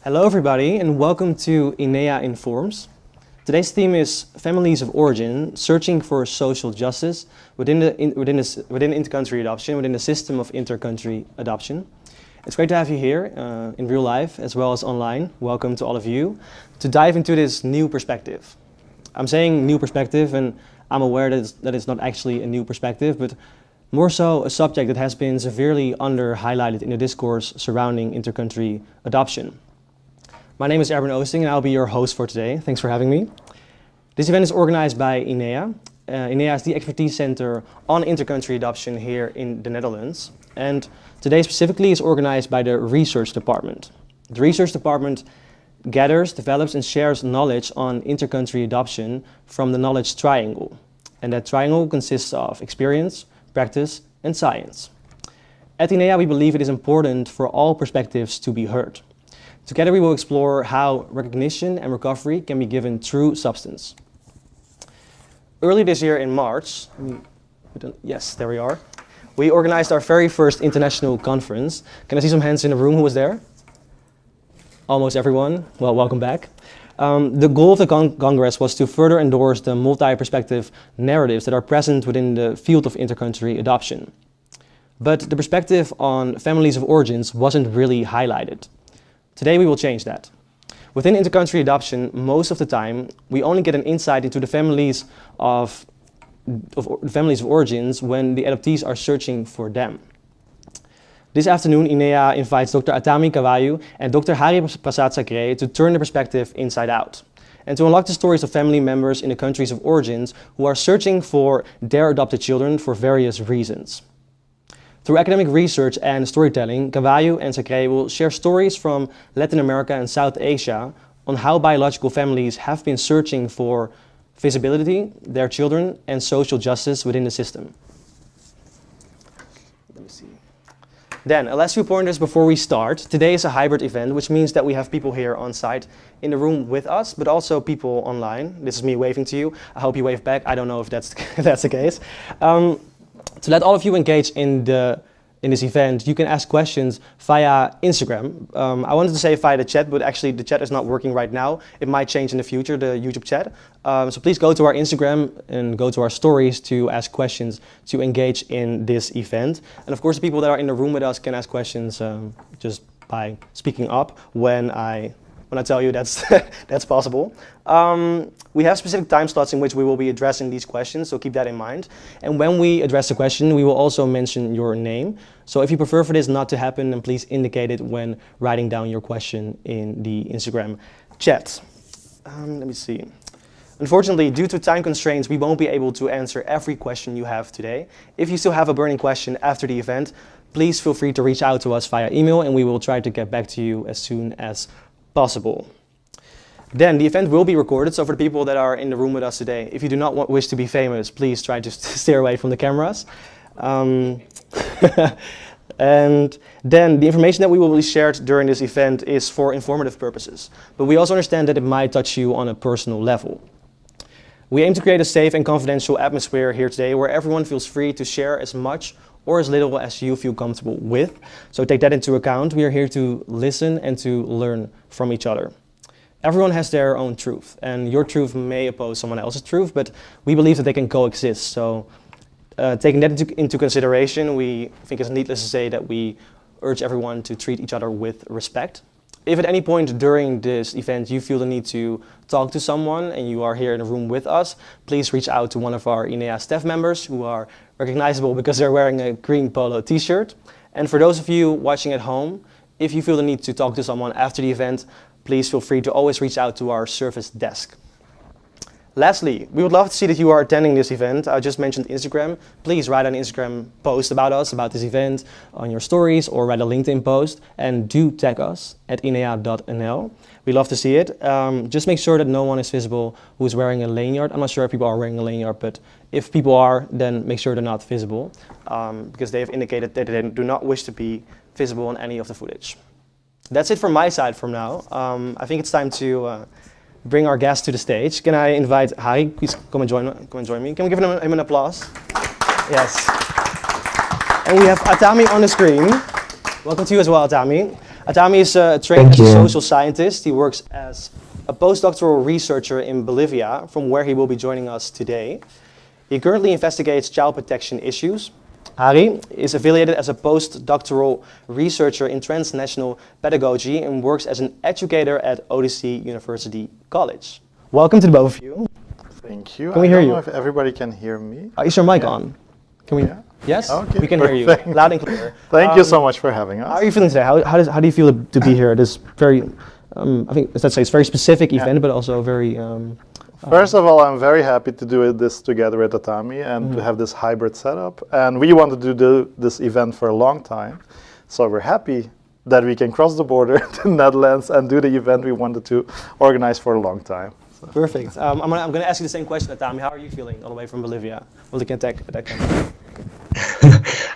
Hello everybody and welcome to INEA Informs. Today's theme is Families of Origin, Searching for Social Justice within Intercountry Adoption, within the system of Intercountry Adoption. It's great to have you here in real life as well as online. Welcome to all of you to dive into this new perspective. I'm saying new perspective and I'm aware that it's not actually a new perspective, but more so a subject that has been severely under-highlighted in the discourse surrounding intercountry adoption. My name is Erben Oosting and I'll be your host for today. Thanks for having me. This event is organized by INEA. INEA is the expertise center on intercountry adoption here in the Netherlands. And today specifically is organized by the research department. The research department gathers, develops and shares knowledge on intercountry adoption from the knowledge triangle. And that triangle consists of experience, practice and science. At INEA we believe it is important for all perspectives to be heard. Together we will explore how recognition and recovery can be given true substance. Early this year in March, yes, there we are, we organized our very first international conference. Can I see some hands in the room who was there? Almost everyone. Well, welcome back. The goal of the Congress was to further endorse the multi-perspective narratives that are present within the field of intercountry adoption. But the perspective on families of origins wasn't really highlighted. Today we will change that. Within intercountry adoption, most of the time, we only get an insight into the families of origins when the adoptees are searching for them. This afternoon, INEA invites Dr. Atamhi Cawayu and Dr. Prasad Sacré to turn the perspective inside out and to unlock the stories of family members in the countries of origins who are searching for their adopted children for various reasons. Through academic research and storytelling, Cawayu and Sacré will share stories from Latin America and South Asia on how biological families have been searching for visibility, their children, and social justice within the system. Let me see. Then, a last few pointers before we start. Today is a hybrid event, which means that we have people here on site in the room with us, but also people online. This is me waving to you. I hope you wave back. I don't know if that's the case. To let all of you engage in this event, you can ask questions via Instagram. I wanted to say via the chat, but actually the chat is not working right now. It might change in the future, the YouTube chat. So please go to our Instagram and go to our stories to ask questions to engage in this event. And of course, the people that are in the room with us can ask questions just by speaking up when I tell you that's that's possible. We have specific time slots in which we will be addressing these questions, so keep that in mind. And when we address the question, we will also mention your name. So if you prefer for this not to happen, then please indicate it when writing down your question in the Instagram chat. Let me see. Unfortunately, due to time constraints, we won't be able to answer every question you have today. If you still have a burning question after the event, please feel free to reach out to us via email and we will try to get back to you as soon as possible. Then the event will be recorded, so for the people that are in the room with us today, if you do not wish to be famous, please try to steer away from the cameras. And then the information that we will be shared during this event is for informative purposes, but we also understand that it might touch you on a personal level. We aim to create a safe and confidential atmosphere here today where everyone feels free to share as much or as little as you feel comfortable with. So take that into account. We are here to listen and to learn from each other. Everyone has their own truth, and your truth may oppose someone else's truth, but we believe that they can coexist. So taking that into consideration, we think it's needless to say that we urge everyone to treat each other with respect. If at any point during this event you feel the need to talk to someone and you are here in the room with us, please reach out to one of our INEA staff members who are recognizable because they're wearing a green polo t-shirt. And for those of you watching at home, if you feel the need to talk to someone after the event, please feel free to always reach out to our service desk. Lastly, we would love to see that you are attending this event. I just mentioned Instagram. Please write an Instagram post about us, about this event, on your stories, or write a LinkedIn post, and do tag us at inea.nl. We love to see it. Just make sure that no one is visible who is wearing a lanyard. I'm not sure if people are wearing a lanyard, but if people are, then make sure they're not visible, because they have indicated that they do not wish to be visible on any of the footage. That's it from my side for now. I think it's time to bring our guest to the stage. Can I invite Harry? Please come and join me. Can we give him an applause? Yes. And we have Atamhi on the screen. Welcome to you as well, Atamhi. Atamhi is trained as a social scientist. He works as a postdoctoral researcher in Bolivia, from where he will be joining us today. He currently investigates child protection issues. Hari is affiliated as a postdoctoral researcher in transnational pedagogy and works as an educator at Odyssey University College. Welcome to the both of you. Thank you. Can we hear you? I don't know if everybody can hear me. Is your mic on? Can we? Yeah. Yes? Okay, we can hear you, loud and clear. Thank you so much for having us. How are you feeling today? How do you feel to be here at this very, I think, let's say it's a very specific event, but also very... First of all, I'm very happy to do this together at Atamhi and to have this hybrid setup. And we wanted to do this event for a long time. So we're happy that we can cross the border to the Netherlands and do the event we wanted to organize for a long time. So. Perfect. I'm going to ask you the same question, Atamhi. How are you feeling all the way from Bolivia? Looking at that camera.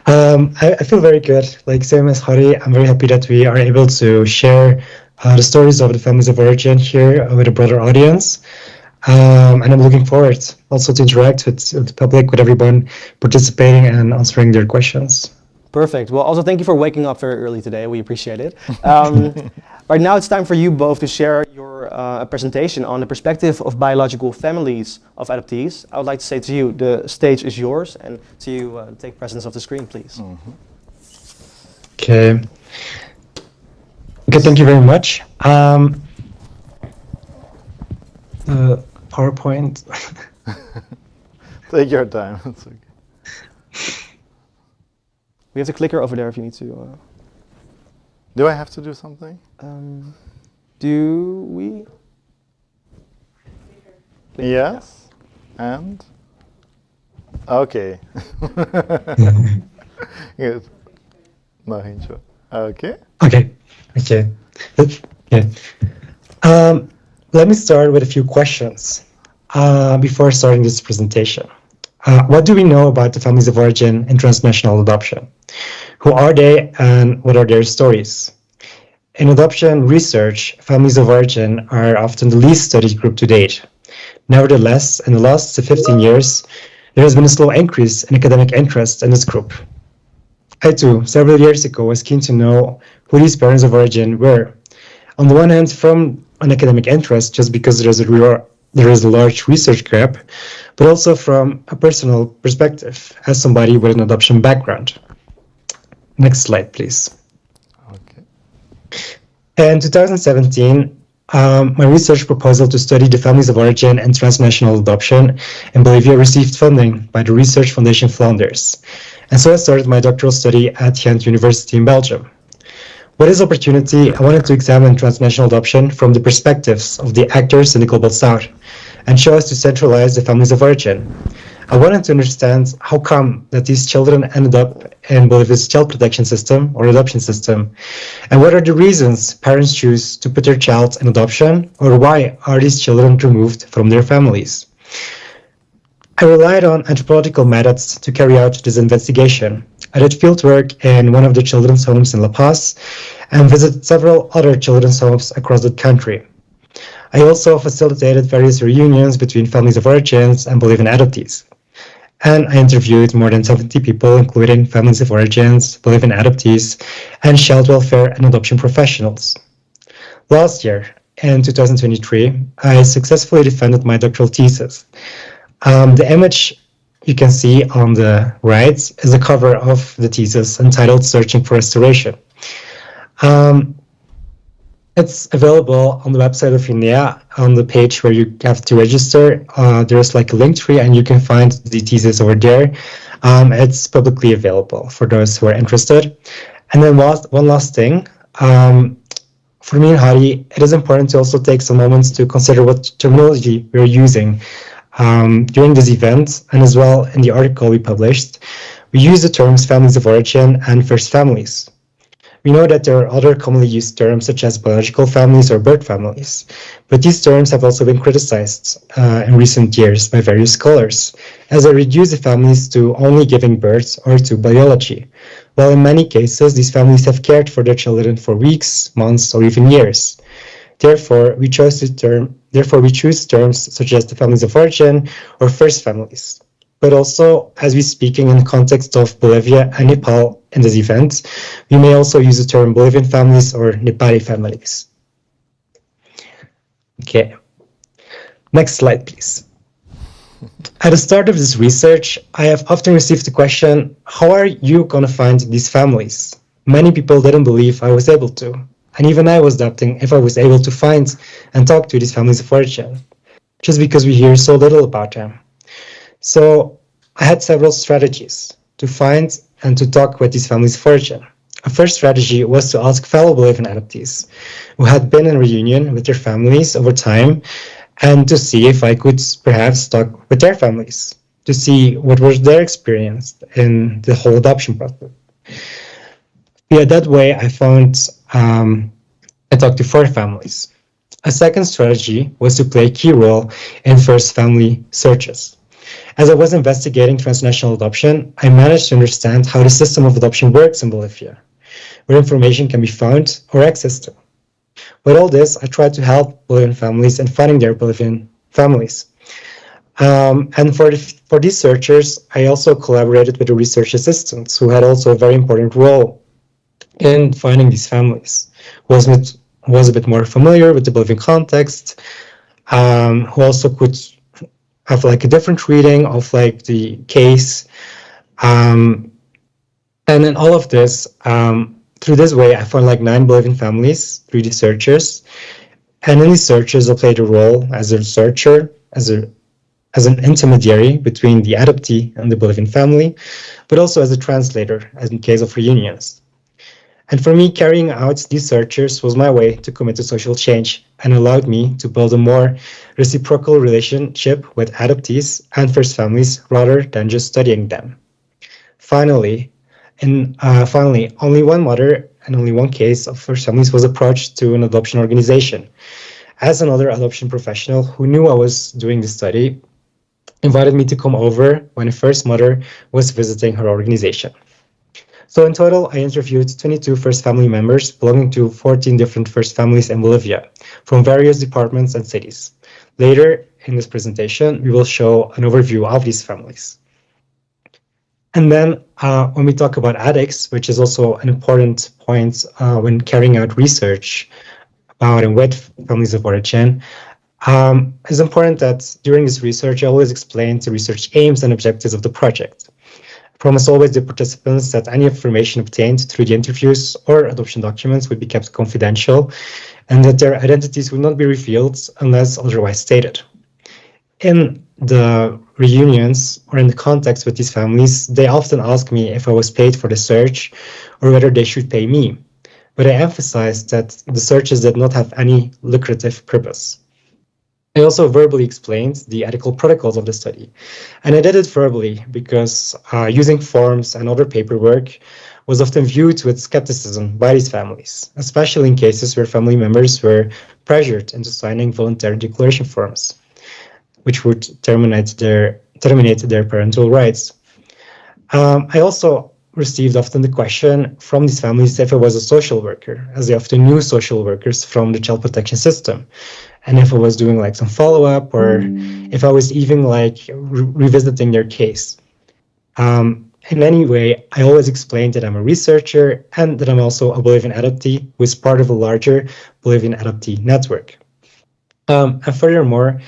I feel very good. Like same as Hari, I'm very happy that we are able to share the stories of the families of origin here with a broader audience. And I'm looking forward also to interact with the public, with everyone participating and answering their questions. Perfect. Well, also thank you for waking up very early today. We appreciate it. Right now it's time for you both to share your presentation on the perspective of biological families of adoptees. I would like to say to you, the stage is yours, and to you, take presence of the screen, please. Okay. Okay, thank you very much. PowerPoint. Take your time. It's okay. We have the clicker over there if you need to. Do I have to do something? Do we? Yes. Yeah. And? Okay. Good. No, okay. Okay. Okay. Okay. Let me start with a few questions before starting this presentation. What do we know about the families of origin in transnational adoption? Who are they and what are their stories? In adoption research, families of origin are often the least studied group to date. Nevertheless, in the last 15 years, there has been a slow increase in academic interest in this group. I too, several years ago, was keen to know who these parents of origin were. On the one hand, from an academic interest, just because there is a large research gap, but also from a personal perspective, as somebody with an adoption background. Next slide, please. Okay. In 2017, my research proposal to study the families of origin and transnational adoption in Bolivia received funding by the Research Foundation Flanders. And so I started my doctoral study at Ghent University in Belgium. With this opportunity, I wanted to examine transnational adoption from the perspectives of the actors in the Global South and chose to centralize the families of origin. I wanted to understand how come that these children ended up in Bolivia's child protection system or adoption system, and what are the reasons parents choose to put their child in adoption, or why are these children removed from their families. I relied on anthropological methods to carry out this investigation. I did fieldwork in one of the children's homes in La Paz and visited several other children's homes across the country. I also facilitated various reunions between families of origins and Bolivian adoptees. And I interviewed more than 70 people, including families of origins, Bolivian adoptees, and child welfare and adoption professionals. Last year, in 2023, I successfully defended my doctoral thesis. The image you can see on the right is a cover of the thesis entitled Searching for Restoration. It's available on the website of INEA on the page where you have to register. There's like a link tree and you can find the thesis over there. It's publicly available for those who are interested. And then one last thing. For me and Hari, it is important to also take some moments to consider what terminology we're using. During this event, and as well in the article we published, we use the terms families of origin and first families. We know that there are other commonly used terms such as biological families or birth families, but these terms have also been criticized in recent years by various scholars, as they reduce the families to only giving birth or to biology, while in many cases these families have cared for their children for weeks, months, or even years. Therefore, we choose terms such as the families of origin or first families. But also, as we're speaking in the context of Bolivia and Nepal, in this event, we may also use the term Bolivian families or Nepali families. Okay, next slide, please. At the start of this research, I have often received the question, how are you going to find these families? Many people didn't believe I was able to, and even I was doubting if I was able to find and talk to these families of origin, just because we hear so little about them. So I had several strategies to find and to talk with these families of origin. A first strategy was to ask fellow Bolivian adoptees who had been in reunion with their families over time, and to see if I could perhaps talk with their families, to see what was their experience in the whole adoption process. Yeah, that way I found, I talked to 4 families. A second strategy was to play a key role in first family searches. As I was investigating transnational adoption, I managed to understand how the system of adoption works in Bolivia, where information can be found or accessed to. With all this, I tried to help Bolivian families in finding their Bolivian families. And for these searchers, I also collaborated with the research assistants, who had also a very important role in finding these families, who was a bit more familiar with the Bolivian context, who also could have like a different reading of like the case. And in all of this, through this way, I found like 9 Bolivian families through these searches. And in these searches, I played a role as a researcher, as an intermediary between the adoptee and the Bolivian family, but also as a translator, as in case of reunions. And for me, carrying out these searches was my way to commit to social change and allowed me to build a more reciprocal relationship with adoptees and first families rather than just studying them. Finally, only one mother and only one case of first families was approached to an adoption organization, as another adoption professional who knew I was doing the study invited me to come over when a first mother was visiting her organization. So in total, I interviewed 22 first family members belonging to 14 different first families in Bolivia from various departments and cities. Later in this presentation, we will show an overview of these families. And then when we talk about addicts, which is also an important point when carrying out research about and with families of origin, it's important that during this research, I always explain the research aims and objectives of the project. I promise always the participants that any information obtained through the interviews or adoption documents would be kept confidential and that their identities will not be revealed unless otherwise stated. In the reunions or in the context with these families, they often ask me if I was paid for the search or whether they should pay me. But I emphasized that the searches did not have any lucrative purpose. I also verbally explained the ethical protocols of the study. And I did it verbally because using forms and other paperwork was often viewed with skepticism by these families, especially in cases where family members were pressured into signing voluntary declaration forms, which would terminate their parental rights. I also received often the question from these families if I was a social worker, as they often knew social workers from the child protection system, and if I was doing like some follow-up or if I was even like revisiting their case. In any way, I always explained that I'm a researcher and that I'm also a Bolivian adoptee who is part of a larger Bolivian adoptee network. And furthermore,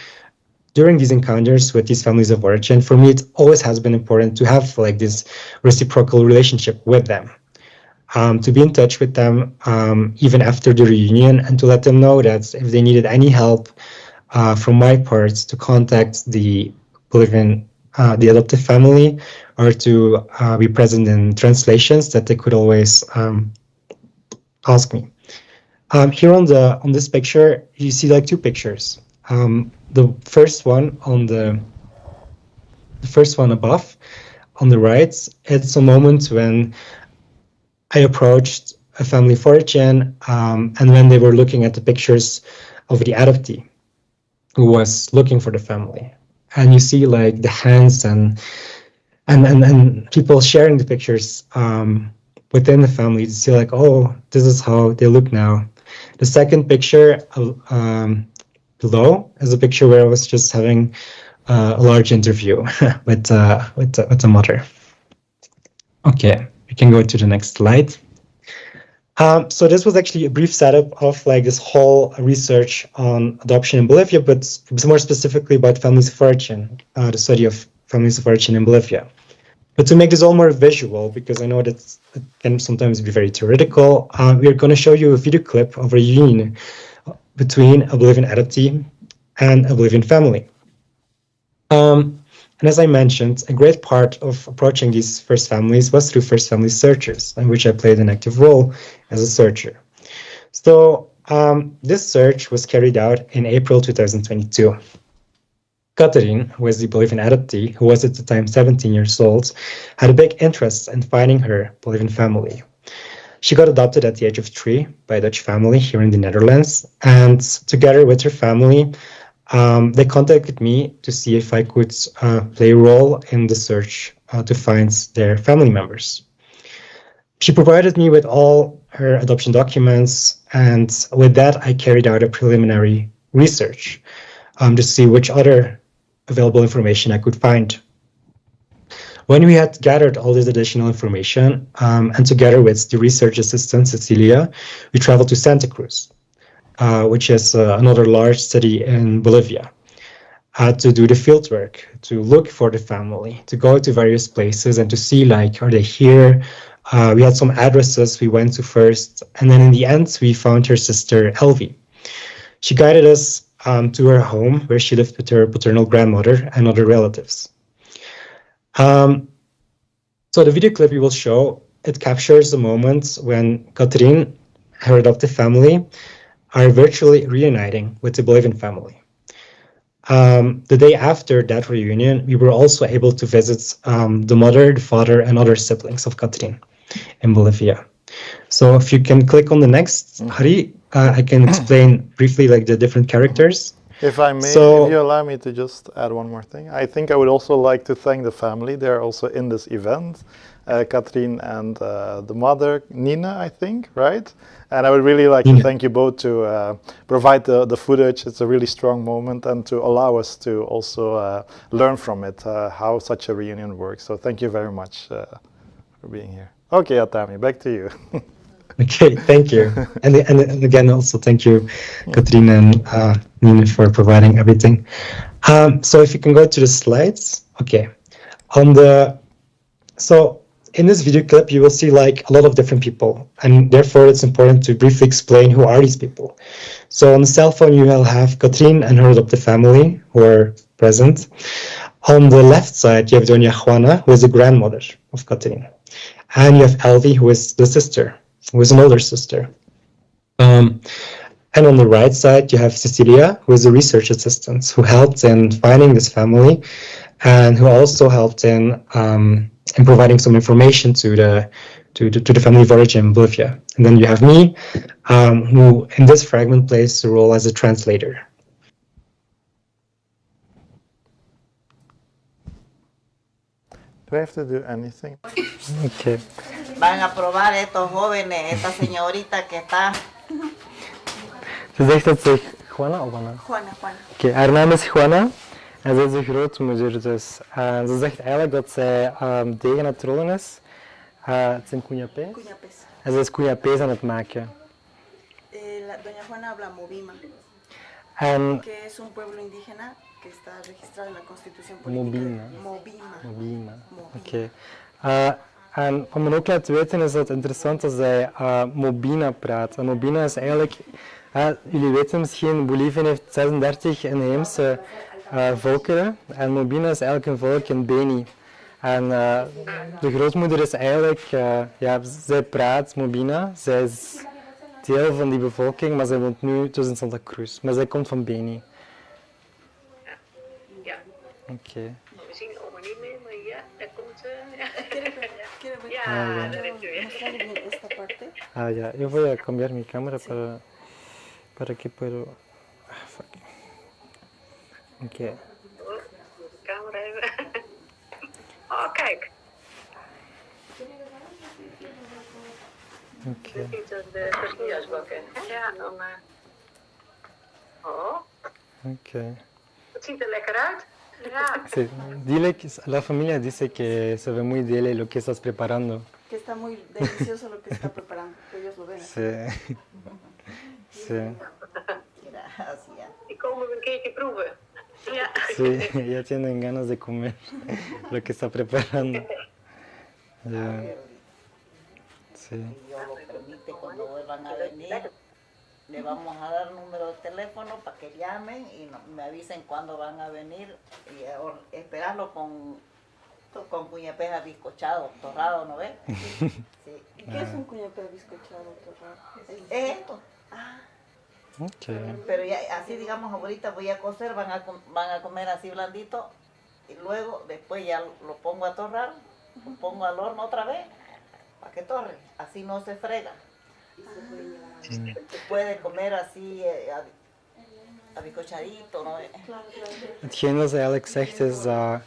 during these encounters with these families of origin, for me, it always has been important to have like this reciprocal relationship with them, to be in touch with them even after the reunion, and to let them know that if they needed any help from my part, to contact the Bolivian, the adoptive family, or to be present in translations, that they could always ask me. Here on this picture, you see like 2 pictures. The first one above, on the right, it's a moment when I approached a family of origin, and when they were looking at the pictures of the adoptee who was looking for the family, and you see like the hands and people sharing the pictures within the family to see like, oh, this is how they look now. The second picture below is a picture where I was just having a large interview with a mother. Okay, we can go to the next slide. So this was actually a brief setup of like this whole research on adoption in Bolivia, but more specifically about families of origin, the study of families of origin in Bolivia. But to make this all more visual, because I know that it can sometimes be very theoretical, we are going to show you a video clip of a union between a Bolivian adoptee and a Bolivian family. And as I mentioned, a great part of approaching these first families was through first family searchers, in which I played an active role as a searcher. So this search was carried out in April 2022. Catherine, who was the Bolivian adoptee, who was at the time 17 years old, had a big interest in finding her Bolivian family. She got adopted at the age of 3 by a Dutch family here in the Netherlands, and together with her family, they contacted me to see if I could play a role in the search to find their family members. She provided me with all her adoption documents, and with that I carried out a preliminary research to see which other available information I could find. When we had gathered all this additional information, and together with the research assistant, Cecilia, we traveled to Santa Cruz, which is another large city in Bolivia, to do the field work, to look for the family, to go to various places and to see, like, are they here? We had some addresses we went to first, and then in the end, we found her sister, Elvie. She guided us to her home, where she lived with her paternal grandmother and other relatives. So the video clip we will show, it captures the moment when Catherine, her adopted family, are virtually reuniting with the Bolivian family. The day after that reunion, we were also able to visit the mother, the father, and other siblings of Catherine in Bolivia. So if you can click on the next, Hari, I can explain briefly like the different characters. If I may, if you allow me to just add one more thing. I think I would also like to thank the family. They're also in this event, Catherine and the mother, Nina, I think, right? And I would really like to thank you both to provide the footage. It's a really strong moment, and to allow us to also learn from it, how such a reunion works. So thank you very much for being here. Okay, Atamhi, back to you. Okay, thank you. And again, also thank you, Catherine and Nina, for providing everything. So if you can go to the slides. Okay. So in this video clip, you will see like a lot of different people, and therefore it's important to briefly explain who are these people. So on the cell phone, you will have Catherine and her adopted family who are present. On the left side, you have Doña Juana, who is the grandmother of Catherine. And you have Elvie, who is the sister, who is an older sister. And on the right side, you have Cecilia, who is a research assistant, who helped in finding this family, and who also helped in providing some information to the family of origin in Bolivia. And then you have me, who in this fragment plays the role as a translator. Do I have to do anything? Okay. Van a probar estos jóvenes, esta señorita que está. Ze zegt dat ze Juana of Juana? Juana. Oké, haar naam is Juana en zij is de grootmoeder dus. Ze zegt eigenlijk dat zij tegen het rollen is. Het zijn cuñapés. En ze is cuñapés aan het maken. Doña Juana habla Mobima, En que es un pueblo indígena que está registrado en la Constitución Política. Mobima. Oké. En wat men ook laat weten is dat het interessant is dat zij Mobina praat. En Mobina is eigenlijk, jullie weten misschien, Bolivia heeft 36 inheemse volkeren. En Mobina is eigenlijk een volk in Beni. En de grootmoeder is eigenlijk, zij praat Mobina. Zij is deel van die bevolking, maar zij woont nu dus in Santa Cruz. Maar zij komt van Beni. Ja. Oké. We zien oma niet meer, maar ja, daar komt ze. Ja, daar is ze weer. esta parte. Ya, yo voy a cambiar mi cámara para que puedo... fuck. Okay. Oh, de camera even. Oh, kijk. Okay. Dit is de tortillasbakken. Ja, dan... Oh, Okay. het ziet er lekker uit. Ja. Sí, dile que la familia dice que se ve muy dele lo que estás preparando. que está muy delicioso lo que está preparando, que ellos lo ven. Sí. Sí. Gracias. Die komen we een keertje proeven. Ja. Sí, ya tienen ganas de comer lo que está preparando. Ya. Sí. Si Dios lo permite, cuando vuelvan a venir, le vamos a dar número de teléfono para que llamen y me avisen cuándo van a venir y esperarlo con cuñapés bizcochado, torrado, ¿no ves? Sí. ¿Y qué es un cuñapé bizcochado, torrado? Es esto. Okay. Pero ya así, digamos, ahorita voy a cocer, van a comer así blandito y luego después ya lo pongo a torrar, lo pongo al horno otra vez para que torre, así no se frega. Se puede comer así bizcochadito, ¿no? Hetgeen dat ze eigenlijk zegt is dat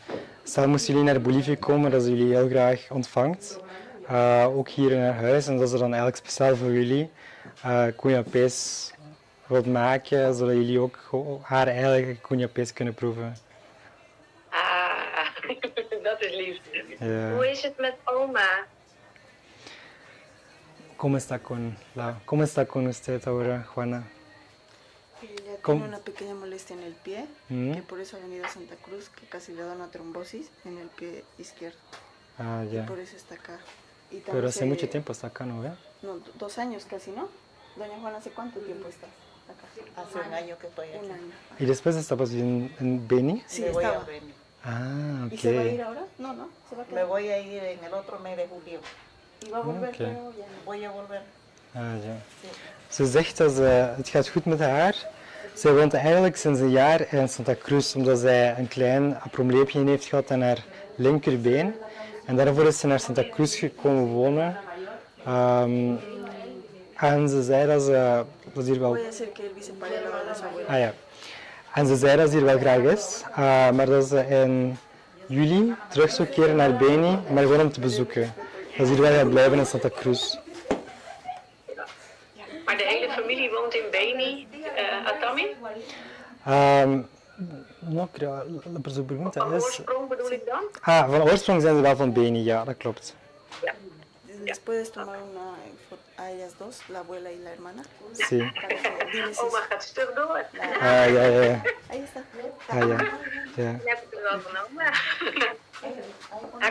stel moesten jullie naar Bolivie komen, dat ze jullie heel graag ontvangt. Ook hier in haar huis en dat ze dan eigenlijk speciaal voor jullie cuñapés wilt maken, zodat jullie ook haar eigen cuñapés kunnen proeven. Ah, dat is lief. Ja. Hoe is het met oma? ¿Cómo está con usted ahora, Juana? Ella ¿Cómo? tiene una pequeña molestia en el pie, que por eso ha venido a Santa Cruz, que casi le da una trombosis en el pie izquierdo. Ah, Y ya. por eso está acá. Y también Pero hace mucho tiempo está acá, ¿no ve? No, 2 años casi, ¿no? Doña Juana, ¿hace cuánto tiempo estás acá? Hace un año que estoy aquí. Un año. Y después estabas en Beni. Sí, Me voy a estaba. venir. Ah, ¿Y se va a ir ok. ahora? No, no, se va a Me quedar. voy a ir en el otro mes de julio. Y va a volver, Ok. pero ya no. Voy a volver. Ah, ja. Sí. Ze zegt dat het gaat goed met haar. Zij woont eigenlijk sinds een jaar in Santa Cruz, omdat zij een klein probleempje heeft gehad aan haar linkerbeen. En daarvoor is ze naar Santa Cruz gekomen wonen. En ze zei dat ze hier wel... Voy a hacer que él se pare al lado de su abuela. Ah ja. En ze zei dat ze hier wel graag is, maar dat ze in juli terug zou keren naar Beni, maar gewoon om te bezoeken. Dat ze hier wel gaat blijven in Santa Cruz. Maar de hele familie woont in Beni, Atamhi? No creo, su pregunta Van es... oorsprong bedoel ik dan? Ah, van oorsprong zijn ze wel van Beni, ja, dat klopt. Ja. Les puedes tomar una foto a ellas dos, la abuela y la hermana. Sí. Diles Oma eso. gaat stug door. Ah, ja, ja. Ahí está. Ah, ja. Ja. Je hebt het er wel genomen.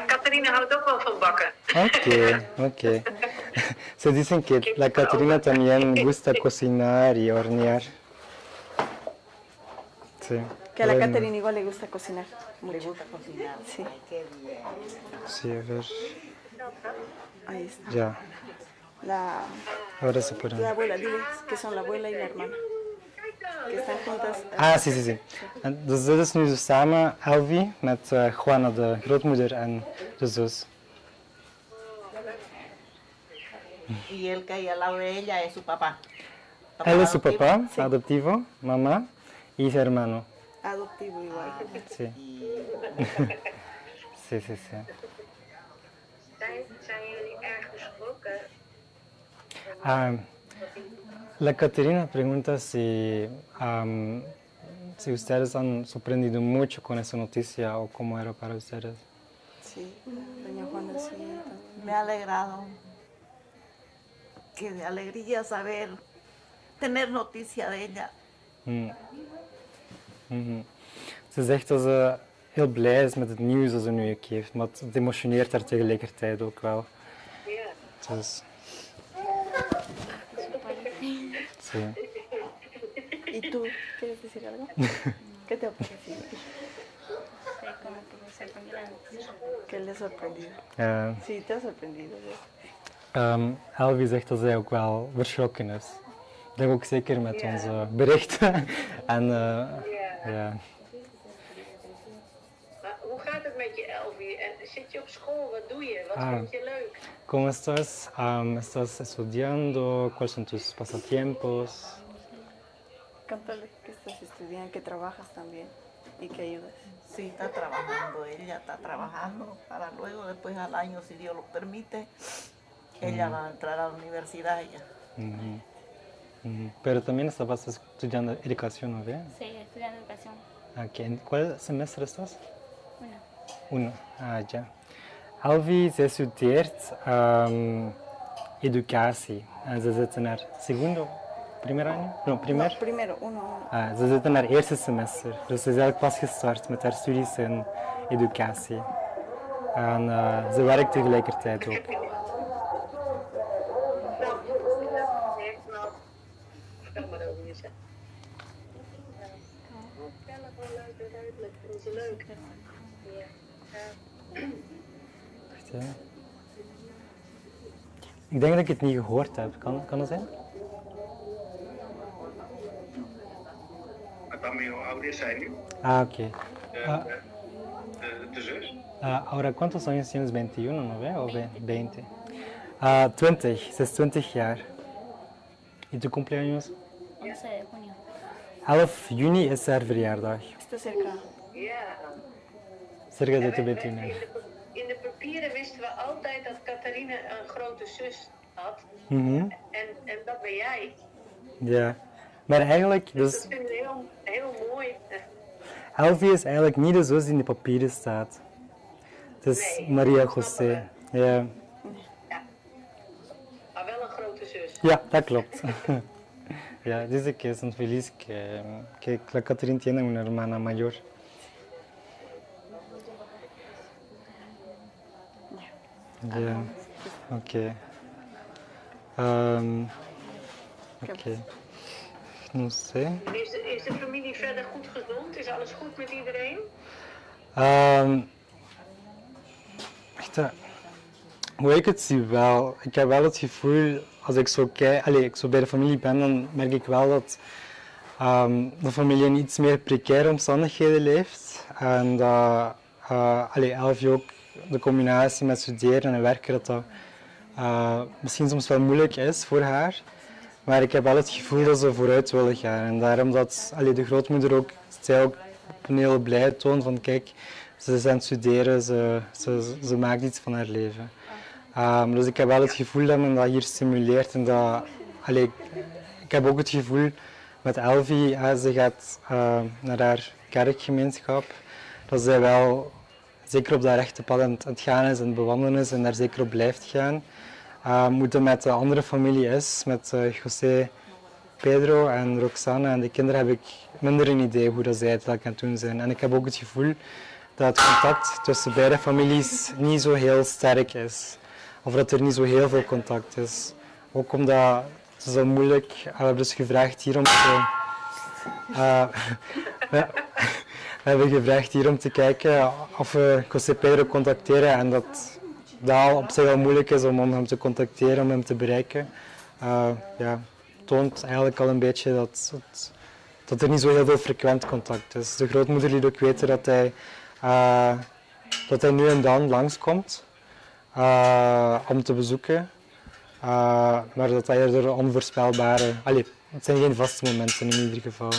Catharina houdt ook wel van bakken. Ok. Se dicen que la Caterina también gusta cocinar y hornear. Sí. Que a la Bueno, Caterina igual le gusta cocinar. ¿Le Mucho. gusta cocinar? Sí. Ay, qué bien. Sí, a ver. Ahí está. Ya, La ahora se puede. abuela, diles que son la abuela y la hermana. Que están juntas. Ah, sí, sí, sí. En dus dit is nu zo samen Elvi met Juana, de grootmoeder en de zus. Y el que hay al lado de ella es su papá. Él es su adoptivo. papá, adoptivo, mamá y su hermano. Adoptivo igual. Sí. Sí, sí, sí. Zijn jullie erg geschrokken? La Caterina pregunta si ustedes han sorprendido mucho con esa noticia o cómo era para ustedes. Sí, doña Juana, sí. Me ha alegrado. Qué de alegría saber, tener noticia de ella. Ze zegt dat ze heel blij is met het nieuws dat ze nu ook heeft, maar het emotioneert haar tegelijkertijd ook wel. Ja. Dus, sí. ¿Y tú quieres decir algo? ¿Qué te ha parecido? ¿Qué le ha sorprendido? Ja. Sí, te ha sorprendido. ¿no? Elvi zegt dat zij ook wel verschrokken is. Ik denk ook zeker met onze berichten. En ja. Maar hoe gaat het met je, Elvi? En zit je op school? Wat doe je? Wat vind je leuk? ¿Cómo estás? ¿Estás estudiando? ¿Cuáles son tus pasatiempos? Cántale que estás estudiando, que trabajas también y que ayudas. Sí, está trabajando, ella está trabajando para luego, después al año, si Dios lo permite, ella va a entrar a la universidad ella. Pero también estabas estudiando educación, ¿no? Sí, estudiando educación. ¿En cuál semestre estás? Bueno, Uno. Ah, ya. Elvi, zij studeert educatie. En ze zit in haar segundo, primer año? No, primer? Primero, uno. Ze zit in haar eerste semester. Dus ze is eigenlijk pas gestart met haar studies in educatie. En ze werkt tegelijkertijd ook. Vertel maar over jezelf. Vertel gewoon leuk en duidelijk. Vinden ze leuk. Ja. Wacht, ja. Ik denk dat ik het niet gehoord heb. Kan dat zijn? Atamhi, hoe oud is zij nu? Ah, oké. De zus? Ahora, ¿cuántos años tienes? 21, ¿no ve? O 20? 20. Ze is 20 jaar. ¿Y tu cumpleaños? 11 de junio. 11 juni is haar verjaardag. Está cerca. Ja. Cerca de En tu wij- 21. in de papieren wisten we altijd dat Catharine een grote zus had. Mhm. En dat ben jij. Ja. Maar eigenlijk, Dus dus dat vinden we heel mooi. Elvie is eigenlijk niet de zus die in de papieren staat. Het is Nee, Maria dat snappen José. Ja. Maar wel een grote zus. Ja, dat klopt. Ja, dice que son feliz que la Catherine tiene una hermana mayor. Ja, oké. Oké. No sé. Is de familie verder goed gezond? Is alles goed met iedereen? Echt, hoe ik het zie wel. Ik heb wel het gevoel, als ik zo kijk, ik zo bij de familie ben, dan merk ik wel dat de familie in iets meer precaire omstandigheden leeft. En dat Elfie ook de combinatie met studeren en werken, dat misschien soms wel moeilijk is voor haar. Maar ik heb wel het gevoel dat ze vooruit willen gaan. En daarom dat de grootmoeder ook, zij ook op een hele blije toon van kijk, ze is aan het studeren, ze maakt iets van haar leven. Dus ik heb wel het gevoel dat men dat hier stimuleert. En dat, ik heb ook het gevoel met Elfie, ze gaat naar haar kerkgemeenschap, dat zij wel zeker op dat rechte pad aan het gaan is en bewandelen is en daar zeker op blijft gaan. Hoe het met de andere familie is, met José, Pedro en Roxana en de kinderen, heb ik minder een idee hoe dat zij het aan het doen zijn. En ik heb ook het gevoel dat het contact tussen beide families niet zo heel sterk is. Of dat er niet zo heel veel contact is. Ook omdat het is al moeilijk, we hebben dus gevraagd hier om te... we hebben gevraagd hier om te kijken of we José Pedro contacteren en dat op zich al moeilijk is om hem te contacteren, om hem te bereiken. Toont eigenlijk al een beetje dat er niet zo heel veel frequent contact is. De grootmoeder liet ook weten dat hij nu en dan langskomt om te bezoeken. Maar dat hij eerder onvoorspelbare... het zijn geen vaste momenten in ieder geval.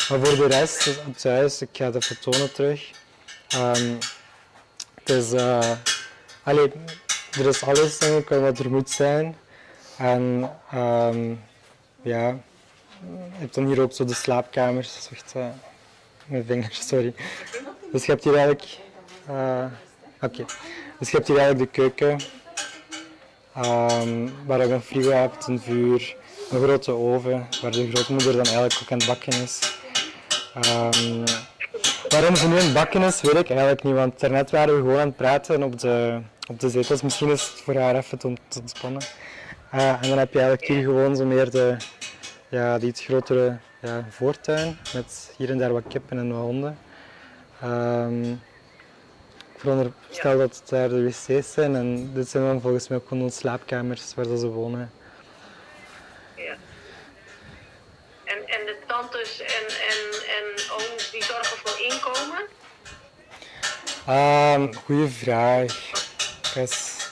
Maar voor de rest, het huis, ik ga het even tonen terug. Het is... er is alles denk ik, wat er moet zijn. En je hebt dan hier ook zo de slaapkamers. Wacht, mijn vingers, sorry. Dus je hebt hier eigenlijk... Dus je hebt hier eigenlijk de keuken. Waar je een frigo hebt, een vuur, een grote oven, waar de grootmoeder dan eigenlijk ook aan het bakken is. Waarom ze nu aan het bakken is, weet ik eigenlijk niet, want daarnet waren we gewoon aan het praten op de zetels. Misschien is het voor haar even te ontspannen. En dan heb je eigenlijk hier gewoon zo meer de iets grotere voortuin, met hier en daar wat kippen en wat honden. Ik veronderstel dat het daar de wc's zijn en dit zijn dan volgens mij ook gewoon slaapkamers waar ze wonen. Ja. En de tantes en ooms die zorgen voor inkomen? Goeie vraag. Wacht,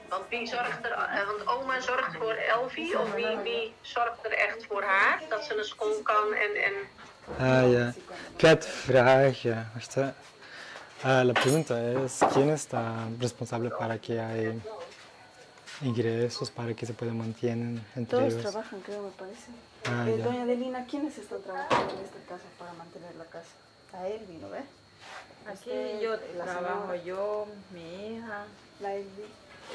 Want wie zorgt want oma zorgt voor Elfie of wie zorgt er echt voor haar? Dat ze naar school kan en... ja. Ik ga het vragen. Wacht, la pregunta es, ¿quién está responsable para que haya ingresos, para que se pueda mantener entre Todos ellos? trabajan, creo, me parece. Ya. Doña Adelina, ¿quiénes están trabajando en esta casa para mantener la casa? A Elvi, ¿no ve? Aquí yo trabajo yo, mi hija, La Elvi.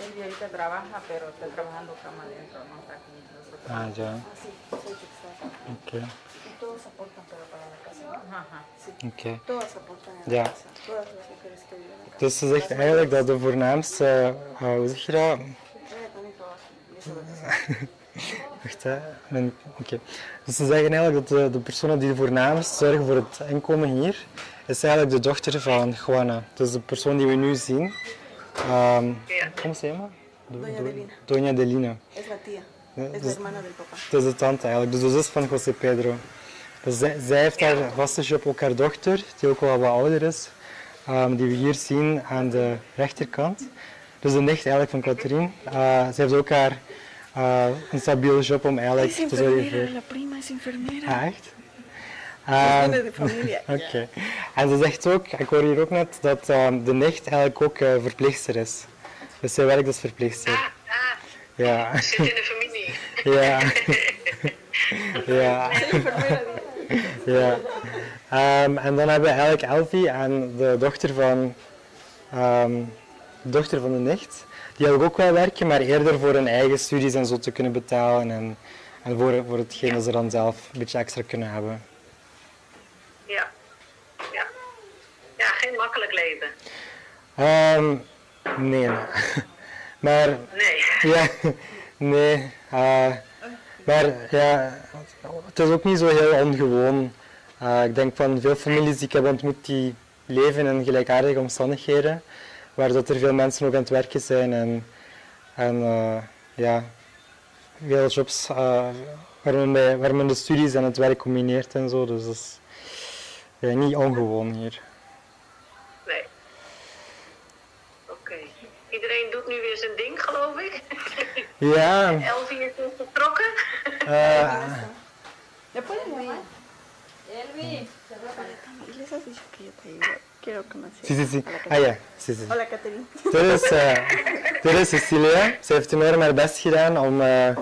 Elvi ahorita trabaja, pero está trabajando cama adentro, no está aquí nosotros. Ah, ya. Ah, sí, soy textil. Ok. Y todos aportan pero para la casa. Ajá. Sí. Ok. Todas aportan en Ja. la casa. Todas las mujeres que viven acá. Dus ze zegt eigenlijk dat de voornaamste, hoe zeg je dat? Ella también trabaja. Y eso lo que Wacht, hè. Oké. Dus ze zeggen eigenlijk dat de personen die voornaamst zorgen voor het inkomen hier, is eigenlijk de dochter van Juana. Dus de persoon die we nu zien. Hoe se llama? Doña Delina. Doña Delina. es la tía. Ja, Es la dus, hermana del papá. het is de tante eigenlijk, dus de zus van José Pedro. Dus zij heeft haar vaste job, ook haar dochter, die ook wel wat ouder is, die we hier zien aan de rechterkant. Dus de nicht eigenlijk van Catherine. Ze heeft ook haar een stabiele job om eigenlijk Es te zorgen enfermera, voor... la prima es enfermera. Ah, echt? Viene de familia. Oké. En ze zegt ook, ik hoor hier ook net, dat de nicht eigenlijk ook verpleegster is. Dus zij werkt als verpleegster. Ja. Zit in de familie. Ja. Ja. Ja. En dan hebben we eigenlijk Elfie en de dochter van de nicht. Die eigenlijk ook wel werken, maar eerder voor hun eigen studies en zo te kunnen betalen en voor hetgeen dat ze dan zelf een beetje extra kunnen hebben. Ja. Ja. Ja, geen makkelijk leven. Nee. Maar Nee. ja, nee. Maar ja, het is ook niet zo heel ongewoon. Ik denk van veel families die ik heb ontmoet die leven in gelijkaardige omstandigheden, waar dat er veel mensen ook aan het werken zijn en ja, veel jobs waar men de studies en het werk combineert en zo. Dus dat is ja, niet ongewoon hier. Nee. Oké. Iedereen doet nu weer zijn ding, geloof ik. Ja. Elfie is dus vertrokken. ¿Le pueden llamar? Elvi. Y les has dicho que yo te ayudo. Quiero conocer. Sí, sí, sí. a la Ah Caterina. ja, sí, sí. Hola, Caterina. Dit is Cecilia. Ze heeft enorm haar best gedaan om... Dile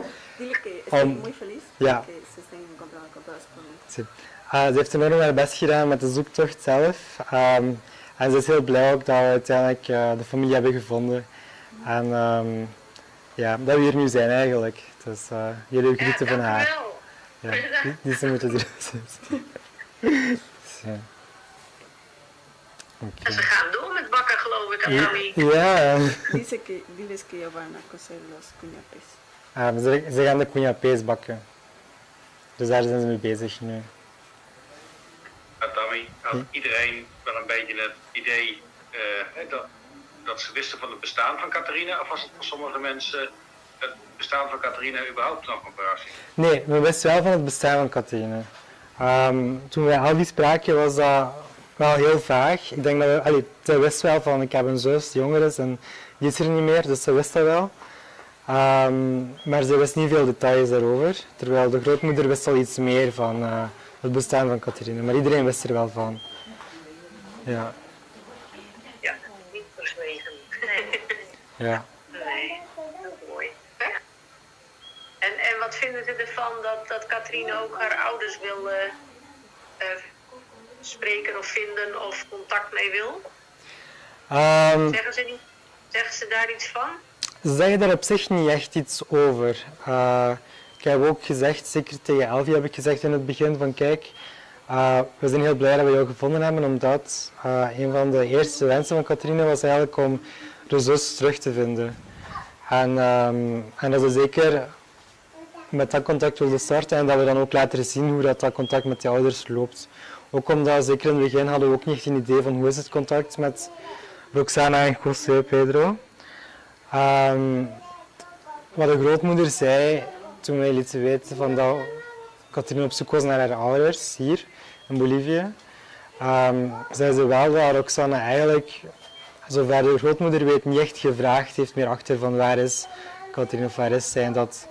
que estoy muy feliz Ja. que se estén encontrando con todas conmigo. Sí. Ze heeft enorm haar best gedaan met de zoektocht zelf. En ze is heel blij ook dat we uiteindelijk de familie hebben gevonden. En ja, dat we hier nu zijn eigenlijk. Dus jullie groeten van haar. Dankjewel. Ja, die ze moeten doen. Zo. En ze gaan door met bakken, geloof ik, Atamhi. Ja. Diles que ya van a coser los cuñapés. Ze gaan de cuñapés bakken. Dus daar zijn ze mee bezig nu. Atamhi had iedereen wel een beetje het idee dat ze wisten van het bestaan van Catharina, of was het voor sommige mensen het bestaan van Catharina überhaupt nog een verrassing? Nee, we wisten wel van het bestaan van Catharina. Toen wij Alvi spraken was dat wel heel vaag. Ik denk dat ze wist wel van ik heb een zus die jonger is en die is er niet meer, dus ze wist dat wel. Maar ze wist niet veel details daarover, terwijl de grootmoeder wist al iets meer van het bestaan van Catharina, maar iedereen wist er wel van. Ja. Ja, niet verzwegen. Ja. Nee, dat is mooi. Hè? En wat vinden ze ervan dat Catharina ook haar ouders wil spreken of vinden of contact mee wil? Zeggen ze daar iets van? Ze zeggen daar op zich niet echt iets over. Ik heb ook gezegd, zeker tegen Elvie heb ik gezegd in het begin van kijk, we zijn heel blij dat we jou gevonden hebben, omdat een van de eerste wensen van Catharina was eigenlijk om de zus terug te vinden. En dat ze zeker met dat contact wilden starten en dat we dan ook laten zien hoe dat contact met de ouders loopt. Ook omdat, zeker in het begin, hadden we ook niet echt een idee van hoe is het contact met Roxana en José Pedro. Wat de grootmoeder zei toen wij lieten weten van dat Catharina op zoek was naar haar ouders hier in Bolivie, zei ze wel dat Roxana eigenlijk, zover de grootmoeder weet, niet echt gevraagd heeft meer achter van waar is Catharina of waar is zij. En dat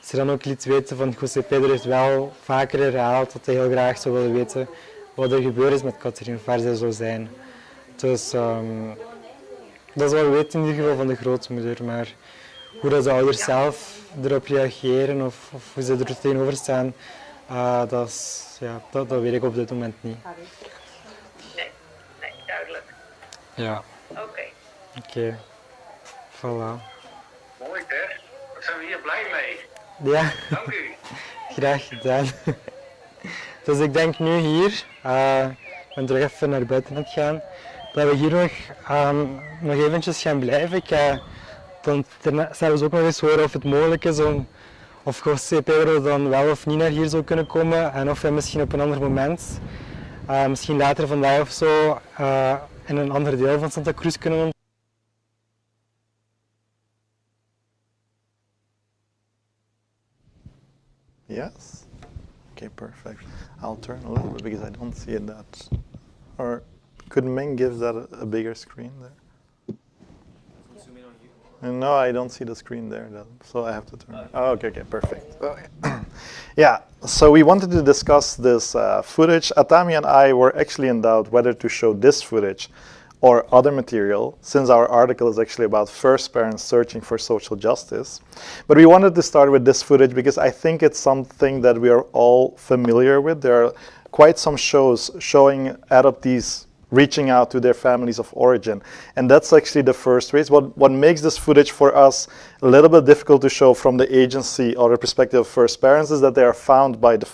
ze dan ook liet weten van José Pedro heeft wel vaker herhaald dat hij heel graag zou willen weten wat er gebeurd is met Catharina of waar zij zou zijn. Dus dat is wat we weten in ieder geval van de grootmoeder, maar hoe dat de ouders zelf erop reageren of hoe ze er tegenover staan, dat weet ik op dit moment niet. Nee, nee. Ja. Oké. Voilà. Mooi hè, daar zijn we hier blij mee. Ja. Dank u. Graag gedaan. Dus ik denk nu hier, ik ben terug even naar buiten aan het gaan, dat we hier nog eventjes gaan blijven. Ik ga dan zelfs ook nog eens horen of het mogelijk is om, of José Pedro dan wel of niet naar hier zou kunnen komen en of we misschien op een ander moment, misschien later vandaag of zo, in een ander deel van Santa Cruz kunnen. Yes. Okay, perfect. I'll turn a little bit because I don't see it that. Or could Ming give that a bigger screen there? No, I don't see the screen there, so I have to turn. Oh, okay, perfect. Yeah, so we wanted to discuss this footage. Atamhi and I were actually in doubt whether to show this footage or other material, since our article is actually about first parents searching for social justice. But we wanted to start with this footage because I think it's something that we are all familiar with. There are quite some shows showing adoptees reaching out to their families of origin. And that's actually the first ways. What makes this footage for us a little bit difficult to show from the agency or the perspective of first parents is that they are found by the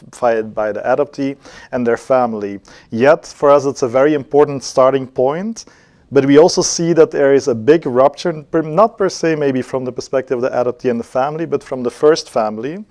adoptee and their family. Yet, for us, it's a very important starting point. But we also see that there is a big rupture, not per se maybe from the perspective of the adoptee and the family, but from the first family.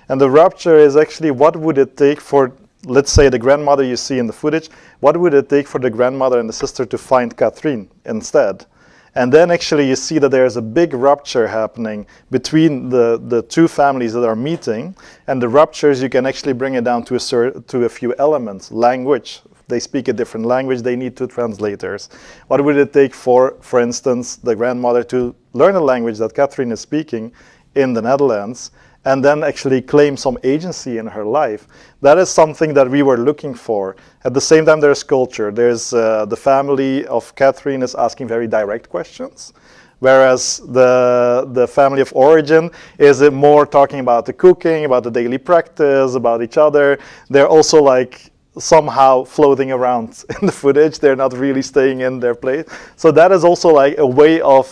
And the rupture is actually what would it take for, let's say, the grandmother you see in the footage, what would it take for the grandmother and the sister to find Catherine instead? And then actually you see that there's a big rupture happening between the two families that are meeting, and the ruptures, you can actually bring it down to a few elements. Language. They speak a different language, they need two translators. What would it take for instance, the grandmother to learn a language that Catherine is speaking in the Netherlands, and then actually claim some agency in her life? That is something that we were looking for. At the same time, there's culture. There's the family of Catherine is asking very direct questions, whereas the family of origin is more talking about the cooking, about the daily practice, about each other. They're also like somehow floating around in the footage. They're not really staying in their place. So that is also like a way of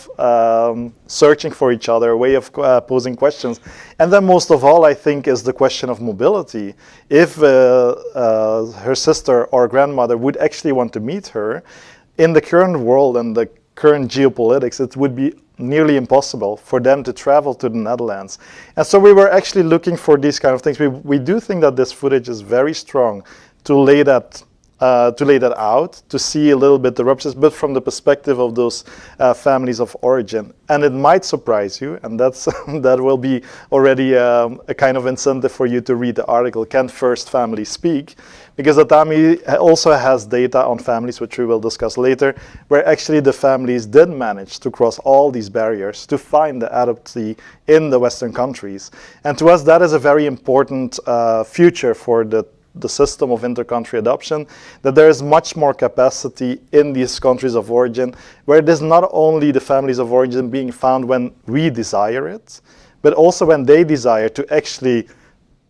searching for each other, a way of posing questions. And then most of all, I think, is the question of mobility. If her sister or grandmother would actually want to meet her, in the current world and the current geopolitics, it would be nearly impossible for them to travel to the Netherlands. And so we were actually looking for these kind of things. We do think that this footage is very strong to lay that out, to see a little bit the ruptures, but from the perspective of those families of origin. And it might surprise you, and that will be already a kind of incentive for you to read the article, Can First Families Speak? Because Atamhi also has data on families, which we will discuss later, where actually the families did manage to cross all these barriers to find the adoptee in the Western countries. And to us, that is a very important future for the system of intercountry adoption, that there is much more capacity in these countries of origin, where it is not only the families of origin being found when we desire it, but also when they desire to actually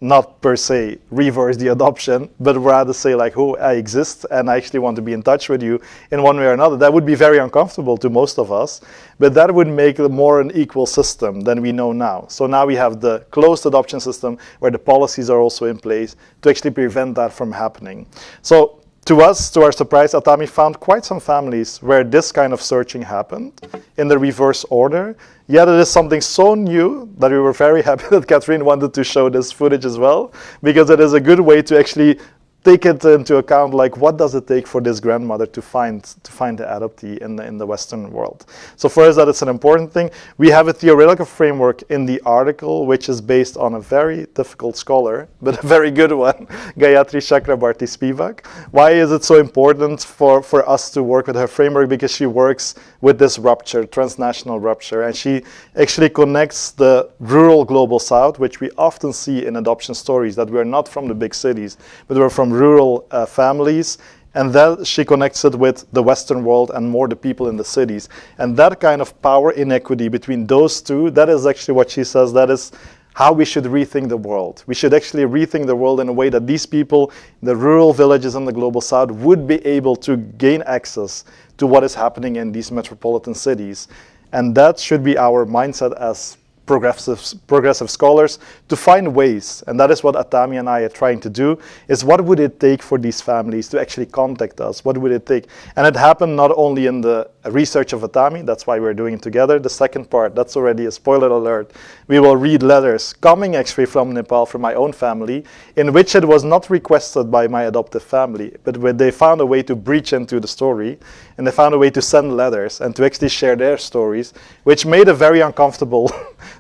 not per se reverse the adoption, but rather say like, oh, I exist and I actually want to be in touch with you in one way or another. That would be very uncomfortable to most of us, but that would make it more an equal system than we know now. So now we have the closed adoption system where the policies are also in place to actually prevent that from happening. So to us, to our surprise, Atamhi found quite some families where this kind of searching happened in the reverse order. Yet it is something so new that we were very happy that Catherine wanted to show this footage as well, because it is a good way to actually take it into account, like what does it take for this grandmother to find the adoptee in the Western world. So for us, that is an important thing. We have a theoretical framework in the article, which is based on a very difficult scholar, but a very good one, Gayatri Chakrabarti Spivak. Why is it so important for us to work with her framework? Because she works with this rupture, transnational rupture, and she actually connects the rural global south, which we often see in adoption stories, that we're not from the big cities, but we're from rural families, and then she connects it with the Western world and more the people in the cities. And that kind of power inequity between those two, that is actually what she says, that is how we should rethink the world. We should actually rethink the world in a way that these people in the rural villages in the global south would be able to gain access to what is happening in these metropolitan cities. And that should be our mindset as progressive scholars, to find ways, and that is what Atamhi and I are trying to do, is what would it take for these families to actually contact us? What would it take? And it happened not only in the research of Atamhi, that's why we're doing it together. The second part, that's already a spoiler alert, we will read letters coming actually from Nepal, from my own family, in which it was not requested by my adoptive family, but where they found a way to breach into the story, and they found a way to send letters and to actually share their stories, which made a very uncomfortable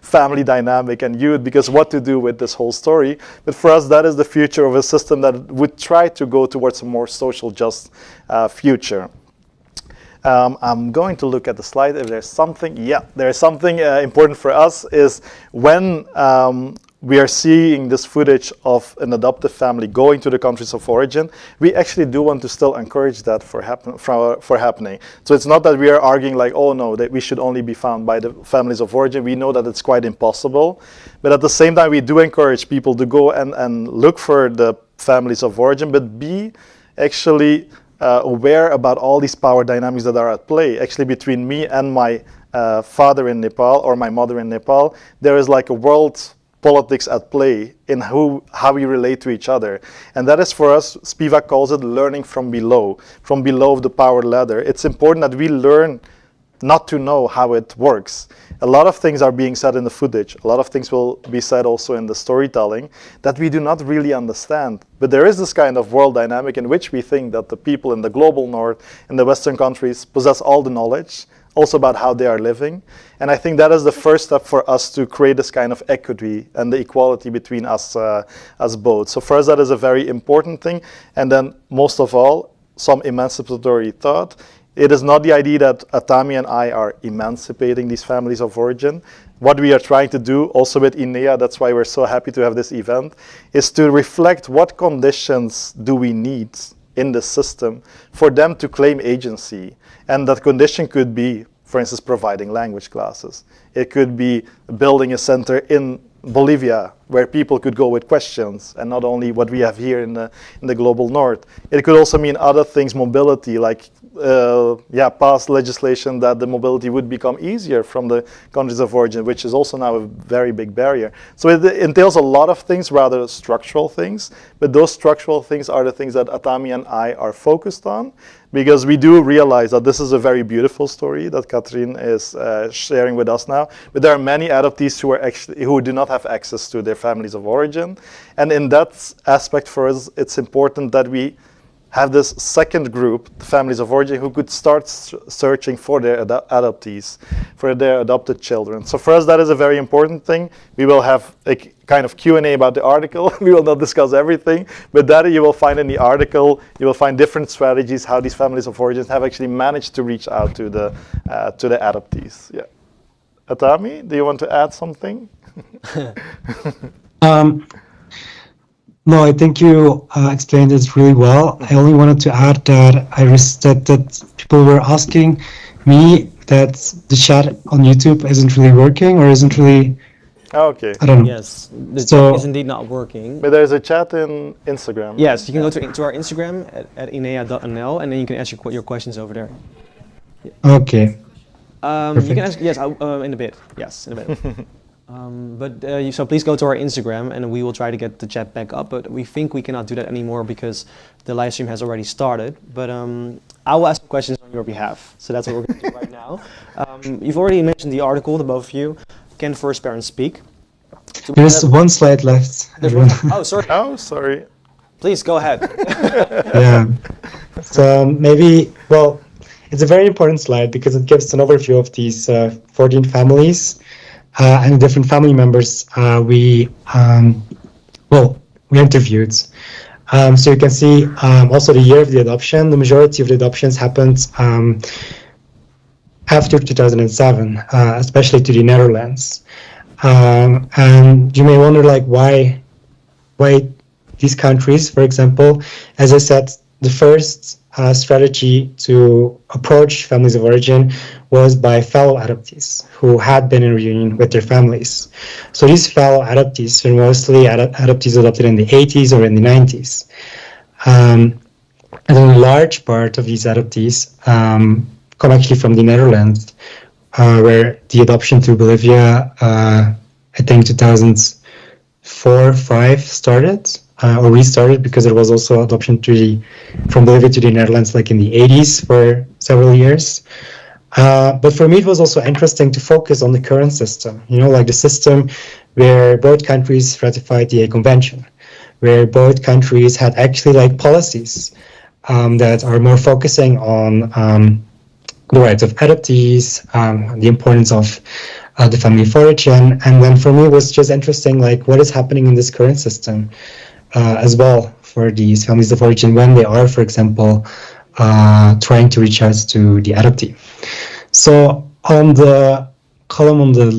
family dynamic and youth, because what to do with this whole story. But for us, that is the future of a system that would try to go towards a more social just future. I'm going to look at the slide if there's something. Yeah, there's something important for us is when we are seeing this footage of an adoptive family going to the countries of origin, we actually do want to still encourage that for happening. So it's not that we are arguing like, oh no, that we should only be found by the families of origin. We know that it's quite impossible. But at the same time, we do encourage people to go and look for the families of origin, but be actually aware about all these power dynamics that are at play. Actually, between me and my father in Nepal or my mother in Nepal, there is like a world politics at play in how we relate to each other. And that is for us, Spivak calls it learning from below of the power ladder. It's important that we learn not to know how it works. A lot of things are being said in the footage. A lot of things will be said also in the storytelling that we do not really understand. But there is this kind of world dynamic in which we think that the people in the global north, in the Western countries, possess all the knowledge, also about how they are living. And I think that is the first step for us to create this kind of equity and the equality between us both. So for us, that is a very important thing. And then most of all, some emancipatory thought. It is not the idea that Atamhi and I are emancipating these families of origin. What we are trying to do, also with INEA, that's why we're so happy to have this event, is to reflect what conditions do we need in the system for them to claim agency. And that condition could be, for instance, providing language classes. It could be building a center in Bolivia where people could go with questions, and not only what we have here in the global north. It could also mean other things, mobility, like pass legislation that the mobility would become easier from the countries of origin, which is also now a very big barrier. So it entails a lot of things, rather structural things, but those structural things are the things that Atamhi and I are focused on, because we do realize that this is a very beautiful story that Catherine is sharing with us now, but there are many adoptees who do not have access to their families of origin. And in that aspect for us, it's important that we have this second group, the families of origin, who could start searching for their adoptees, for their adopted children. So for us, that is a very important thing. We will have a kind of Q&A about the article. We will not discuss everything, but that you will find in the article. You will find different strategies how these families of origin have actually managed to reach out to the adoptees. Yeah. Atamhi, do you want to add something? No, I think you explained it really well. I only wanted to add that that people were asking me that the chat on YouTube isn't really working or isn't really. Okay. I don't know. Yes, the chat is indeed not working. But there's a chat in Instagram. Yes, you can go to our Instagram at INEA.nl, and then you can ask your questions over there. Yeah. Okay. You can ask, yes, in a bit. Yes, in a bit. So please go to our Instagram, and we will try to get the chat back up. But we think we cannot do that anymore because the live stream has already started. But I will ask questions on your behalf. So that's what we're going to do right now. You've already mentioned the article, the both of you. Can first parents speak? So there's one slide left. Oh, sorry. Oh, sorry. Please go ahead. Yeah. So maybe, well, it's a very important slide because it gives an overview of these 14 families. And the different family members we interviewed. So you can see also the year of the adoption. The majority of the adoptions happened after 2007, especially to the Netherlands. And you may wonder, like, why these countries, for example. As I said, the first strategy to approach families of origin was by fellow adoptees who had been in reunion with their families. So these fellow adoptees were mostly adoptees adopted in the 80s or in the 90s. And a large part of these adoptees come actually from the Netherlands, where the adoption through Bolivia, I think 2004-5 started. Or restarted, because there was also adoption from Bolivia to the Netherlands like in the 80s for several years. But for me, it was also interesting to focus on the current system, like the system where both countries ratified the Convention, where both countries had actually like policies that are more focusing on the rights of adoptees, the importance of the family of origin. And then for me, it was just interesting, like what is happening in this current system as well for these families of origin when they are, for example, trying to reach out to the adoptee. So on the column on the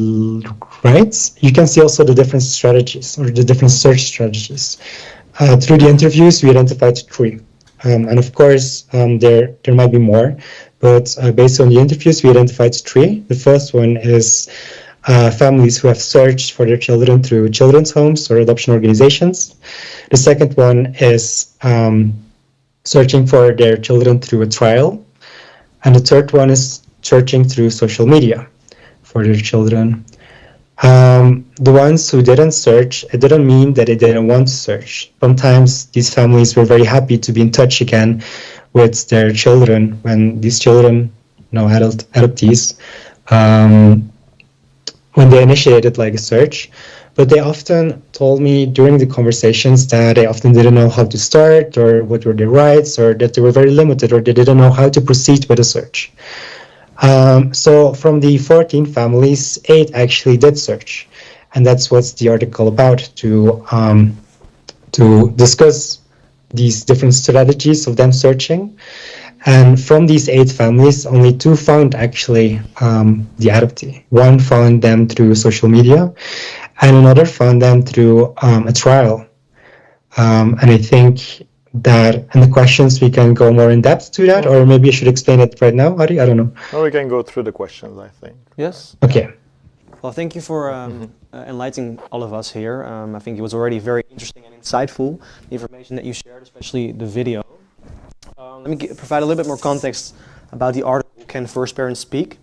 right, you can see also the different strategies or the different search strategies. Through the interviews, we identified 3. And of course, there might be more, but based on the interviews, we identified 3. The first one is families who have searched for their children through children's homes or adoption organizations. The second one is searching for their children through a trial. And the third one is searching through social media for their children. The ones who didn't search, it didn't mean that they didn't want to search. Sometimes these families were very happy to be in touch again with their children when these children, adoptees, when they initiated like a search. But they often told me during the conversations that they often didn't know how to start or what were their rights, or that they were very limited, or they didn't know how to proceed with a search. So from the 14 families, 8 actually did search. And that's what's the article about, to discuss these different strategies of them searching. And from these 8 families, only 2 found actually the adoptee. 1 found them through social media, and another found them through a trial. And I think that in the questions we can go more in depth to that, or maybe I should explain it right now, Ari? I don't know. Or we can go through the questions, I think. Yes. Okay. Well, thank you for enlightening all of us here. I think it was already very interesting and insightful, the information that you shared, especially the video. Let me provide a little bit more context about the article, Can First Parents Speak?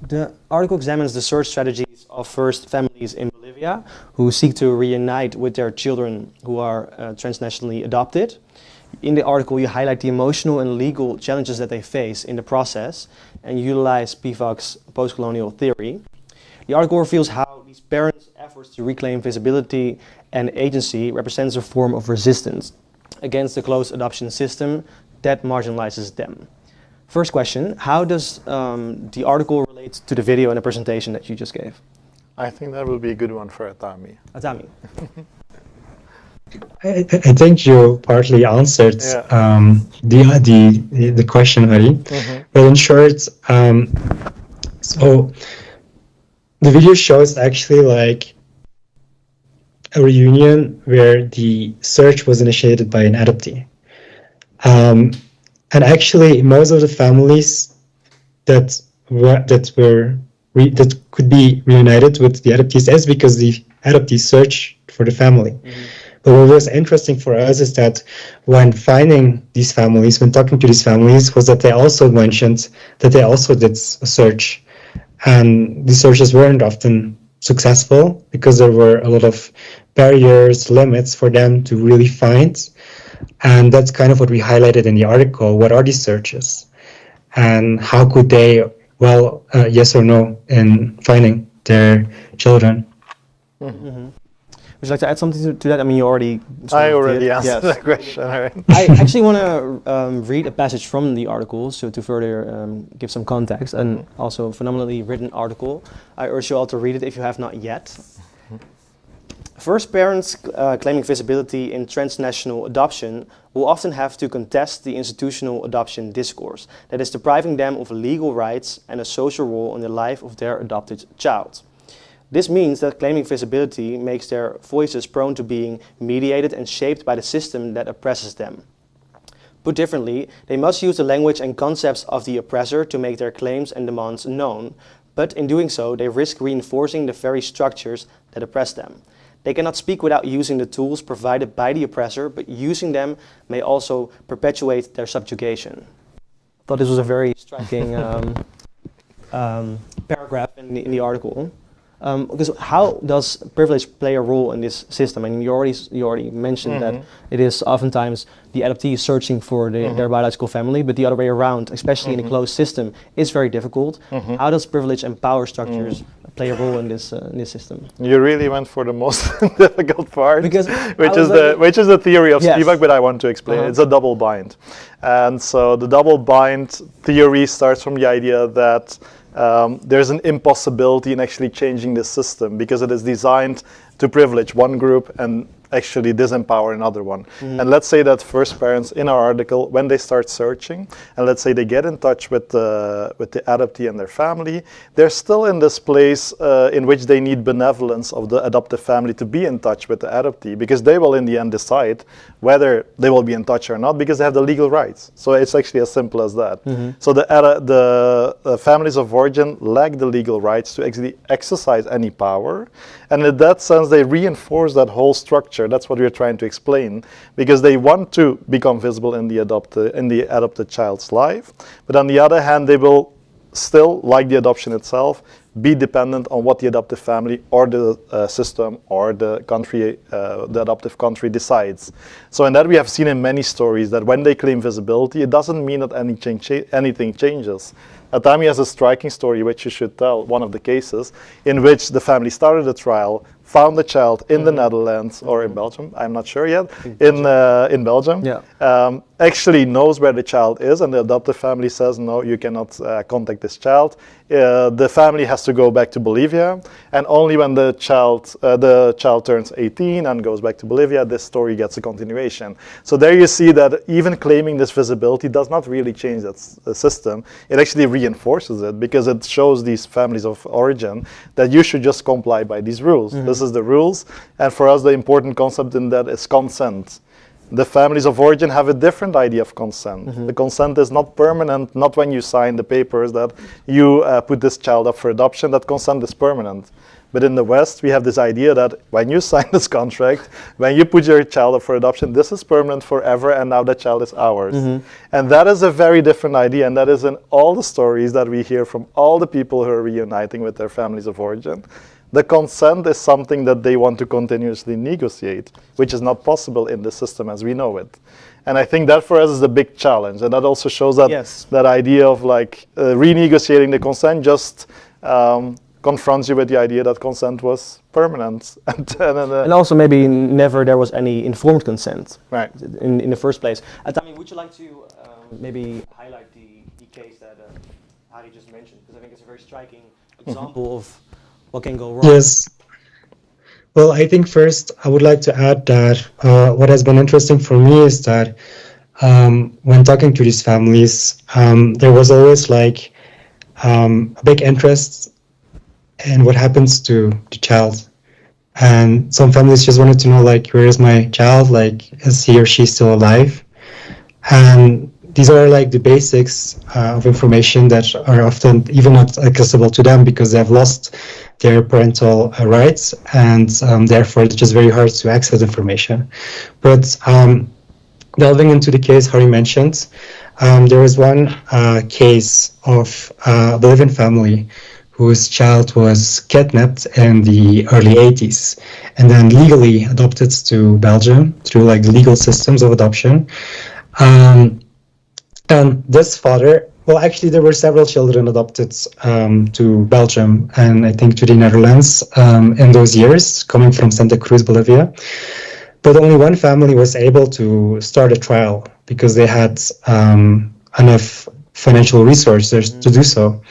The article examines the search strategies of first families in Bolivia who seek to reunite with their children who are transnationally adopted. In the article, you highlight the emotional and legal challenges that they face in the process and utilize Spivak's post-colonial theory. The article reveals how these parents' efforts to reclaim visibility and agency represents a form of resistance against the closed adoption system that marginalizes them. First question, how does the article relate to the video and the presentation that you just gave? I think that will be a good one for Atamhi. Atamhi. I think you partly answered the question, Ari. But in short, so the video shows actually like a reunion where the search was initiated by an adoptee. And actually, most of the families that could be reunited with the adoptees is because the adoptees searched for the family. But what was interesting for us is that when finding these families, when talking to these families, was that they also mentioned that they also did a search. And the searches weren't often successful because there were a lot of barriers, limits for them to really find. And that's kind of what we highlighted in the article. What are these searches? And how could they, yes or no, in finding their children? Would you like to add something to that? I mean, you already... I already answered that question. I actually want to read a passage from the article, so to further give some context, and also a phenomenally written article. I urge you all to read it if you have not yet. First parents claiming visibility in transnational adoption will often have to contest the institutional adoption discourse that is depriving them of legal rights and a social role in the life of their adopted child. This means that claiming visibility makes their voices prone to being mediated and shaped by the system that oppresses them. Put differently, they must use the language and concepts of the oppressor to make their claims and demands known, but in doing so, they risk reinforcing the very structures that oppress them. They cannot speak without using the tools provided by the oppressor, but using them may also perpetuate their subjugation. I thought this was a very striking paragraph in the article. Because how does privilege play a role in this system? I mean, you already mentioned that it is oftentimes the adoptee searching for their biological family, but the other way around, especially in a closed system, is very difficult. How does privilege and power structures play a role in this system? You really went for the most difficult part, because which is the theory of Spivak, but I want to explain it. It's a double bind, and so the double bind theory starts from the idea that there's an impossibility in actually changing the system because it is designed to privilege one group and actually disempower another one. And let's say that first parents in our article, when they start searching, and let's say they get in touch with the adoptee and their family, they're still in this place in which they need benevolence of the adoptive family to be in touch with the adoptee, because they will in the end decide whether they will be in touch or not, because they have the legal rights. So it's actually as simple as that. So the families of origin lack the legal rights to actually exercise any power, and in that sense they reinforce that whole structure. That's what we're trying to explain, because they want to become visible in the adopted child's life, but on the other hand they will still, like the adoption itself, be dependent on what the adoptive family or the system or the country, the adoptive country decides. So in that we have seen in many stories that when they claim visibility, it doesn't mean that anything changes. Atamhi has a striking story which you should tell, one of the cases, in which the family started a trial, found the child in the Netherlands or in Belgium, I'm not sure yet, in Belgium, actually knows where the child is, and the adoptive family says, no, you cannot contact this child. The family has to go back to Bolivia, and only when the child turns 18 and goes back to Bolivia, this story gets a continuation. So there you see that even claiming this visibility does not really change that system. It actually reinforces it, because it shows these families of origin that you should just comply by these rules. This is the rules, and for us the important concept in that is consent. The families of origin have a different idea of consent. The consent is not permanent, not when you sign the papers that you put this child up for adoption, that consent is permanent. But in the West, we have this idea that when you sign this contract, when you put your child up for adoption, this is permanent forever, and now that child is ours. And that is a very different idea, and that is in all the stories that we hear from all the people who are reuniting with their families of origin. The consent is something that they want to continuously negotiate, which is not possible in the system as we know it. And I think that for us is a big challenge, and that also shows that that idea of like renegotiating the consent just confronts you with the idea that consent was permanent. And also maybe never there was any informed consent in the first place. Atamhi, would you like to maybe highlight the case that Hari just mentioned? Because I think it's a very striking example of what can go wrong. Yes. Well, I think first I would like to add that what has been interesting for me is that when talking to these families, there was always like a big interest in what happens to the child. And some families just wanted to know, like, where is my child? Like, is he or she still alive? And these are like the basics of information that are often even not accessible to them because they have lost their parental rights, and therefore it's just very hard to access information. But delving into the case Hari mentioned, there was one case of a Bolivian family whose child was kidnapped in the early 80s and then legally adopted to Belgium through like the legal systems of adoption. And this father, well, actually there were several children adopted to Belgium and I think to the Netherlands in those years, coming from Santa Cruz, Bolivia. But only one family was able to start a trial because they had enough financial resources to do so.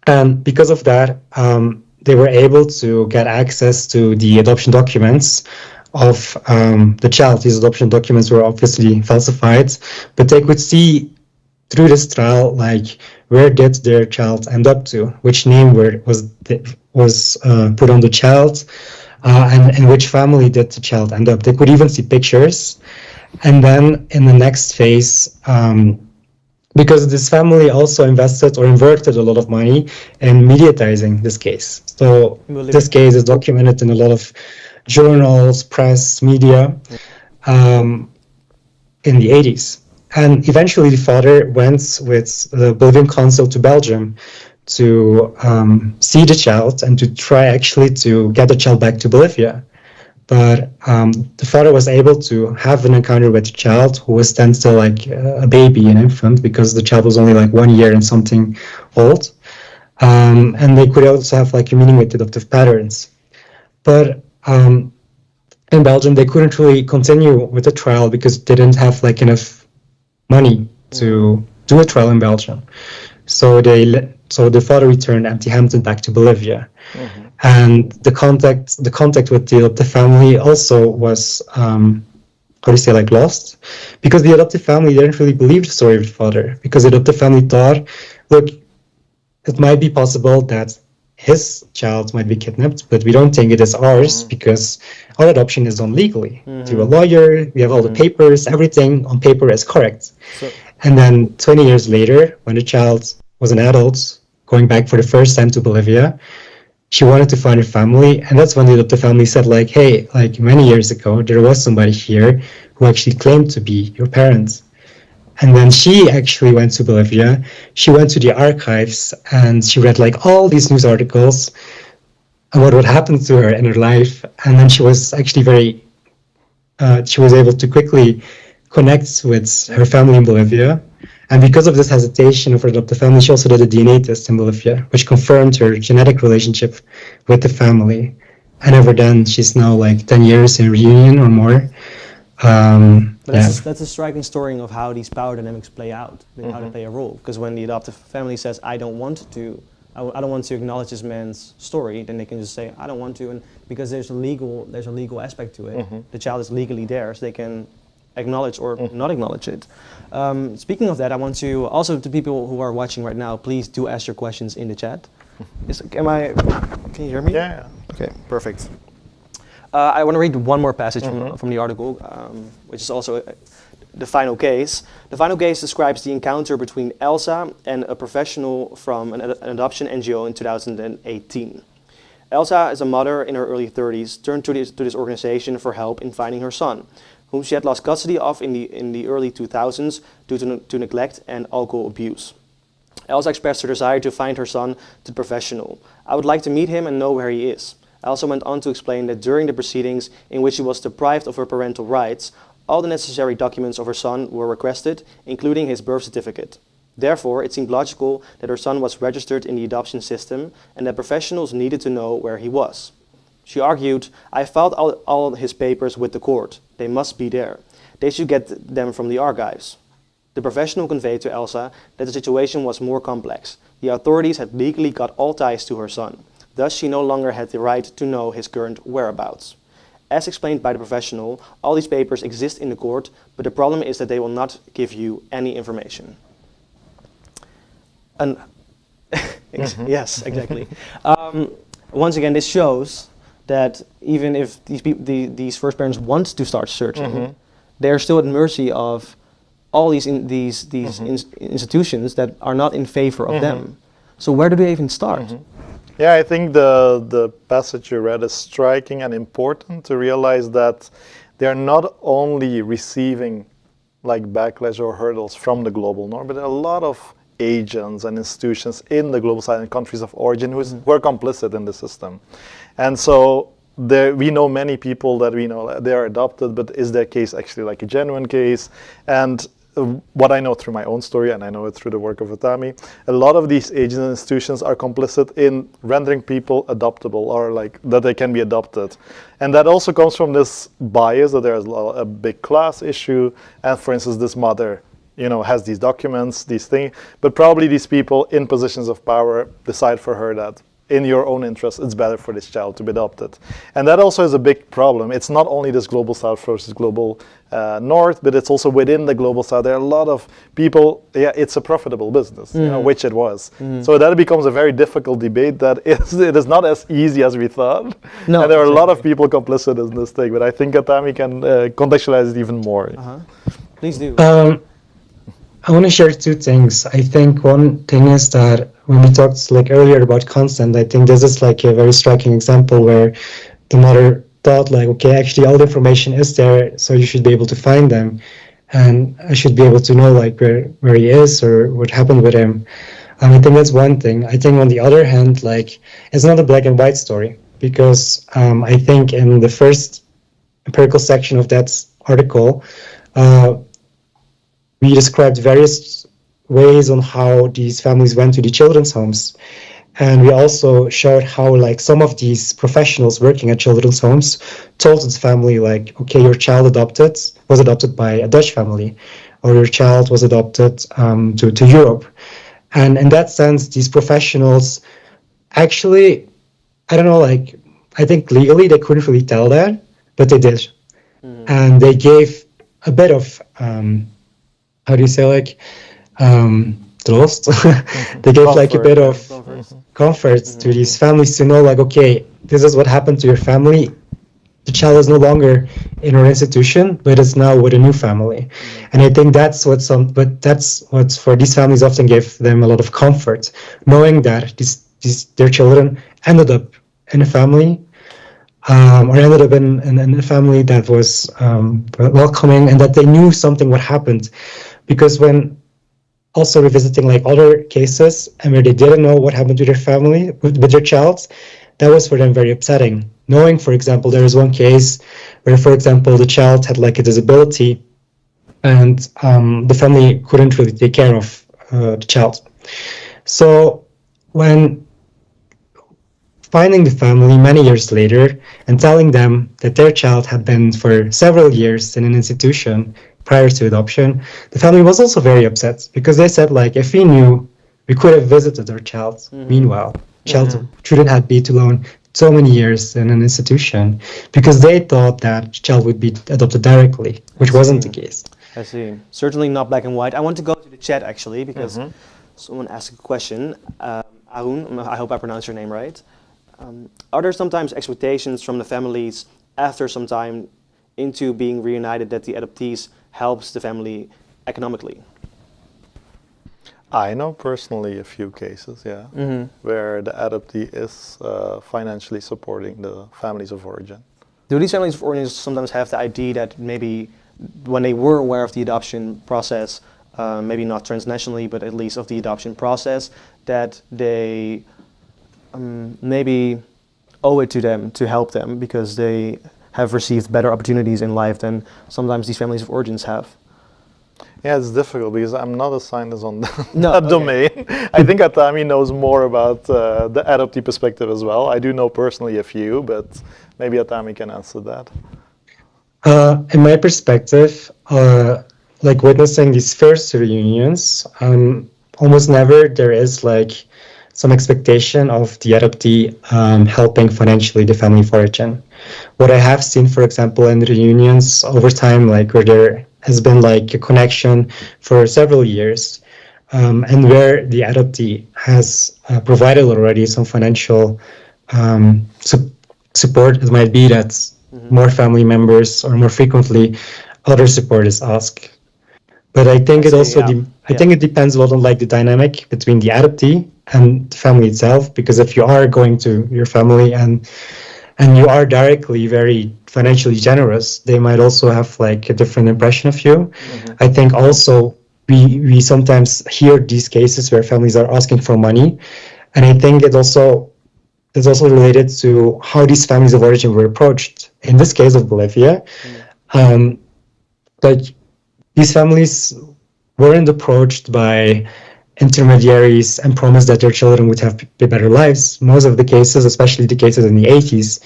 And because of that, they were able to get access to the adoption documents of the child. These adoption documents were obviously falsified, but they could see through this trial, like, where did their child end up to, which name was put on the child, and in which family did the child end up. They could even see pictures, And then in the next phase, because this family also invested or inverted a lot of money in mediatizing this case. So this case is documented in a lot of journals, press, media in the 80s. And eventually the father went with the Bolivian consul to Belgium to see the child and to try actually to get the child back to Bolivia. But the father was able to have an encounter with the child, who was then still like a baby, an infant, because the child was only like 1 year and something old. And they could also have like a meeting with adoptive parents. But in Belgium, they couldn't really continue with the trial because they didn't have like enough money to do a trial in Belgium. So the father returned empty-handed back to Bolivia. And the contact with the adoptive family also was, like lost, because the adoptive family didn't really believe the story of the father, because the adoptive family thought, look, it might be possible that his child might be kidnapped, but we don't think it is ours because our adoption is done legally. Through a lawyer, we have all the papers, everything on paper is correct. And then 20 years later, when the child was an adult, going back for the first time to Bolivia, she wanted to find her family, and that's when the adoptive family said, like, hey, like many years ago, there was somebody here who actually claimed to be your parents. And then she actually went to Bolivia, she went to the archives, and she read like all these news articles and what would happen to her in her life. And then she was actually she was able to quickly connect with her family in Bolivia. And because of this hesitation of her adoptive family, she also did a DNA test in Bolivia, which confirmed her genetic relationship with the family. And ever then, she's now like 10 years in reunion or more. That's a striking story of how these power dynamics play out, how they play a role. Because when the adoptive family says, I don't want to acknowledge this man's story, then they can just say, I don't want to. And because there's a legal aspect to it, the child is legally there, so they can acknowledge or not acknowledge it. Speaking of that, I want to also, to people who are watching right now, please do ask your questions in the chat. Can you hear me? Yeah. Okay, perfect. I want to read one more passage from the article, which is also the final case. The final case describes the encounter between Elsa and a professional from an adoption NGO in 2018. Elsa is a mother in her early 30s, turned to this organization for help in finding her son, whom she had lost custody of in the early 2000s due to neglect and alcohol abuse. Elsa expressed her desire to find her son to the professional. I would like to meet him and know where he is. Elsa went on to explain that during the proceedings in which she was deprived of her parental rights, all the necessary documents of her son were requested, including his birth certificate. Therefore, it seemed logical that her son was registered in the adoption system and that professionals needed to know where he was. She argued, I filed all his papers with the court. They must be there. They should get them from the archives. The professional conveyed to Elsa that the situation was more complex. The authorities had legally got all ties to her son. Thus, she no longer had the right to know his current whereabouts. As explained by the professional, all these papers exist in the court, but the problem is that they will not give you any information. Yes, exactly. Once again, this shows that even if these first parents want to start searching, they're still at mercy of all these institutions that are not in favor of them. So where do they even start? Yeah, I think the passage you read is striking and important to realize that they're not only receiving like backlash or hurdles from the global north, but there are a lot of agents and institutions in the global south and countries of origin who are complicit in the system. And so we know many people that we know they are adopted, but is their case actually like a genuine case? And what I know through my own story, and I know it through the work of Atamhi, a lot of these agents and institutions are complicit in rendering people adoptable, or like that they can be adopted. And that also comes from this bias that there's a big class issue, and for instance, this mother, has these documents, these things, but probably these people in positions of power decide for her that in your own interest, it's better for this child to be adopted. And that also is a big problem. It's not only this global south versus global north, but it's also within the global south. There are a lot of people, it's a profitable business, you know, which it was. So that becomes a very difficult debate that it is not as easy as we thought. No, and there are a lot of people complicit in this thing, but I think Atamhi can contextualize it even more. Please do. I want to share two things. I think one thing is that when we talked like earlier about consent, I think this is like a very striking example where the mother thought like, okay, actually all the information is there, so you should be able to find them, and I should be able to know like where he is or what happened with him. And I think that's one thing. I think on the other hand, like it's not a black and white story, because I think in the first empirical section of that article, we described various ways on how these families went to the children's homes. And we also showed how like some of these professionals working at children's homes told the family like, okay, your child was adopted by a Dutch family, or your child was adopted to Europe. And in that sense, these professionals actually, I don't know, like, I think legally they couldn't really tell that, but they did. And they gave a bit of, how do you say, like, troost? They gave like a bit of comfort to these families to know, like, okay, this is what happened to your family. The child is no longer in our institution, but is now with a new family. And I think that's what for these families often gave them a lot of comfort, knowing that their children ended up in a family, or ended up in a family that was welcoming, and that they knew something what happened. Because when also revisiting like other cases and where they didn't know what happened to their family, with their child, that was for them very upsetting. Knowing, for example, there was one case where, for example, the child had like a disability and the family couldn't really take care of the child. So when finding the family many years later and telling them that their child had been for several years in an institution prior to adoption, the family was also very upset, because they said, like, if we knew, we could have visited our child. Meanwhile, child shouldn't have been alone so many years in an institution, because they thought that child would be adopted directly, which wasn't the case. I see. Certainly not black and white. I want to go to the chat, actually, because someone asked a question. Arun, I hope I pronounced your name right. Are there sometimes expectations from the families after some time into being reunited that the adoptees helps the family economically? I know personally a few cases, where the adoptee is financially supporting the families of origin. Do these families of origin sometimes have the idea that maybe when they were aware of the adoption process, maybe not transnationally, but at least of the adoption process, that they maybe owe it to them to help them because they have received better opportunities in life than sometimes these families of origins have? Yeah, it's difficult because I'm not a scientist on that domain. I think Atamhi knows more about the adoptee perspective as well. I do know personally a few, but maybe Atamhi can answer that. In my perspective, like witnessing these first reunions, almost never there is like some expectation of the adoptee helping financially the family of origin. What I have seen, for example, in reunions over time, like where there has been like a connection for several years, and where the adoptee has provided already some financial support, it might be that more family members or more frequently other support is asked. But I think it also I think it depends a lot on like the dynamic between the adoptee and the family itself, because if you are going to your family and you are directly very financially generous, they might also have like a different impression of you. I think also we sometimes hear these cases where families are asking for money, and I think it's also related to how these families of origin were approached. In this case of Bolivia, like these families weren't approached by intermediaries and promised that their children would have better lives. Most of the cases, especially the cases in the 80s,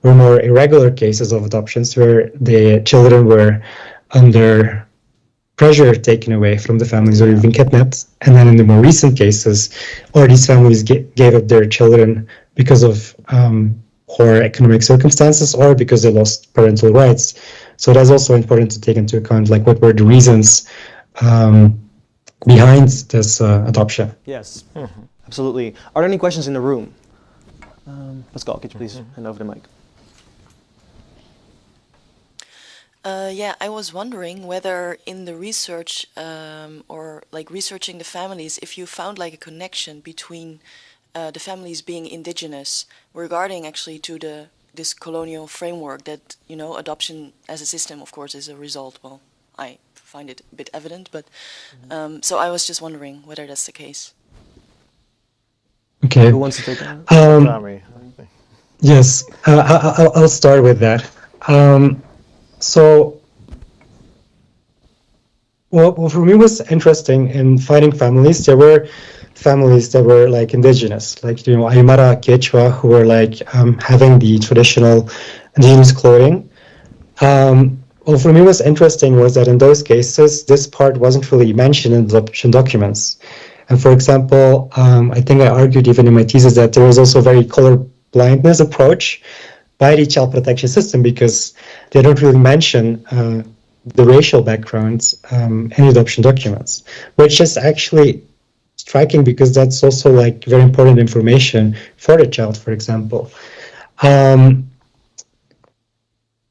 were more irregular cases of adoptions where the children were under pressure taken away from the families or even kidnapped. And then in the more recent cases, or these families gave up their children because of poor economic circumstances or because they lost parental rights. So that's also important to take into account, like what were the reasons behind this adoption. Yes, absolutely. Are there any questions in the room? Pascal, could you please hand over the mic? Yeah, I was wondering whether in the research or like researching the families, if you found like a connection between the families being indigenous regarding actually to this colonial framework that, you know, adoption as a system, of course, is a result. Well, I find it a bit evident, but so I was just wondering whether that's the case. Okay. Who wants to take that? Atamhi. Yes, I'll start with that. So, what for me was interesting in finding families, there were families that were like indigenous, like, you know, Aymara, Quechua, who were like having the traditional indigenous clothing. What for me was interesting was that in those cases, this part wasn't really mentioned in the adoption documents. And for example, I think I argued even in my thesis that there was also a very color blindness approach by the child protection system because they don't really mention the racial backgrounds in adoption documents, which is actually striking because that's also like very important information for the child, for example. And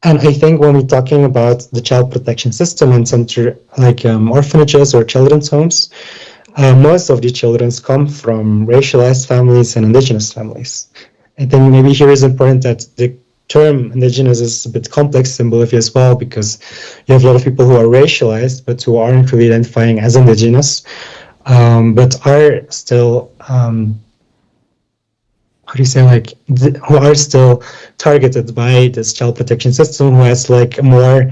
I think when we're talking about the child protection system and center like orphanages or children's homes, most of the children come from racialized families and indigenous families. I think maybe here is important that the term indigenous is a bit complex in Bolivia as well, because you have a lot of people who are racialized, but who aren't really identifying as indigenous, but are still, how do you say, like, who are still targeted by this child protection system, who has like a more,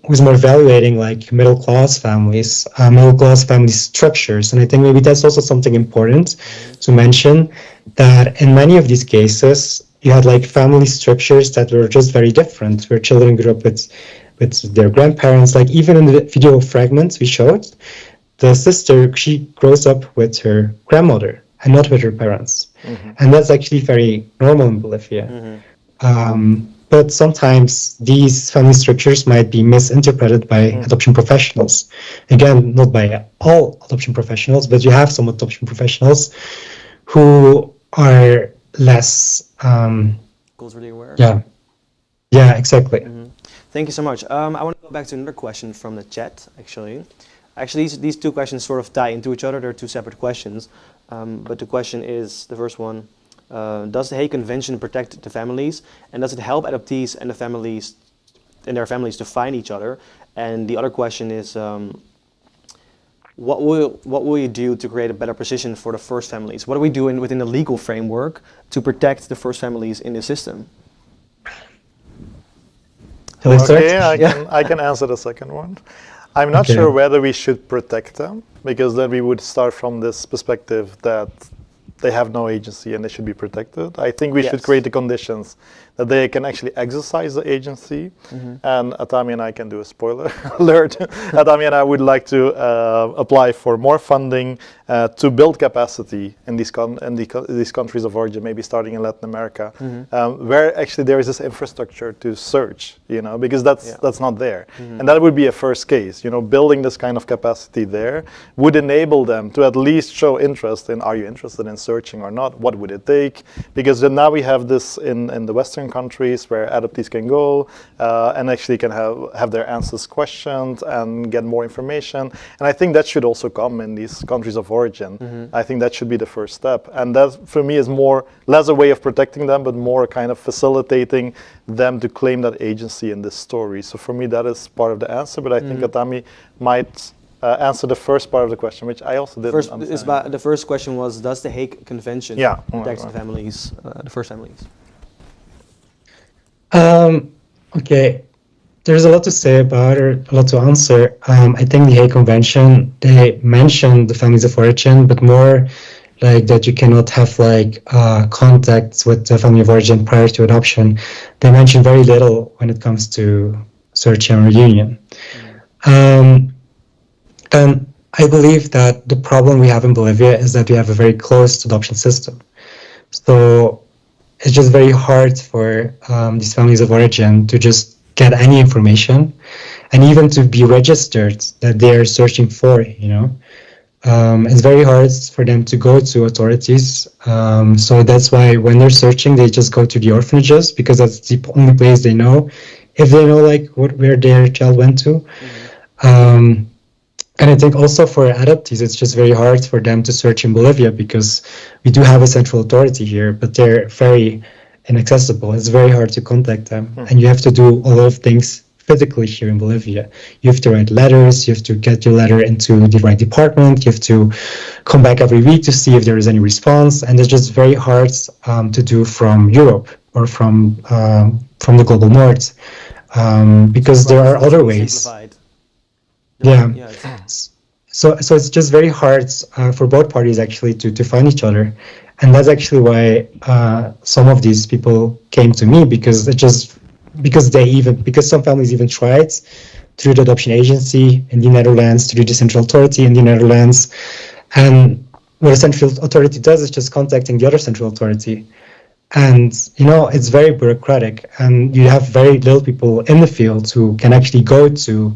who's more evaluating like middle class family structures. And I think maybe that's also something important to mention, that in many of these cases, you had like family structures that were just very different, where children grew up with their grandparents. Like even in the video fragments we showed, the sister, she grows up with her grandmother and not with her parents. And that's actually very normal in Bolivia. But sometimes these family structures might be misinterpreted by adoption professionals. Again, not by all adoption professionals, but you have some adoption professionals who are less culturally aware. Yeah, exactly. Thank you so much. I want to go back to another question from the chat, actually. These two questions sort of tie into each other. They're two separate questions. But the question is, the first one, does the Hague Convention protect the families? And does it help adoptees and their families to find each other? And the other question is, what will you do to create a better position for the first families? What are we doing within the legal framework to protect the first families in the system? Okay, I can answer the second one. I'm not sure whether we should protect them, because then we would start from this perspective that they have no agency and they should be protected. I think we should create the conditions that they can actually exercise the agency. And Atamhi and I can do a spoiler alert. Atamhi and I would like to apply for more funding to build capacity in these countries of origin, maybe starting in Latin America, where actually there is this infrastructure to search, you know, because that's not there. And that would be a first case, you know, building this kind of capacity there would enable them to at least show interest in, are you interested in searching or not? What would it take? Because then now we have this in the Western countries where adoptees can go and actually can have their answers questioned and get more information. And I think that should also come in these countries of origin. I think that should be the first step. And that for me is less a way of protecting them, but more kind of facilitating them to claim that agency in this story. So for me, that is part of the answer. But I think Atamhi might answer the first part of the question, which I also didn't understand. The first question was, does the Hague Convention protect the families, the first families? Okay, there's a lot to say about it, a lot to answer. I think the Hague Convention, they mention the families of origin, but more like that you cannot have like contacts with the family of origin prior to adoption. They mention very little when it comes to search and reunion. And I believe that the problem we have in Bolivia is that we have a very closed adoption system. So it's just very hard for these families of origin to just get any information, and even to be registered that they are searching for, it's very hard for them to go to authorities. So that's why when they're searching, they just go to the orphanages, because that's the only place they know, if they know like where their child went to. And I think also for adoptees, it's just very hard for them to search in Bolivia, because we do have a central authority here, but they're very inaccessible. It's very hard to contact them. And you have to do a lot of things physically here in Bolivia. You have to write letters, you have to get your letter into the right department, you have to come back every week to see if there is any response, and it's just very hard to do from Europe or from the global north, because there are other ways. Yeah. So it's just very hard for both parties actually to find each other, and that's actually why some of these people came to me, because some families even tried through the adoption agency in the Netherlands, through the central authority in the Netherlands, and what the central authority does is just contacting the other central authority, and it's very bureaucratic, and you have very little people in the field who can actually go to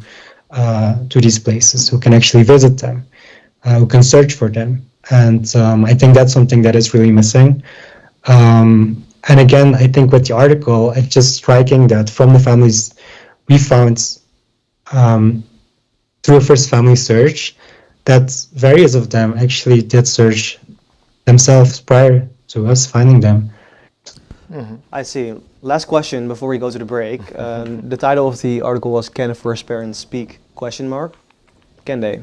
these places, who can actually visit them, who can search for them. And I think that's something that is really missing. And again, I think with the article, it's just striking that from the families we found through a first family search, that various of them actually did search themselves prior to us finding them. I see. Last question before we go to the break. The title of the article was "Can First Parents Speak?" ? Can they?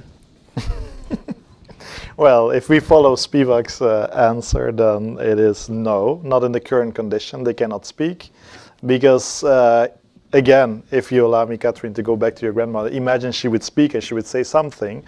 Well, if we follow Spivak's answer, then it is no, not in the current condition. They cannot speak because, again, if you allow me, Catherine, to go back to your grandmother, imagine she would speak and she would say something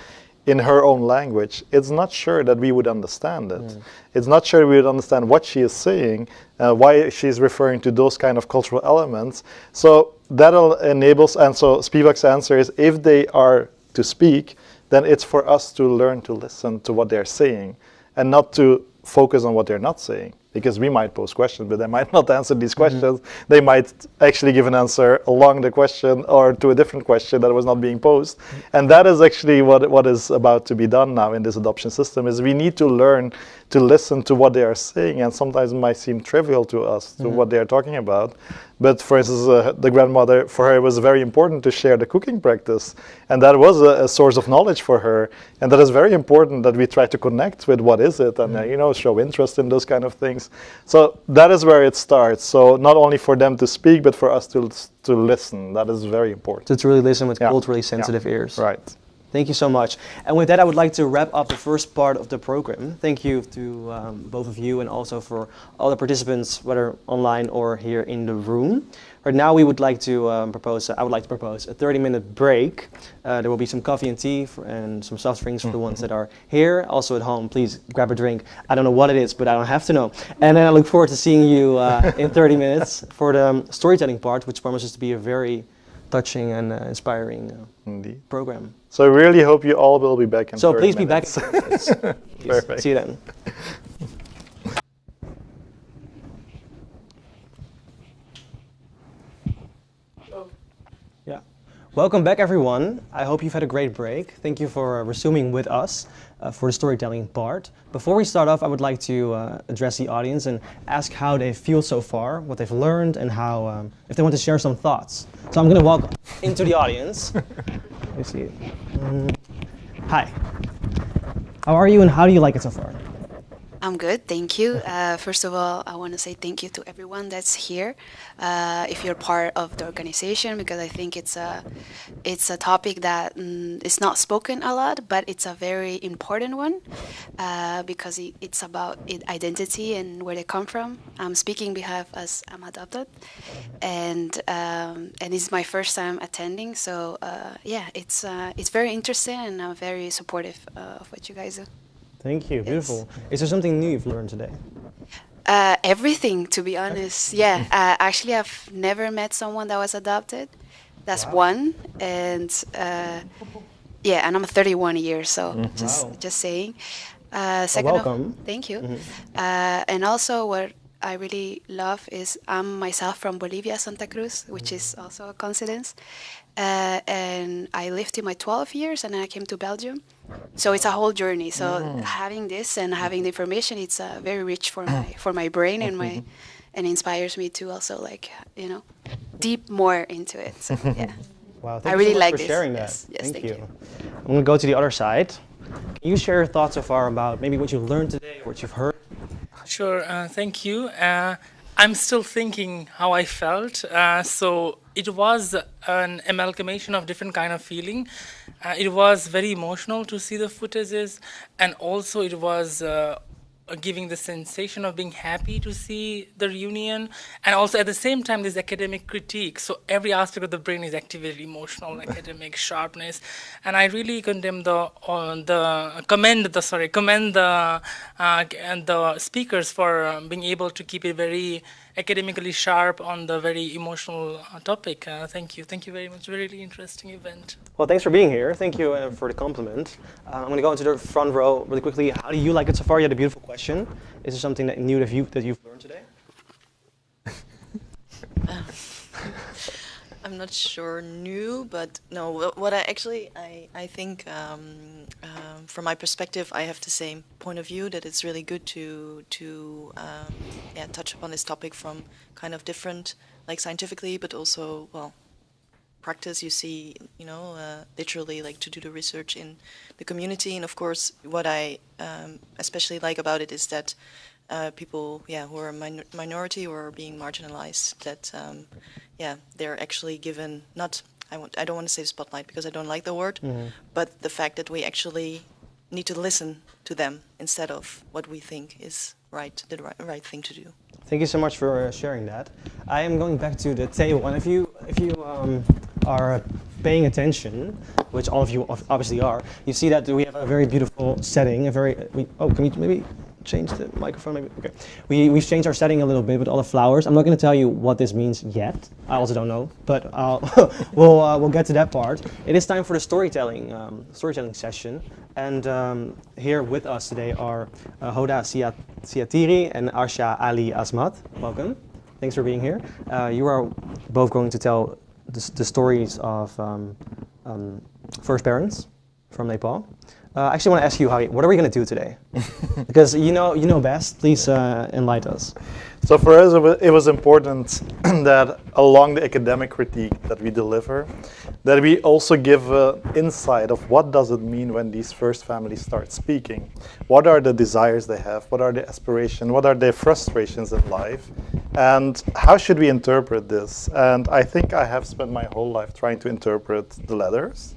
in her own language. It's not sure that we would understand it. It's not sure we would understand what she is saying, why she's referring to those kind of cultural elements. So that enables, and so Spivak's answer is, if they are to speak, then it's for us to learn to listen to what they're saying and not to focus on what they're not saying. Because we might pose questions, but they might not answer these questions. They might actually give an answer along the question or to a different question that was not being posed. And that is actually what is about to be done now in this adoption system, is we need to learn to listen to what they are saying, and sometimes it might seem trivial to us, to what they are talking about. But for instance, the grandmother, for her it was very important to share the cooking practice, and that was a source of knowledge for her. And that is very important that we try to connect with what is it, and show interest in those kind of things. So that is where it starts. So not only for them to speak, but for us to listen. That is very important. To really listen with culturally sensitive ears. Right. Thank you so much. And with that, I would like to wrap up the first part of the program. Thank you to both of you, and also for all the participants, whether online or here in the room. Right now, we would like to I would like to propose a 30-minute break. There will be some coffee and tea and some soft drinks for the ones that are here. Also at home, please grab a drink. I don't know what it is, but I don't have to know. And then I look forward to seeing you in 30 minutes for the storytelling part, which promises to be a very touching and inspiring program. So I really hope you all will be back in 30 minutes. So please be back in 30 minutes. Perfect. See you then. Yeah. Welcome back, everyone. I hope you've had a great break. Thank you for resuming with us for the storytelling part. Before we start off, I would like to address the audience and ask how they feel so far, what they've learned, and how if they want to share some thoughts. So I'm going to walk into the audience. Let me see. Hi. How are you, and how do you like it so far? I'm good, thank you. First of all, I want to say thank you to everyone that's here. If you're part of the organization, because I think it's a topic that is not spoken a lot, but it's a very important one because it's about identity and where they come from. I'm speaking on behalf as I'm adopted, and it's my first time attending. So yeah, it's very interesting, and I'm very supportive of what you guys do. Thank you, beautiful. Is there something new you've learned today? Everything, to be honest. Yeah, actually, I've never met someone that was adopted. That's one, and yeah, and I'm 31 years, so just saying. Second welcome. Thank you. And also what I really love is I'm myself from Bolivia, Santa Cruz, which is also a coincidence. And I lived in my 12 years and then I came to Belgium. So it's a whole journey. So having this and having the information, it's very rich for my brain and inspires me to also deep more into it. So yeah. Wow, I thank really you so much like for this. sharing that. Yes, thank you. I'm going to go to the other side. Can you share your thoughts so far about maybe what you learned today, what you've heard? Sure, thank you. I'm still thinking how I felt. So it was an amalgamation of different kind of feeling. It was very emotional to see the footages, and also it was giving the sensation of being happy to see the reunion, and also at the same time this academic critique. So every aspect of the brain is activated: emotional, academic, sharpness, and I really commend the speakers for being able to keep it very academically sharp on the very emotional topic. Thank you very much. Really interesting event. Well, thanks for being here. Thank you for the compliment. I'm going to go into the front row really quickly. How do you like it so far? You had a beautiful question. Is there something that new that you've learned today? I'm not sure new, but no. What I think from my perspective, I have the same point of view, that it's really good to touch upon this topic from kind of different, like scientifically, but also practice. You see, literally like to do the research in the community, and of course, what I especially like about it is that people, who are a minority or are being marginalized, that they're actually given I don't want to say the spotlight because I don't like the word, but the fact that we actually need to listen to them instead of what we think is the right thing to do. Thank you so much for sharing that. I am going back to the table, and if you are paying attention, which all of you obviously are, you see that we have a very beautiful setting. Can we maybe change the microphone? Maybe. Okay. We've changed our setting a little bit with all the flowers. I'm not going to tell you what this means yet. I also don't know, but we'll get to that part. It is time for the storytelling session, and here with us today are Hoda Siatiri and Arsha Ali Asmat. Welcome. Thanks for being here. You are both going to tell the stories of first parents from Nepal. I actually want to ask you, what are we going to do today? Because you know best. Please enlighten us. So for us, it was important that along the academic critique that we deliver, that we also give insight of what does it mean when these first families start speaking. What are the desires they have? What are the aspirations? What are their frustrations in life? And how should we interpret this? And I think I have spent my whole life trying to interpret the letters.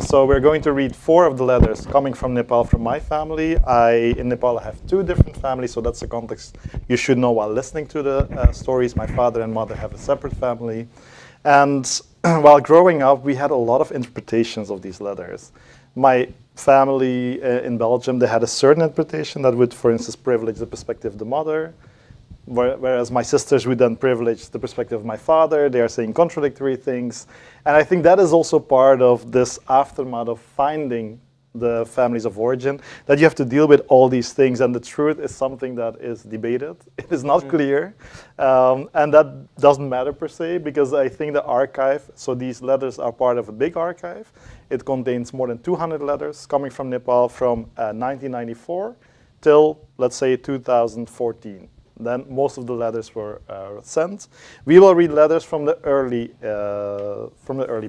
So we're going to read 4 of the letters coming from Nepal from my family. In Nepal I have 2 different families, so that's the context you should know while listening to the stories. My father and mother have a separate family. And while growing up, we had a lot of interpretations of these letters. My family in Belgium, they had a certain interpretation that would, for instance, privilege the perspective of the mother. Whereas my sisters would then privilege the perspective of my father. They are saying contradictory things. And I think that is also part of this aftermath of finding the families of origin, that you have to deal with all these things, and the truth is something that is debated. It is not clear, and that doesn't matter per se, because I think the archive, so these letters are part of a big archive. It contains more than 200 letters coming from Nepal from 1994 till, let's say, 2014. Then most of the letters were sent. We will read letters from the early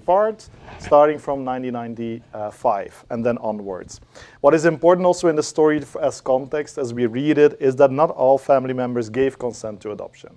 part, starting from 1995 and then onwards. What is important also in the story as context, as we read it, is that not all family members gave consent to adoption.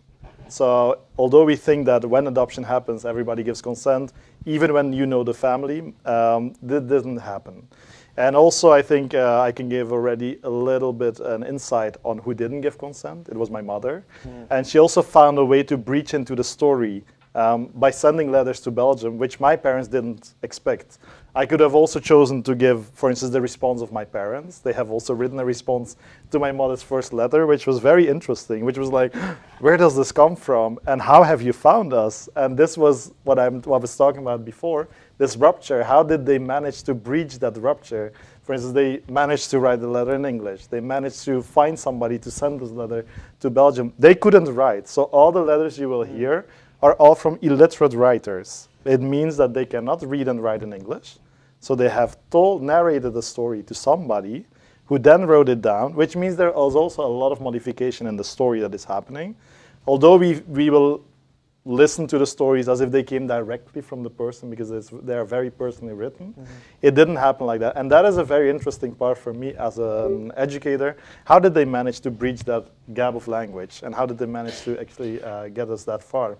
So although we think that when adoption happens, everybody gives consent, even when you know the family, that didn't happen. And also, I think I can give already a little bit an insight on who didn't give consent. It was my mother. And she also found a way to breach into the story by sending letters to Belgium, which my parents didn't expect. I could have also chosen to give, for instance, the response of my parents. They have also written a response to my mother's first letter, which was very interesting, which was like, where does this come from? And how have you found us? And this was what I was talking about before, this rupture. How did they manage to breach that rupture? For instance, they managed to write the letter in English. They managed to find somebody to send this letter to Belgium. They couldn't write. So all the letters you will hear are all from illiterate writers. It means that they cannot read and write in English. So they have narrated the story to somebody who then wrote it down, which means there is also a lot of modification in the story that is happening. Although we will listen to the stories as if they came directly from the person because they are very personally written. It didn't happen like that. And that is a very interesting part for me as an educator. How did they manage to breach that gap of language? And how did they manage to actually get us that far?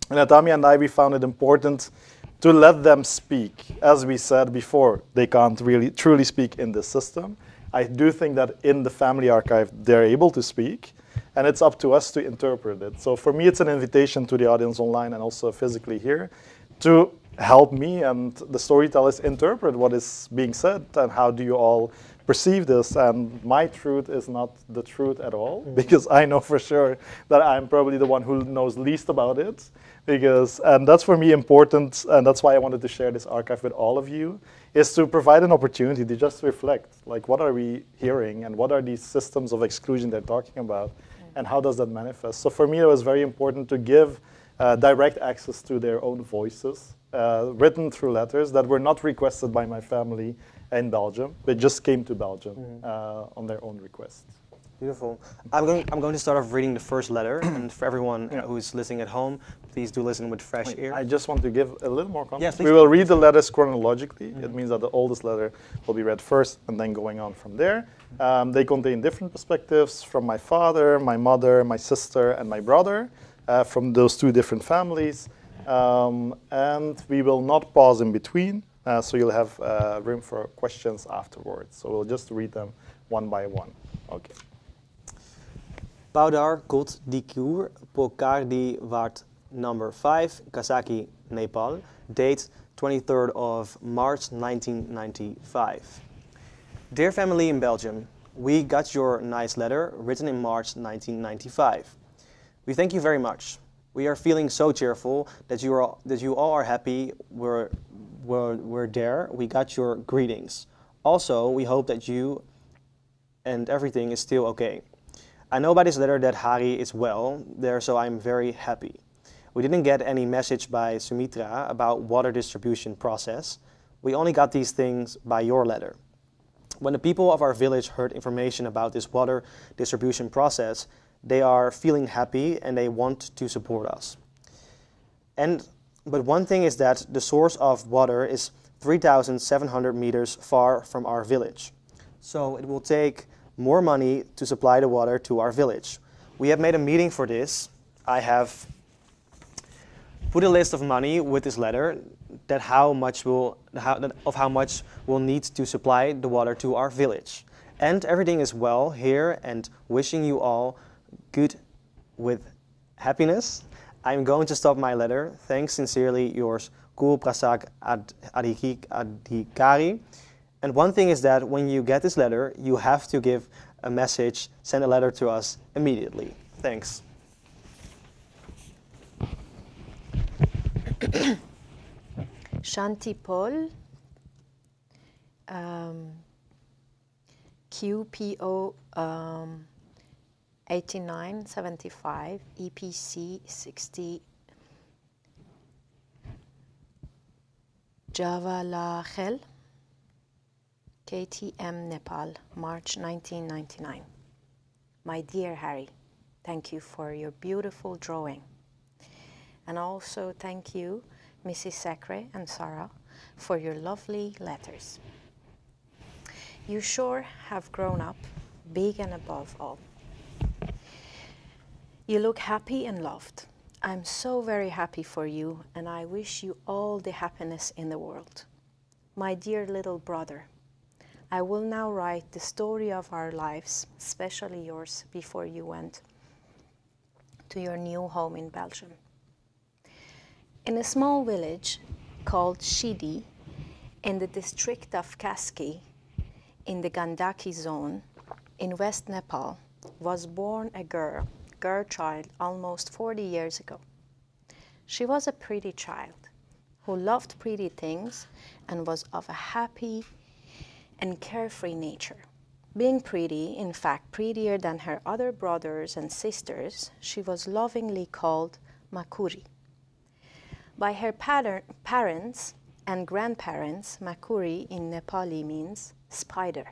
And Atamhi and I, we found it important to let them speak. As we said before, they can't really truly speak in this system. I do think that in the family archive, they're able to speak. And it's up to us to interpret it. So for me, it's an invitation to the audience online and also physically here to help me and the storytellers interpret what is being said and how do you all perceive this. And my truth is not the truth at all, because I know for sure that I'm probably the one who knows least about it. And that's for me important, and that's why I wanted to share this archive with all of you, is to provide an opportunity to just reflect, like what are we hearing and what are these systems of exclusion they're talking about? And how does that manifest? So for me, it was very important to give direct access to their own voices, written through letters that were not requested by my family in Belgium, but just came to Belgium on their own request. Beautiful. I'm going to start off reading the first letter, and for everyone who's listening at home, please do listen with fresh ear. I just want to give a little more context. Yes, we will read the letters chronologically. It means that the oldest letter will be read first, and then going on from there. They contain different perspectives from my father, my mother, my sister, and my brother, from those two different families. And we will not pause in between, so you'll have room for questions afterwards. So we'll just read them one by one. Okay. Paudar Kot Dikur Pokardi Vart number 5, Kasaki, Nepal, date 23rd of March 1995. Dear family in Belgium, we got your nice letter written in March 1995. We thank you very much. We are feeling so cheerful that you all are happy we're there. We got your greetings. Also, we hope that you and everything is still okay. I know by this letter that Hari is well there, so I'm very happy. We didn't get any message by Sumitra about water distribution process. We only got these things by your letter. When the people of our village heard information about this water distribution process, they are feeling happy and they want to support us. But one thing is that the source of water is 3,700 meters far from our village. So it will take more money to supply the water to our village. We have made a meeting for this. I have put a list of money with this letter of how much we'll need to supply the water to our village. And everything is well here, and wishing you all good with happiness. I'm going to stop my letter. Thanks sincerely, yours, Prasad Adhikari. And one thing is that when you get this letter, you have to give a message, send a letter to us immediately. Thanks. Shanti Paul, QPO 8975, EPC 60, Jawaharlal, KTM Nepal, March 1999. My dear Harry, thank you for your beautiful drawing. And also thank you, Mrs. Sacré and Sarah, for your lovely letters. You sure have grown up, big and above all. You look happy and loved. I'm so very happy for you, and I wish you all the happiness in the world. My dear little brother, I will now write the story of our lives, especially yours, before you went to your new home in Belgium. In a small village called Shidi, in the district of Kaski, in the Gandaki zone, in West Nepal, was born a girl child almost 40 years ago. She was a pretty child who loved pretty things and was of a happy and carefree nature. Being pretty, in fact prettier than her other brothers and sisters, she was lovingly called Makuri. By her parents and grandparents, Makuri in Nepali means spider.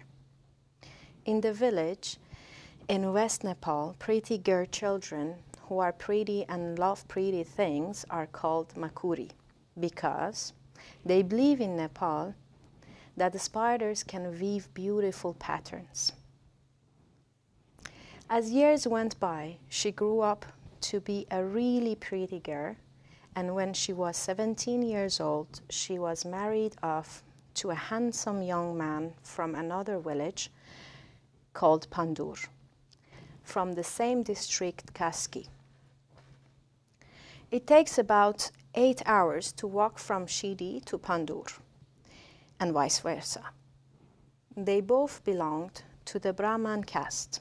In the village in West Nepal, pretty girl children who are pretty and love pretty things are called Makuri because they believe in Nepal that the spiders can weave beautiful patterns. As years went by, she grew up to be a really pretty girl, and when she was 17 years old, she was married off to a handsome young man from another village called Pandur, from the same district, Kaski. It takes about 8 hours to walk from Shidi to Pandur, and vice versa. They both belonged to the Brahman caste.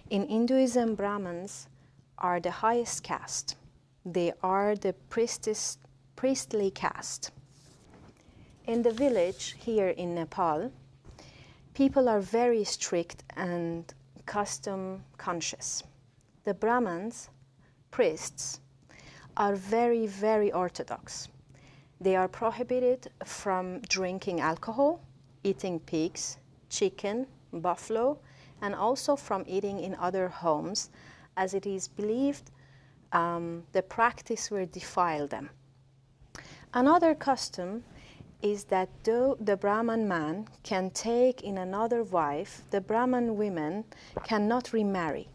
In Hinduism, Brahmins are the highest caste. They are the priestly caste. In the village here in Nepal, people are very strict and custom conscious. The Brahmins, priests, are very, very orthodox. They are prohibited from drinking alcohol, eating pigs, chicken, buffalo, and also from eating in other homes, as it is believed the practice will defile them. Another custom is that though the Brahman man can take in another wife, the Brahman women cannot remarry.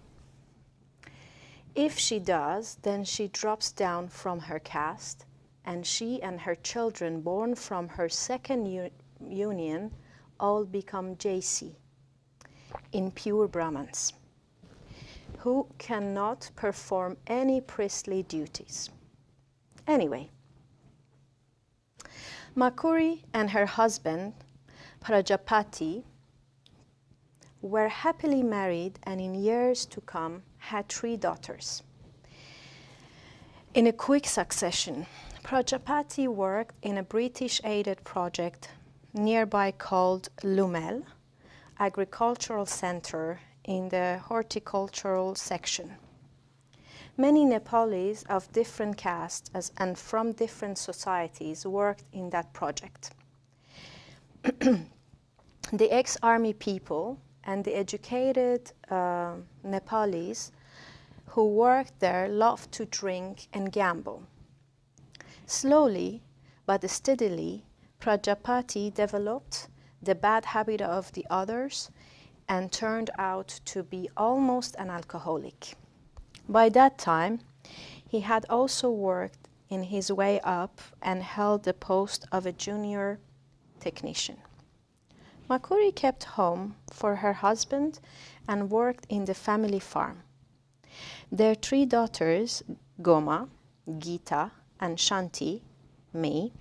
If she does, then she drops down from her caste, and she and her children born from her second union all become Jaisi, impure Brahmans, who cannot perform any priestly duties. Anyway, Makuri and her husband, Prajapati, were happily married and in years to come had 3 daughters. In a quick succession, Prajapati worked in a British-aided project nearby called Lumel, Agricultural Center in the horticultural section. Many Nepalis of different castes and from different societies worked in that project. The ex-army people and the educated Nepalis who worked there loved to drink and gamble. Slowly but steadily, Prajapati developed the bad habit of the others and turned out to be almost an alcoholic. By that time, he had also worked in his way up and held the post of a junior technician. Makuri kept home for her husband and worked in the family farm. Their 3 daughters, Goma, Gita, and Shanti, me,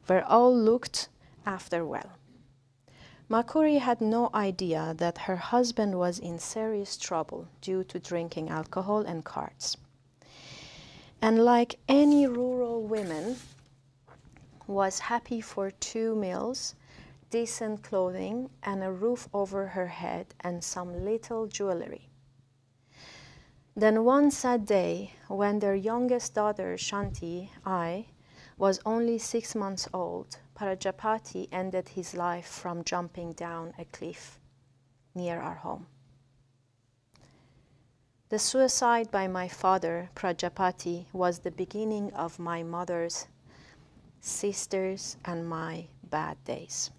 were all looked after well. Makuri had no idea that her husband was in serious trouble due to drinking alcohol and cards. And like any rural woman, was happy for 2 meals, decent clothing, and a roof over her head and some little jewelry. Then one sad day, when their youngest daughter, Shanti, was only 6 months old, Prajapati ended his life from jumping down a cliff near our home. The suicide by my father, Prajapati, was the beginning of my mother's, sisters, and my bad days.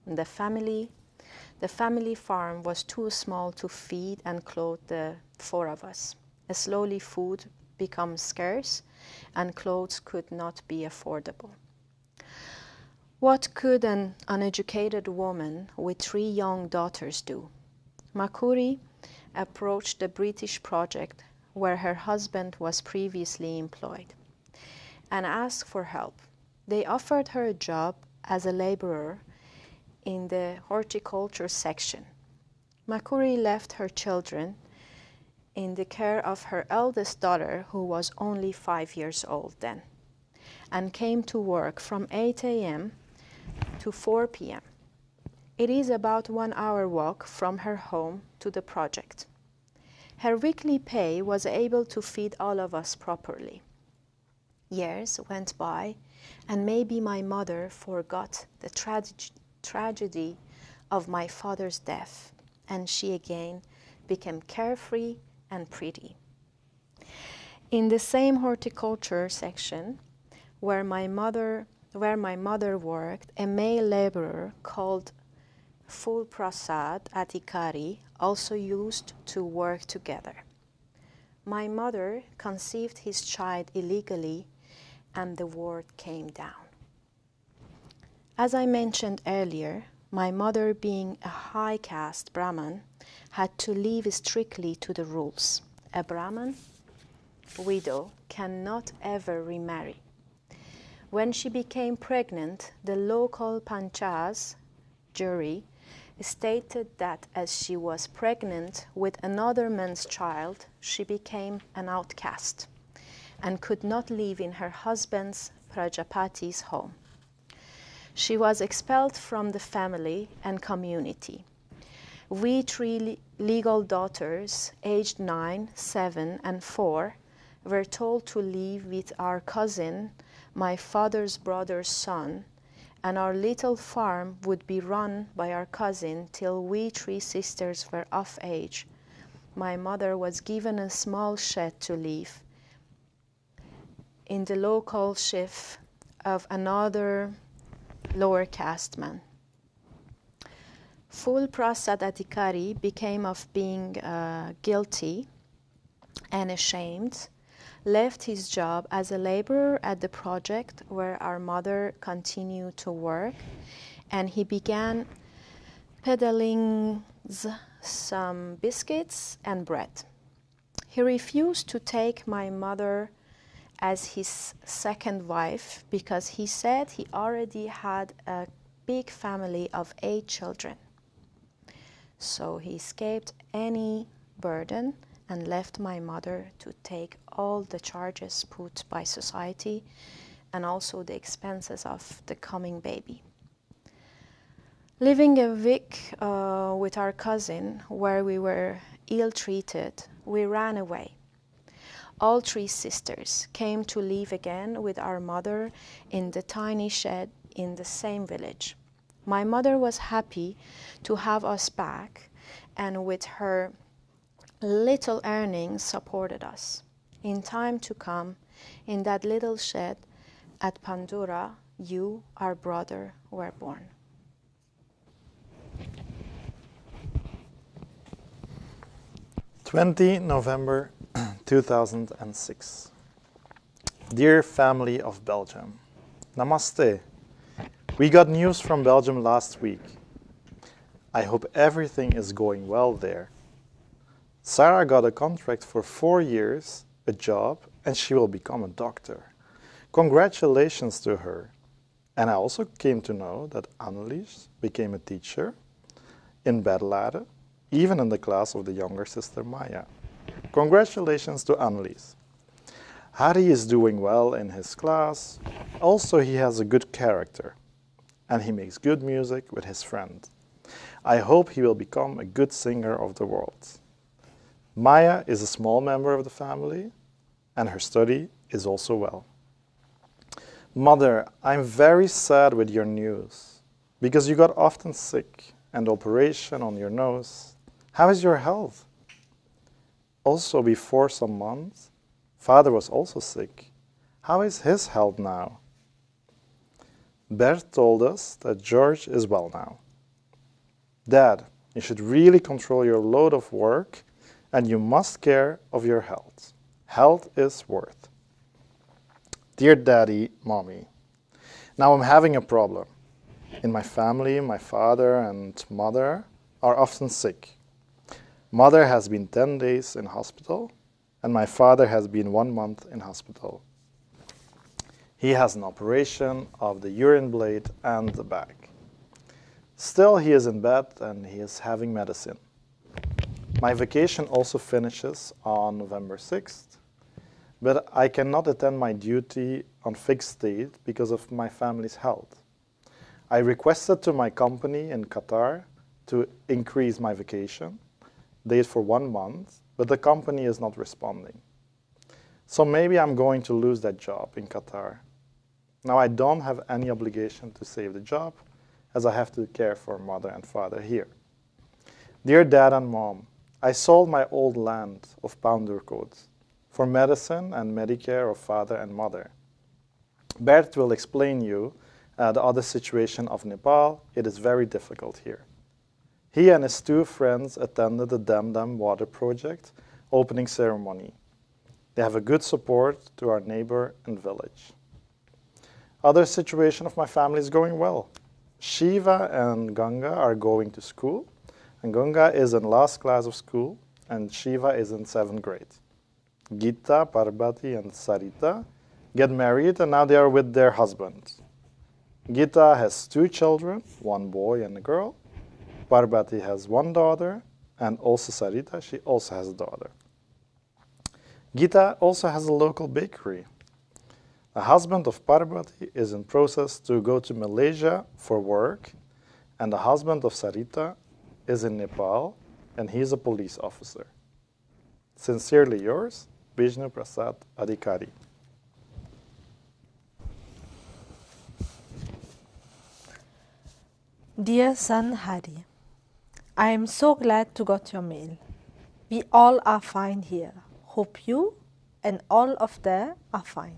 The family farm was too small to feed and clothe the 4 of us. Slowly food becomes scarce and clothes could not be affordable. What could an uneducated woman with 3 young daughters do? Makuri approached the British project where her husband was previously employed and asked for help. They offered her a job as a laborer in the horticulture section. Makuri left her children in the care of her eldest daughter, who was only 5 years old then, and came to work from 8 a.m. to 4 p.m. It is about 1 hour walk from her home to the project. Her weekly pay was able to feed all of us properly. Years went by, and maybe my mother forgot the tragedy of my father's death, and she again became carefree and pretty. In the same horticulture section where my mother worked, a male laborer called Full Prasad Atikari also used to work together. My mother conceived his child illegally, and the word came down. As I mentioned earlier, my mother, being a high caste Brahman, had to live strictly to the rules. A Brahman widow cannot ever remarry. When she became pregnant, the local panchas jury stated that as she was pregnant with another man's child, she became an outcast and could not live in her husband's Prajapati's home. She was expelled from the family and community. We 3 legal daughters, aged 9, 7, and 4, were told to live with our cousin, my father's brother's son, and our little farm would be run by our cousin till we 3 sisters were of age. My mother was given a small shed to live in the local shift of another lower caste man. Full Prasad Adhikari became of being guilty and ashamed, left his job as a laborer at the project where our mother continued to work, and he began peddling some biscuits and bread. He refused to take my mother as his second wife because he said he already had a big family of 8 children. So he escaped any burden and left my mother to take all the charges put by society and also the expenses of the coming baby. Living a week with our cousin where we were ill-treated, we ran away. All 3 sisters came to live again with our mother in the tiny shed in the same village. My mother was happy to have us back, and with her little earnings supported us. In time to come, in that little shed at Pandura, you, our brother, were born. November 2006. Dear family of Belgium, Namaste. We got news from Belgium last week. I hope everything is going well there. Sarah got a contract for 4 years, a job, and she will become a doctor. Congratulations to her. And I also came to know that Annelies became a teacher in Berlade, even in the class of the younger sister Maya. Congratulations to Annelies. Harry is doing well in his class. Also, he has a good character, and he makes good music with his friend. I hope he will become a good singer of the world. Maya is a small member of the family, and her study is also well. Mother, I'm very sad with your news, because you got often sick and operation on your nose. How is your health? Also, before some months, Father was also sick. How is his health now? Bert told us that George is well now. Dad, you should really control your load of work, and you must care of your health. Health is worth. Dear Daddy, Mommy, now I'm having a problem. In my family, my father and mother are often sick. Mother has been 10 days in hospital, and my father has been 1 month in hospital. He has an operation of the urine blade and the back. Still, he is in bed and he is having medicine. My vacation also finishes on November 6th, but I cannot attend my duty on fixed date because of my family's health. I requested to my company in Qatar to increase my vacation date for 1 month, but the company is not responding. So maybe I'm going to lose that job in Qatar. Now I don't have any obligation to save the job, as I have to care for mother and father here. Dear Dad and Mom, I sold my old land of Poundercoat for medicine and Medicare of father and mother. Bert will explain you the other situation of Nepal. It is very difficult here. He and his 2 friends attended the Dam Dam Water Project opening ceremony. They have a good support to our neighbor and village. Other situation of my family is going well. Shiva and Ganga are going to school, and Ganga is in last class of school, and Shiva is in 7th grade. Gita, Parvati, and Sarita get married, and now they are with their husbands. Gita has 2 children, 1 boy and a girl. Parvati has 1 daughter, and also Sarita, she also has a daughter. Gita also has a local bakery. The husband of Parvati is in process to go to Malaysia for work, and the husband of Sarita is in Nepal, and he is a police officer. Sincerely yours, Vishnu Prasad Adhikari. Dear son Hari, I am so glad to got your mail. We all are fine here. Hope you and all of there are fine.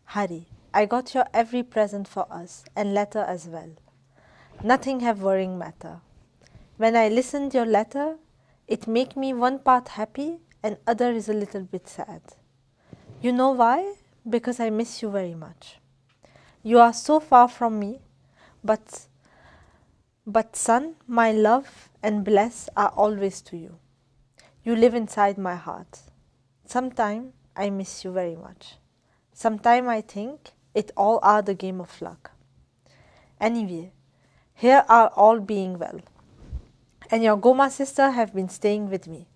Hari, I got your every present for us and letter as well. Nothing have worrying matter. When I listened your letter, it make me one part happy and other is a little bit sad. You know why? Because I miss you very much. You are so far from me, but son, my love and bless are always to you. You live inside my heart. Sometime I miss you very much. Sometime I think it all are the game of luck. Anyway, here are all being well. And your Goma sister have been staying with me.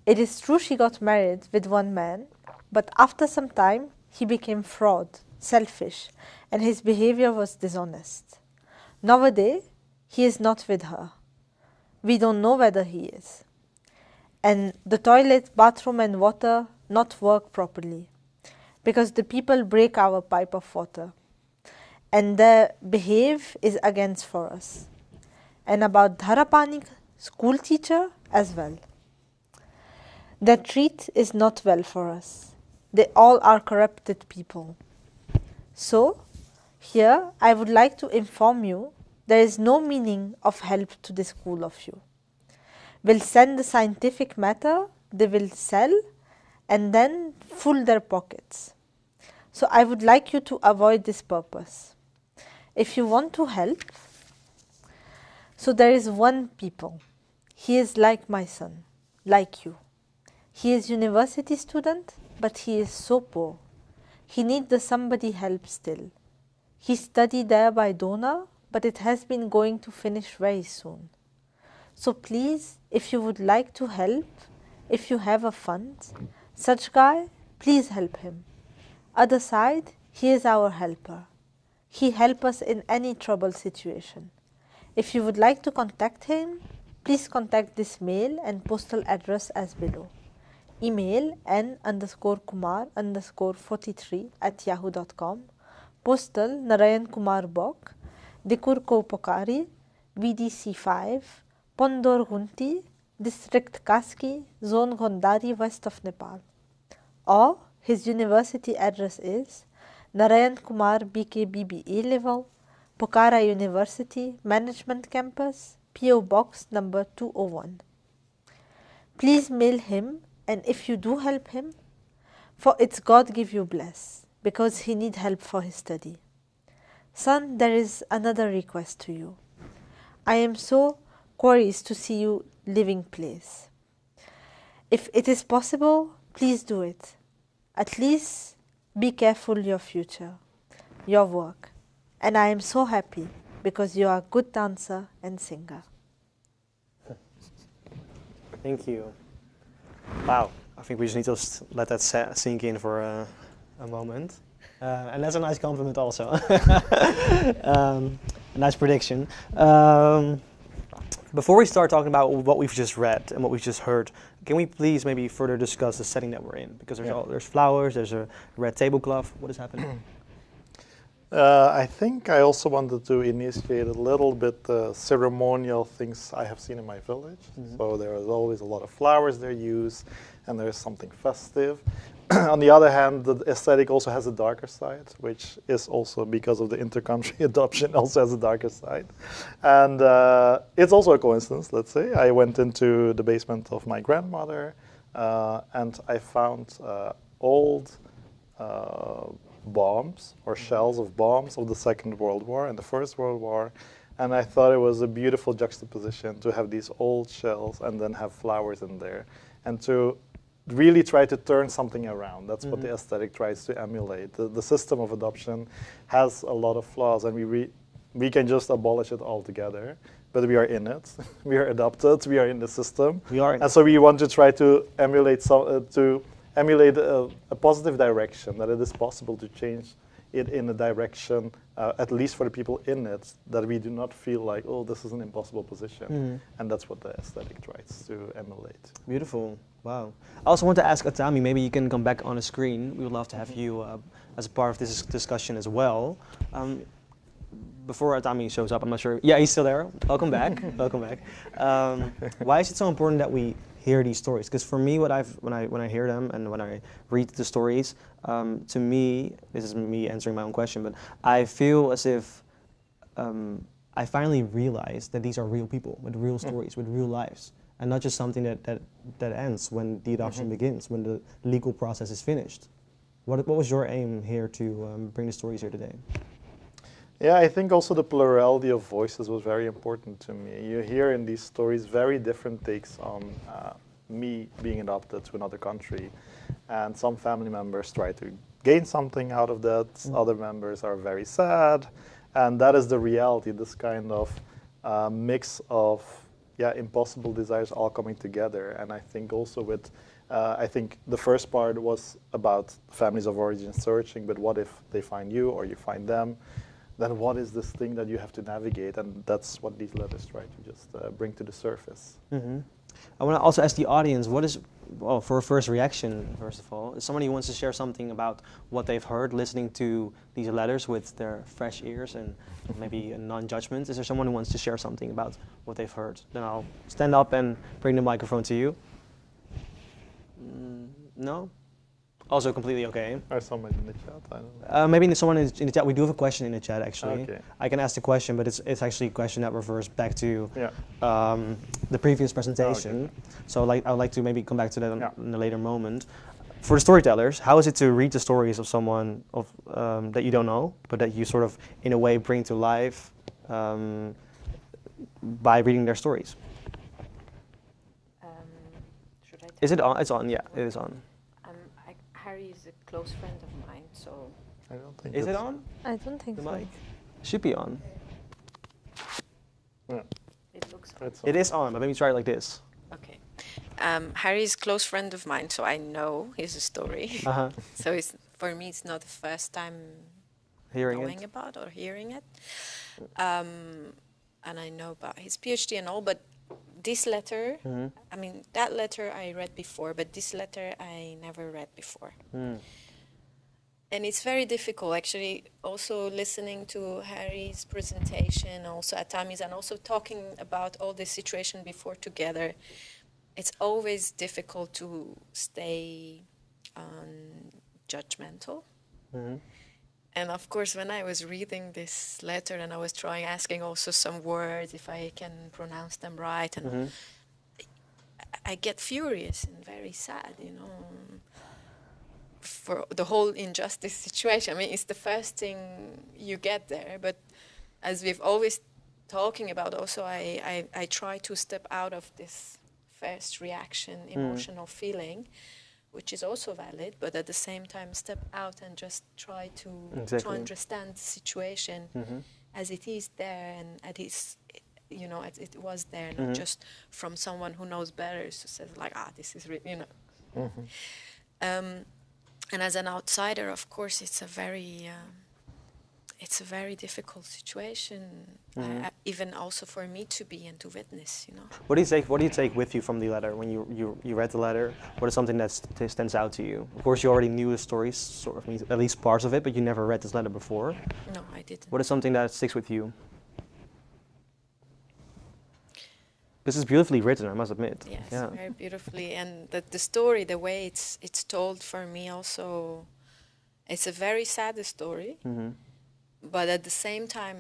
It is true she got married with 1 man, but after some time he became fraud, selfish, and his behavior was dishonest. Nowadays, he is not with her. We don't know whether he is. And the toilet, bathroom and water not work properly because the people break our pipe of water and their behave is against for us. And about Dharapani, school teacher as well. Their treat is not well for us. They all are corrupted people. So, here I would like to inform you there is no meaning of help to the school of you. We'll send the scientific matter, they will sell and then full their pockets. So I would like you to avoid this purpose. If you want to help, so there is one people. He is like my son, like you. He is university student, but he is so poor. He needs the somebody help still. He studied there by donor, but it has been going to finish very soon. So please, if you would like to help, if you have a fund, such guy, please help him. Other side, he is our helper. He help us in any trouble situation. If you would like to contact him, please contact this mail and postal address as below. Email n_kumar_43@yahoo.com. Postal Narayan Kumar Bok, Dikur Ko Pokari, VDC 5, Pondor Gunti, District Kaski, Zone Gondari, West of Nepal. Or his university address is Narayan Kumar BKBB A-Level, Pokhara University, Management Campus, PO Box number 201. Please mail him, and if you do help him, for it's God give you bless, because he need help for his study. Son, there is another request to you. I am so curious to see you living place. If it is possible, please do it. At least be careful your future, your work. And I am so happy because you are a good dancer and singer. Thank you. Wow, I think we just need to let that sink in for a moment. And that's a nice compliment also. Nice prediction. Before we start talking about what we've just read and what we've just heard, can we please maybe further discuss the setting that we're in? Because there's flowers, there's a red tablecloth. What is happening? I think I also wanted to initiate a little bit ceremonial things I have seen in my village. So there is always a lot of flowers they're used, and there's something festive. On the other hand, the aesthetic also has a darker side, which is also because of the intercountry adoption, also has a darker side. And it's also a coincidence, let's say. I went into the basement of my grandmother, and I found old bombs or shells of bombs of the Second World War and the First World War. And I thought it was a beautiful juxtaposition to have these old shells and then have flowers in there, and to really try to turn something around. That's what the aesthetic tries to emulate. The system of adoption has a lot of flaws, and we can just abolish it altogether. But we are in it. We are adopted. We are in the system. We are, and so we want to try to emulate a positive direction. That it is possible to change it in a direction, at least for the people in it, that we do not feel like, oh, this is an impossible position. And that's what the aesthetic tries to emulate. Beautiful. Wow. I also want to ask Atamhi, maybe you can come back on the screen. We would love to have you as a part of this discussion as well. Before Atamhi shows up, I'm not sure. Yeah, he's still there. Welcome back. Welcome back. Why is it so important that we hear these stories? Because for me, when I hear them and when I read the stories, to me, this is me answering my own question, but I feel as if I finally realized that these are real people with real stories, with real lives. And not just something that ends when the adoption begins, when the legal process is finished. What was your aim here to bring the stories here today? Yeah, I think also the plurality of voices was very important to me. You hear in these stories very different takes on me being adopted to another country. And some family members try to gain something out of that. Other members are very sad. And that is the reality, this kind of mix of impossible desires all coming together. And I think also with, I think the first part was about families of origin searching, but what if they find you or you find them? Then what is this thing that you have to navigate? And that's what these letters try to just bring to the surface. I want to also ask the audience, what is, well, for a first reaction, first of all, is somebody who wants to share something about what they've heard listening to these letters with their fresh ears and maybe a non-judgment? Is there someone who wants to share something about what they've heard? Then I'll stand up and bring the microphone to you. No? Also completely okay. Or someone in the chat, I don't know. Maybe someone in the chat. We do have a question in the chat, actually. Okay. I can ask the question, but it's actually a question that refers back to the previous presentation. Okay. So I would like to maybe come back to that in a later moment. For the storytellers, how is it to read the stories of someone that you don't know, but that you sort of, in a way, bring to life by reading their stories? Should I is it on? It's on, yeah, it is on. Harry is a close friend of mine, so... I don't think Is it on? I don't think the so. mic? Should be on. Yeah. It looks on. It is on, but maybe try it like this. Okay. Harry is a close friend of mine, so I know his story. So for me, it's not the first time knowing about or hearing it. And I know about his PhD and all, but this letter, I mean, that letter I read before, but this letter I never read before. And it's very difficult, actually, also listening to Harry's presentation, also Atamhi's, and also talking about all this situation before together. It's always difficult to stay judgmental. And of course, when I was reading this letter and I was asking also some words, if I can pronounce them right, and I get furious and very sad, you know, for the whole injustice situation. I mean, it's the first thing you get there, but as we've always talking about also, I try to step out of this first reaction, emotional feeling, which is also valid, but at the same time step out and just try to understand the situation as it is there and as it was there, not just from someone who knows better, who says like, this is, you know. And as an outsider, of course, it's a very, it's a very difficult situation, even also for me to be and to witness, you know. What do you take with you from the letter when you read the letter? What is something that stands out to you? Of course, you already knew the stories, sort of, at least parts of it, but you never read this letter before. No, I didn't. What is something that sticks with you? This is beautifully written, I must admit. Yes, yeah. very beautifully, and the story, the way it's told for me also, it's a very sad story, but at the same time,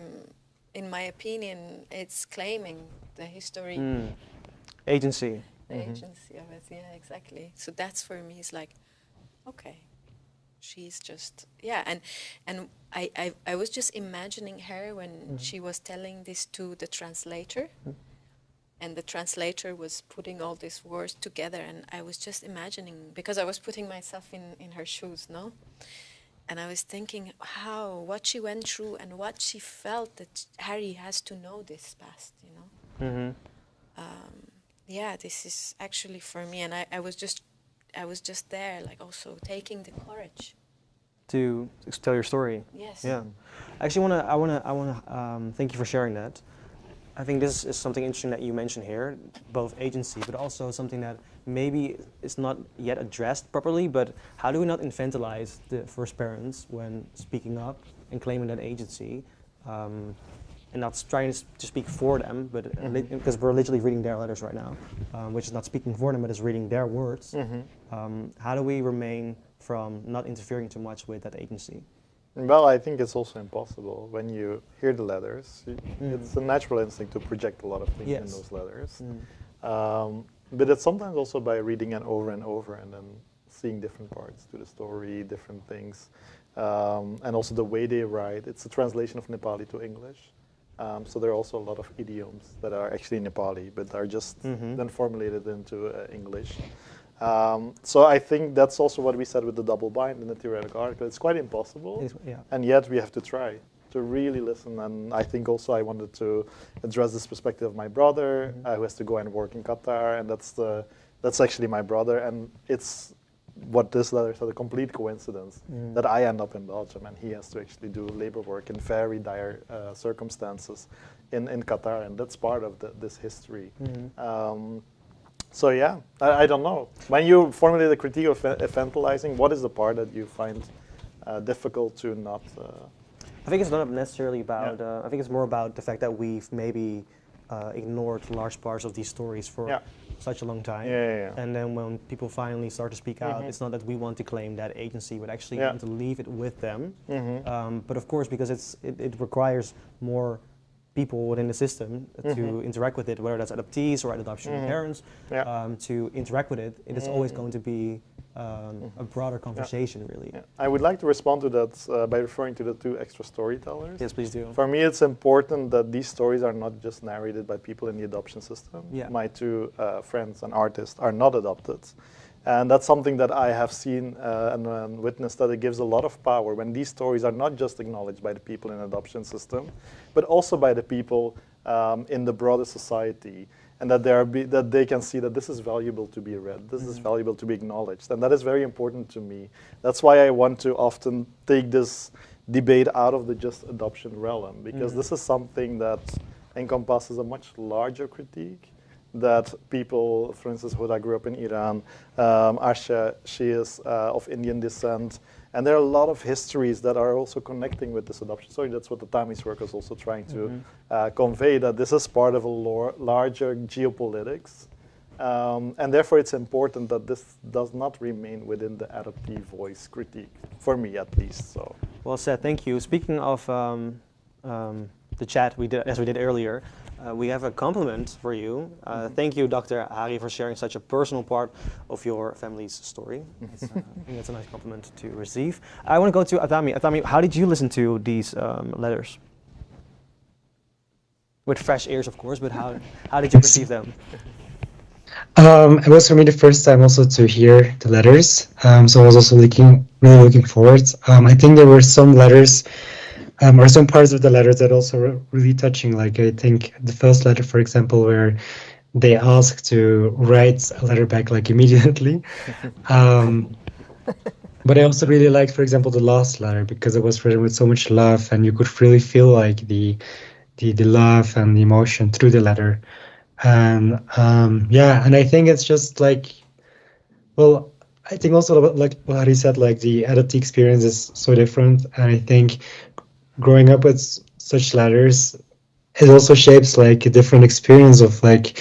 in my opinion, it's claiming the history, agency, the agency of it. Yeah, exactly. So that's for me. It's like, okay, she's just and I was just imagining her when she was telling this to the translator. And the translator was putting all these words together, and I was just imagining, because I was putting myself in her shoes, no? And I was thinking what she went through and what she felt that Harry has to know this past, you know? Yeah, this is actually for me, and I was just there, like also taking the courage. To tell your story. Yes. Yeah. Actually, I wanna thank you for sharing that. I think this is something interesting that you mentioned here, both agency, but also something that maybe is not yet addressed properly, but how do we not infantilize the first parents when speaking up and claiming that agency, and not trying to speak for them, but because we're literally reading their letters right now, which is not speaking for them, but is reading their words. How do we remain from not interfering too much with that agency? Well, I think it's also impossible. When you hear the letters, it's a natural instinct to project a lot of things in those letters. But it's sometimes also by reading it over and over and then seeing different parts to the story, different things. And also the way they write. It's a translation of Nepali to English. So there are also a lot of idioms that are actually Nepali, but are just then formulated into English. So I think that's also what we said with the double bind in the theoretical article. It's quite impossible, and yet we have to try to really listen. And I think also I wanted to address this perspective of my brother, who has to go and work in Qatar, and that's actually my brother. And it's what this letter said, a complete coincidence that I end up in Belgium and he has to actually do labor work in very dire circumstances in Qatar, and that's part of this history. So yeah, I don't know. When you formulate a critique of infantilizing, what is the part that you find difficult to not? I think it's not necessarily about. I think it's more about the fact that we've maybe ignored large parts of these stories for such a long time. And then when people finally start to speak out, it's not that we want to claim that agency, but actually want to leave it with them. But of course, because it requires more people within the system to interact with it, whether that's adoptees or adoption parents, to interact with it, it is always going to be a broader conversation, really. I would like to respond to that by referring to the two extra storytellers. Yes, please do. For me, it's important that these stories are not just narrated by people in the adoption system. My two friends and artists are not adopted. And that's something that I have seen and witnessed, that it gives a lot of power when these stories are not just acknowledged by the people in the adoption system, but also by the people in the broader society, and that they can see that this is valuable to be read, this is valuable to be acknowledged, and that is very important to me. That's why I want to often take this debate out of the just adoption realm, because this is something that encompasses a much larger critique. That people, for instance, Huda grew up in Iran, Asha, she is of Indian descent, and there are a lot of histories that are also connecting with this adoption story. That's what Atamhi's work is also trying to convey, that this is part of a larger geopolitics, and therefore it's important that this does not remain within the adoptee voice critique, for me at least. So. Well said, thank you. Speaking of the chat we did, as we did earlier, we have a compliment for you. Thank you, Dr. Hari, for sharing such a personal part of your family's story. I think that's a nice compliment to receive. I want to go to Atamhi. Atamhi, how did you listen to these letters? With fresh ears, of course, but how did you receive them? It was for me the first time also to hear the letters, so I was also really looking forward. I think there were some letters or some parts of the letters that also were really touching, like I think the first letter, for example, where they asked to write a letter back like immediately. But I also really liked, for example, the last letter because it was written with so much love, and you could really feel like the love and the emotion through the letter. And yeah, and I think it's just like, well, I think also like what Harry said, like the adoptee experience is so different, and I think growing up with such letters, it also shapes like a different experience of like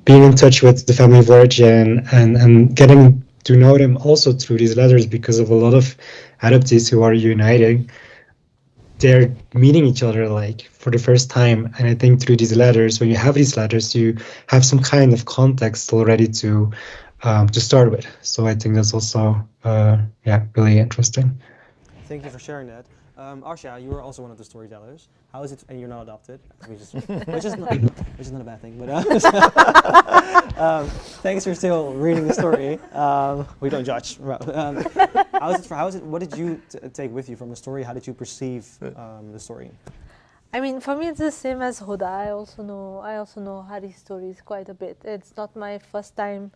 being in touch with the family of origin and getting to know them also through these letters, because of a lot of adoptees who are uniting, they're meeting each other like for the first time. And I think through these letters, when you have these letters, you have some kind of context already to start with. So I think that's also yeah, really interesting. Thank you for sharing that. Arsha, you were also one of the storytellers. How is it? And you're not adopted, which is not a bad thing. But thanks for still reading the story. We don't judge. How is it? What did you take with you from the story? How did you perceive the story? I mean, for me, it's the same as Hoda. I also know Harry's stories quite a bit. It's not my first time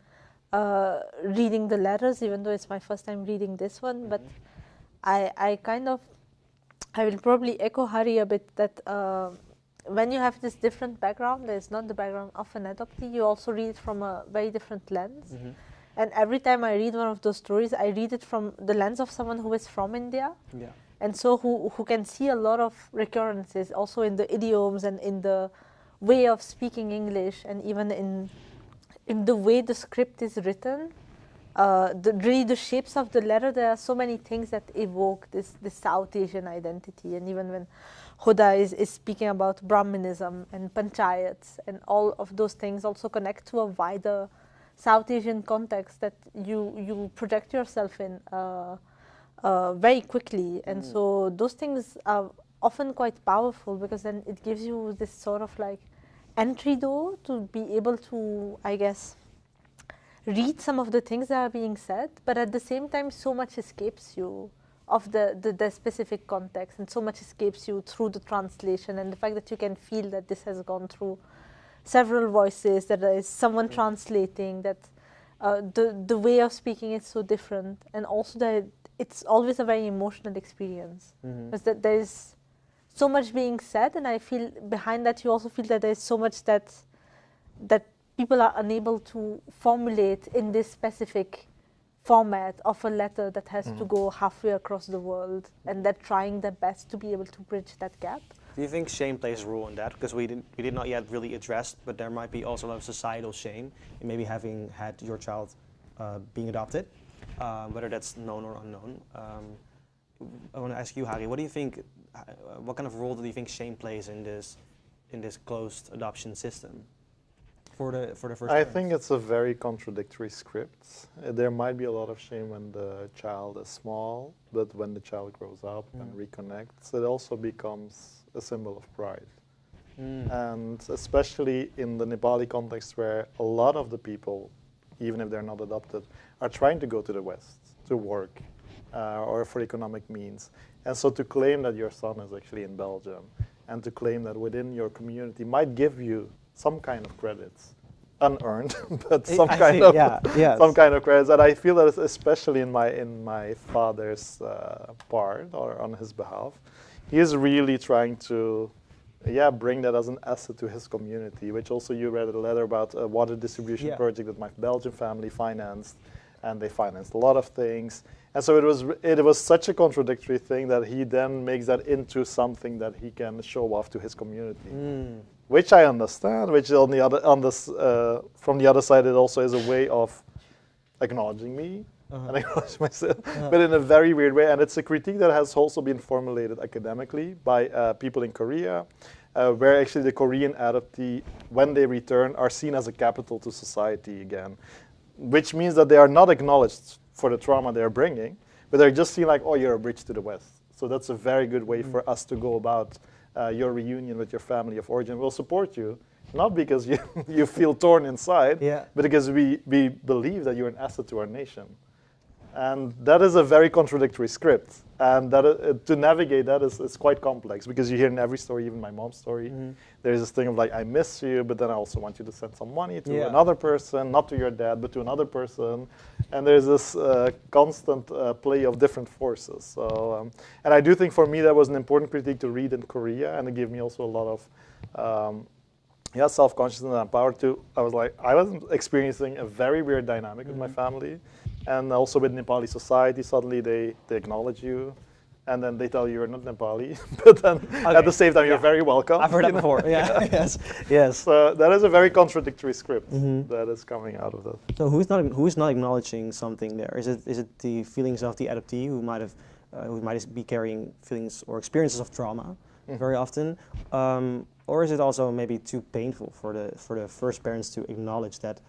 reading the letters, even though it's my first time reading this one. But I will probably echo Hari a bit that when you have this different background, there's not the background of an adoptee, you also read it from a very different lens. And every time I read one of those stories, I read it from the lens of someone who is from India. Yeah. And so who can see a lot of recurrences also in the idioms and in the way of speaking English, and even in the way the script is written. Really the shapes of the letter, there are so many things that evoke this South Asian identity. And even when Hoda is speaking about Brahminism and panchayats, and all of those things also connect to a wider South Asian context that you project yourself in very quickly. And so those things are often quite powerful, because then it gives you this sort of like entry door to be able to, I guess, read some of the things that are being said, but at the same time so much escapes you of the specific context, and so much escapes you through the translation, and the fact that you can feel that this has gone through several voices, that there is someone translating, that the way of speaking is so different, and also that it's always a very emotional experience, because that there is so much being said, and I feel behind that you also feel that there is so much that people are unable to formulate in this specific format of a letter that has to go halfway across the world, and they're trying their best to be able to bridge that gap. Do you think shame plays a role in that? Because we did not yet really address, but there might be also a lot of societal shame in maybe having had your child being adopted, whether that's known or unknown. I want to ask you, Hari, what do you think? What kind of role do you think shame plays in this closed adoption system? For the first I think it's a very contradictory script. There might be a lot of shame when the child is small, but when the child grows up and reconnects, it also becomes a symbol of pride. And especially in the Nepali context, where a lot of the people, even if they're not adopted, are trying to go to the West to work or for economic means. And so to claim that your son is actually in Belgium, and to claim that within your community might give you some kind of credits, unearned, but some kind of credits. And I feel that it's especially in my father's part, or on his behalf, he is really trying to, bring that as an asset to his community. Which also you read a letter about a water distribution project that my Belgian family financed, and they financed a lot of things. And so it was such a contradictory thing that he then makes that into something that he can show off to his community. Which I understand, which on the other, from the other side, it also is a way of acknowledging me and acknowledging myself, but in a very weird way. And it's a critique that has also been formulated academically by people in Korea, where actually the Korean adoptee, when they return, are seen as a capital to society again, which means that they are not acknowledged for the trauma they're bringing, but they're just seen like, oh, you're a bridge to the West. So that's a very good way for us to go about your reunion with your family of origin. We'll support you, not because you feel torn inside, but because we believe that you're an asset to our nation. And that is a very contradictory script. And that to navigate that is quite complex, because you hear in every story, even my mom's story, there's this thing of like, I miss you, but then I also want you to send some money to another person, not to your dad, but to another person. And there's this constant play of different forces. So, and I do think for me that was an important critique to read in Korea, and it gave me also a lot of self-consciousness and power to. I was experiencing a very weird dynamic with my family, and also with Nepali society. Suddenly they acknowledge you, and then they tell you you're not Nepali, but then at the same time you're very welcome. I've heard that before. Yeah. Yes. So that is a very contradictory script that is coming out of that. So who's not acknowledging something there? Is it the feelings of the adoptee who might be carrying feelings or experiences of trauma very often, or is it also maybe too painful for the first parents to acknowledge that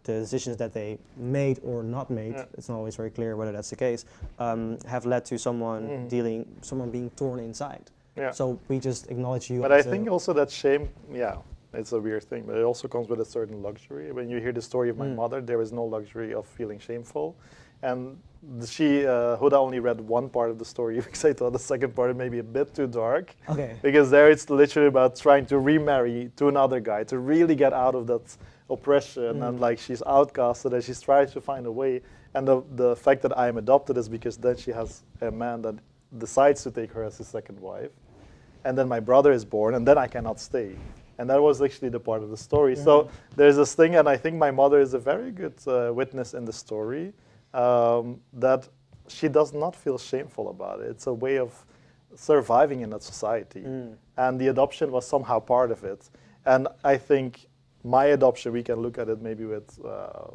the decisions that they made or not made, it's not always very clear whether that's the case, have led to someone being torn inside. Yeah. So we just acknowledge you. But I think also that shame, it's a weird thing, but it also comes with a certain luxury. When you hear the story of my mother, there is no luxury of feeling shameful. And Huda only read one part of the story because I thought the second part may be a bit too dark. Okay. Because there it's literally about trying to remarry to another guy, to really get out of that oppression, and like she's outcasted and she's trying to find a way. And the fact that I am adopted is because then she has a man that decides to take her as his second wife. And then my brother is born, and then I cannot stay. And that was actually the part of the story. So there's this thing, and I think my mother is a very good witness in the story, that she does not feel shameful about it. It's a way of surviving in that society. And the adoption was somehow part of it. And I think my adoption, we can look at it maybe with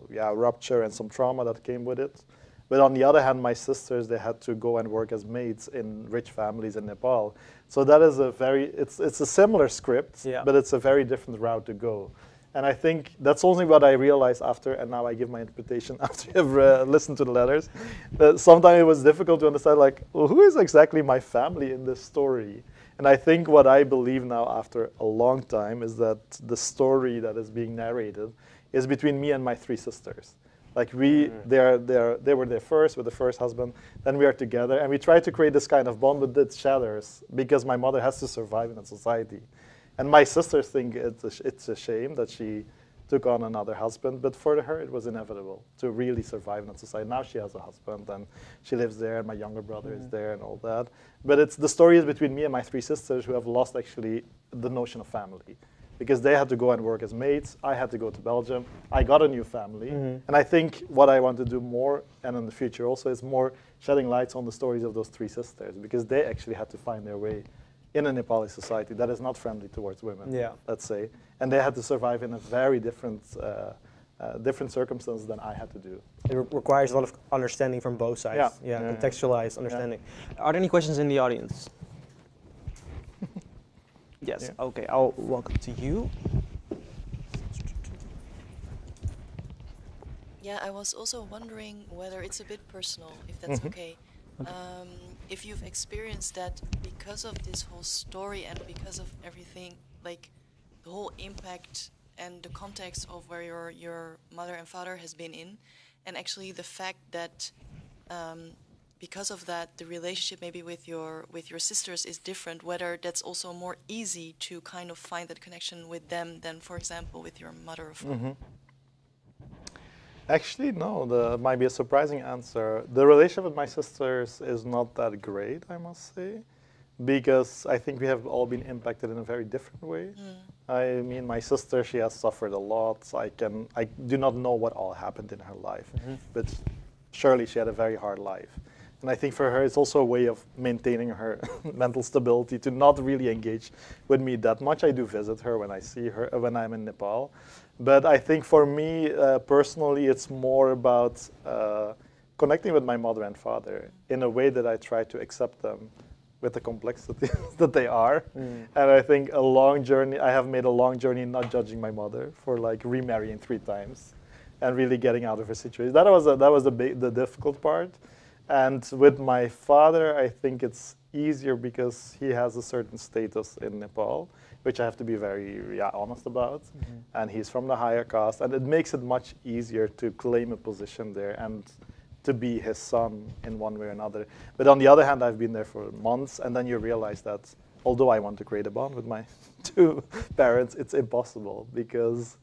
rupture and some trauma that came with it. But on the other hand, my sisters, they had to go and work as maids in rich families in Nepal. So that is it's a similar script, but it's a very different route to go. And I think that's only what I realized after, and now I give my interpretation after I've listened to the letters. That sometimes it was difficult to understand, like, well, who is exactly my family in this story? And I think what I believe now after a long time is that the story that is being narrated is between me and my three sisters. Like they were there first with the first husband, then we are together, and we try to create this kind of bond, but it shatters because my mother has to survive in that society. And my sisters think it's a shame that she took on another husband, but for her it was inevitable to really survive in that society. Now she has a husband, and she lives there, and my younger brother is there, and all that. But the story is between me and my three sisters who have lost actually the notion of family. Because they had to go and work as maids, I had to go to Belgium, I got a new family. And I think what I want to do more, and in the future also, is more shedding lights on the stories of those three sisters, because they actually had to find their way in a Nepali society that is not friendly towards women, let's say. And they had to survive in a very different circumstances than I had to do. It requires a lot of understanding from both sides. Contextualized understanding. Are there any questions in the audience? Yes, okay, I'll welcome to you. Yeah, I was also wondering whether it's a bit personal, if that's okay. If you've experienced that because of this whole story and because of everything, like the whole impact and the context of where your mother and father has been in, and actually the fact that because of that, the relationship maybe with your sisters is different, whether that's also more easy to kind of find that connection with them than, for example, with your mother or father. Actually, no, that might be a surprising answer. The relationship with my sisters is not that great, I must say, because I think we have all been impacted in a very different way. I mean, my sister, she has suffered a lot. I do not know what all happened in her life, but surely she had a very hard life. And I think for her, it's also a way of maintaining her mental stability to not really engage with me that much. I do visit her when I see her, when I'm in Nepal. But I think for me, personally, it's more about connecting with my mother and father in a way that I try to accept them with the complexity that they are. And I think I have made a long journey not judging my mother for like remarrying 3 times and really getting out of her situation. That was the difficult part. And with my father, I think it's easier because he has a certain status in Nepal, which I have to be very honest about. And he's from the higher caste, and it makes it much easier to claim a position there and to be his son in one way or another. But on the other hand, I've been there for months, and then you realize that although I want to create a bond with my 2 parents, it's impossible because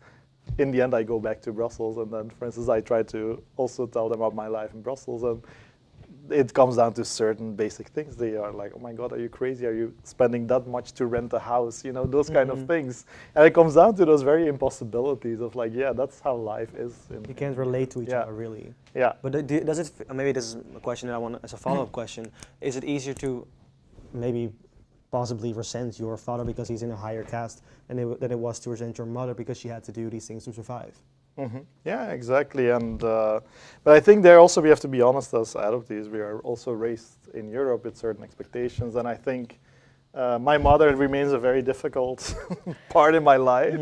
in the end, I go back to Brussels, and then, for instance, I try to also tell them about my life in Brussels, and it comes down to certain basic things. They are like, oh my God, are you crazy? Are you spending that much to rent a house? You know, those kind of things. And it comes down to those very impossibilities of like, yeah, that's how life is. You can't relate to each other, really. Yeah. But does it, maybe this is a question that I want as a follow-up question, is it easier to maybe possibly resent your father because he's in a higher caste than it was to resent your mother because she had to do these things to survive? Yeah, exactly. And but I think there also we have to be honest as adoptees. We are also raised in Europe with certain expectations, and I think my mother remains a very difficult part in my life,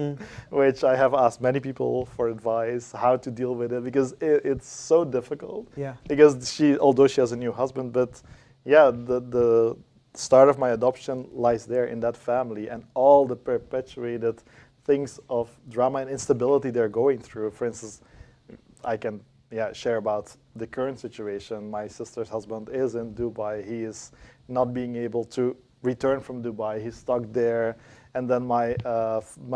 which I have asked many people for advice how to deal with it, because it's so difficult. Yeah. Because although she has a new husband, but yeah, the start of my adoption lies there in that family, and all the perpetuated things of drama and instability they're going through. For instance, I can share about the current situation. My sister's husband is in Dubai. He is not being able to return from Dubai. He's stuck there. And then my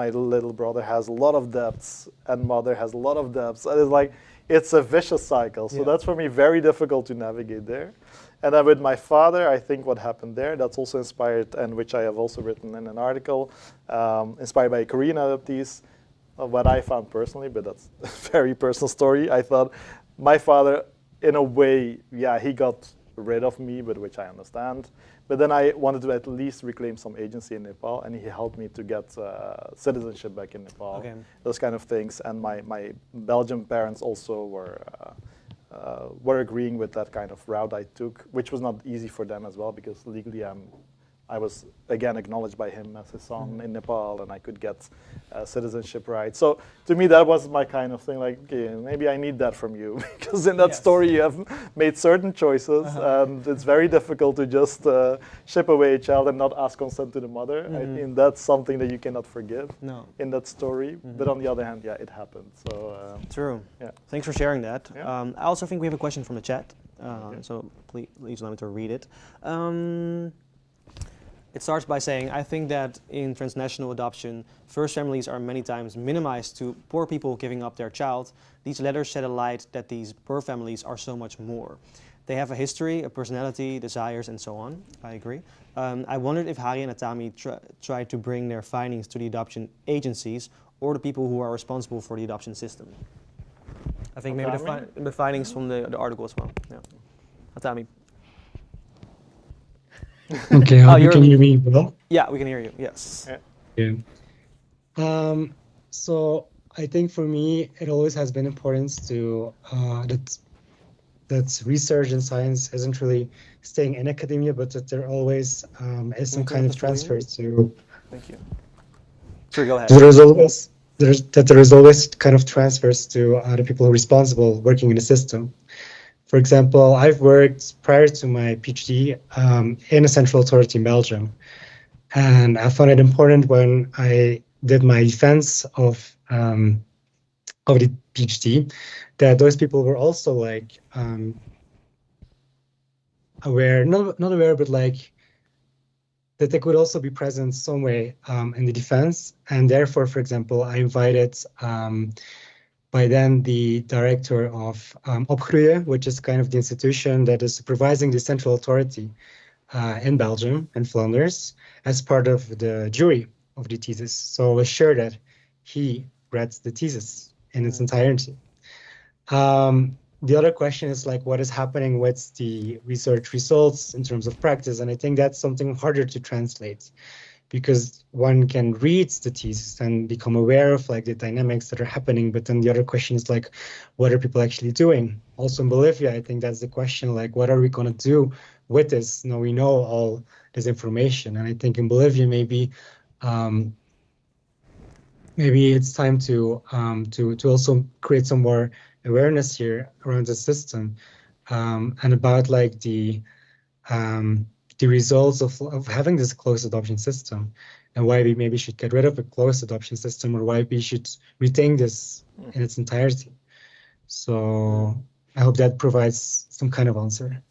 little brother has a lot of debts, and mother has a lot of debts. And it's a vicious cycle. So that's for me very difficult to navigate there. And then with my father, I think what happened there, that's also inspired, and which I have also written in an article, inspired by Korean adoptees, what I found personally, but that's a very personal story. I thought my father, in a way, he got rid of me, but which I understand. But then I wanted to at least reclaim some agency in Nepal, and he helped me to get citizenship back in Nepal, those kind of things. And my Belgian parents also were agreeing with that kind of route I took, which was not easy for them as well, because legally I was again acknowledged by him as his son in Nepal, and I could get citizenship rights. So to me, that was my kind of thing, like, okay, maybe I need that from you, because in that story you have made certain choices, and it's very difficult to just ship away a child and not ask consent to the mother. I think that's something that you cannot forgive in that story. But on the other hand, it happened. So true. Yeah. Thanks for sharing that. I also think we have a question from the chat, so please allow me to read it. It starts by saying, I think that in transnational adoption, first families are many times minimized to poor people giving up their child. These letters shed a light that these poor families are so much more. They have a history, a personality, desires, and so on. I agree. I wondered if Hari and Atamhi tried to bring their findings to the adoption agencies or the people who are responsible for the adoption system. I think maybe the findings from the article as well. Yeah. Atamhi. Okay, you can hear me well? Yeah, we can hear you, yes. Yeah. So I think for me, it always has been important to, that research and science isn't really staying in academia, but that there always is some kind of transfer to... Thank you. Sure, go ahead. There is always kind of transfers to the people who are responsible working in the system. For example, I've worked prior to my PhD in a central authority in Belgium, and I found it important when I did my defense of the PhD that those people were also like aware, not aware, but like that they could also be present some way in the defense, and therefore, for example, I invited. By then the director of Opgroeien, which is kind of the institution that is supervising the central authority in Belgium and Flanders, as part of the jury of the thesis. So I was sure that he read the thesis in its entirety. The other question is like, what is happening with the research results in terms of practice? And I think that's something harder to translate, because one can read the thesis and become aware of like the dynamics that are happening, but then the other question is like, what are people actually doing? Also in Bolivia, I think that's the question, like, what are we going to do with this? Now we know all this information, and I think in Bolivia maybe it's time to also create some more awareness here around the system and about like the results of having this closed adoption system, and why we maybe should get rid of a closed adoption system, or why we should retain this in its entirety. So I hope that provides some kind of answer.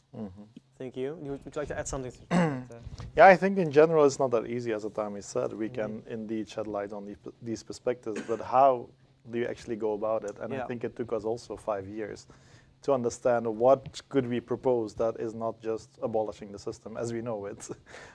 Thank you. Would you like to add something? Yeah, I think in general it's not that easy, as Atamhi said. We can indeed shed light on these perspectives, but how do you actually go about it? And Yeah. I think it took us also 5 years to understand what could we propose that is not just abolishing the system as we know it,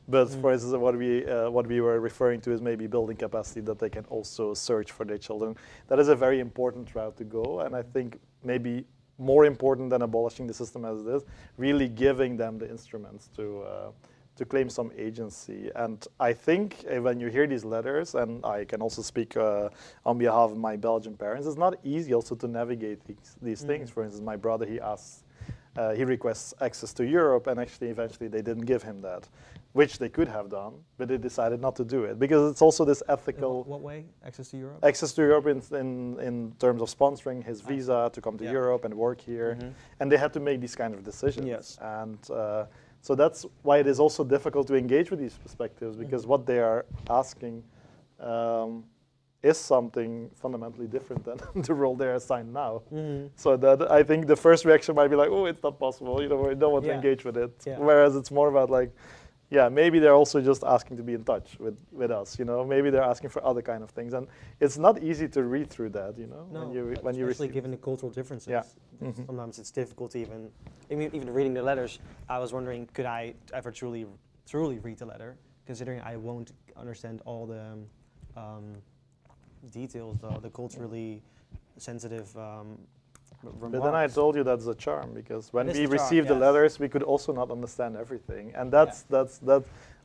but for instance, what we were referring to is maybe building capacity that they can also search for their children. That is a very important route to go, and I think maybe more important than abolishing the system as it is, really giving them the instruments to claim some agency. And I think when you hear these letters, and I can also speak on behalf of my Belgian parents, it's not easy also to navigate these things. For instance, my brother, he requests access to Europe, and actually eventually they didn't give him that, which they could have done, but they decided not to do it because it's also this ethical. In what way? Access to Europe? Access to Europe in terms of sponsoring his visa to come to Europe and work here, and they had to make these kind of decisions. Yes. And so that's why it is also difficult to engage with these perspectives, because what they are asking is something fundamentally different than the role they're assigned now. So that I think the first reaction might be like, oh, it's not possible, you know, we don't want to engage with it. Whereas it's more about like, yeah, maybe they're also just asking to be in touch with us, you know. Maybe they're asking for other kind of things, and it's not easy to read through that, you know. No, when you especially given the cultural differences. Yeah. Sometimes it's difficult to even reading the letters. I was wondering, could I ever truly read the letter, considering I won't understand all the details, the culturally sensitive. But then I told you that's the charm, because when we received the yes. letters, we could also not understand everything, and that's.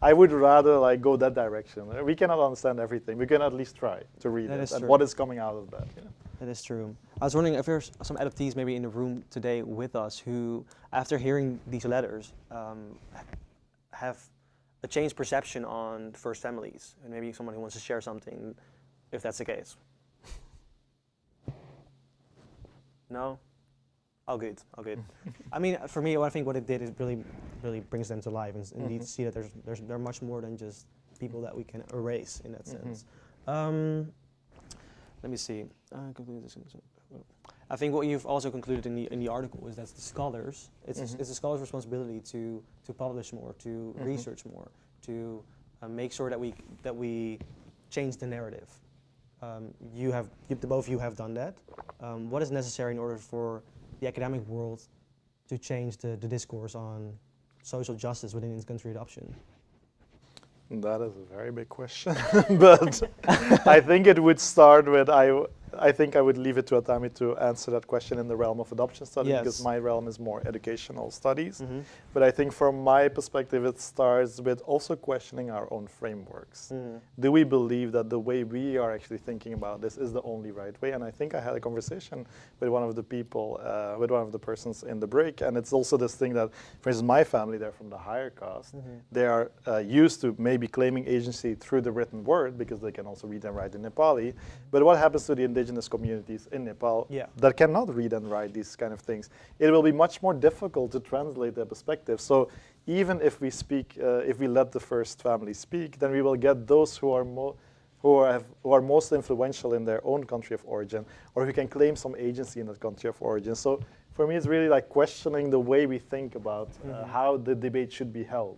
I would rather like go that direction. We cannot understand everything. We can at least try to read it and what is coming out of that. You know? That is true. I was wondering if there's some adoptees maybe in the room today with us who, after hearing these letters, have a changed perception on first families, and maybe someone who wants to share something, if that's the case. No? Oh, good. Oh, good. I mean, for me, I think what it did is really brings them to life, and indeed see that they're much more than just people that we can erase in that sense. Let me see. I think what you've also concluded in the article is that the scholars, it's the scholars' responsibility to publish more, to research more, to make sure that we change the narrative. Both of you have done that. What is necessary in order for the academic world to change the discourse on social justice within in-country adoption? That is a very big question, but I think it would start with I think I would leave it to Atamhi to answer that question in the realm of adoption studies, because my realm is more educational studies. But I think from my perspective, it starts with also questioning our own frameworks. Do we believe that the way we are actually thinking about this is the only right way? And I think I had a conversation with one of the people, with one of the persons in the break, and it's also this thing that, for instance, my family, they're from the higher caste. They are used to maybe claiming agency through the written word, because they can also read and write in Nepali. But what happens to the indigenous communities in Nepal that cannot read and write these kind of things? It will be much more difficult to translate their perspective. So even if we speak, if we let the first family speak, then we will get those who are most influential in their own country of origin, or who can claim some agency in that country of origin. So for me, it's really like questioning the way we think about how the debate should be held.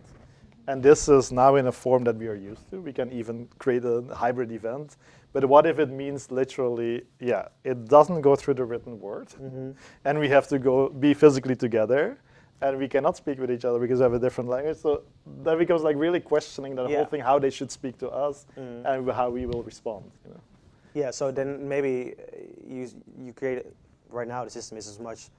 And this is now in a form that we are used to. We can even create a hybrid event. But what if it means literally, it doesn't go through the written word, and we have to be physically together, and we cannot speak with each other because we have a different language. So that becomes like really questioning that whole thing, how they should speak to us and how we will respond. You know? Yeah, so then maybe you create, right now the system is as much,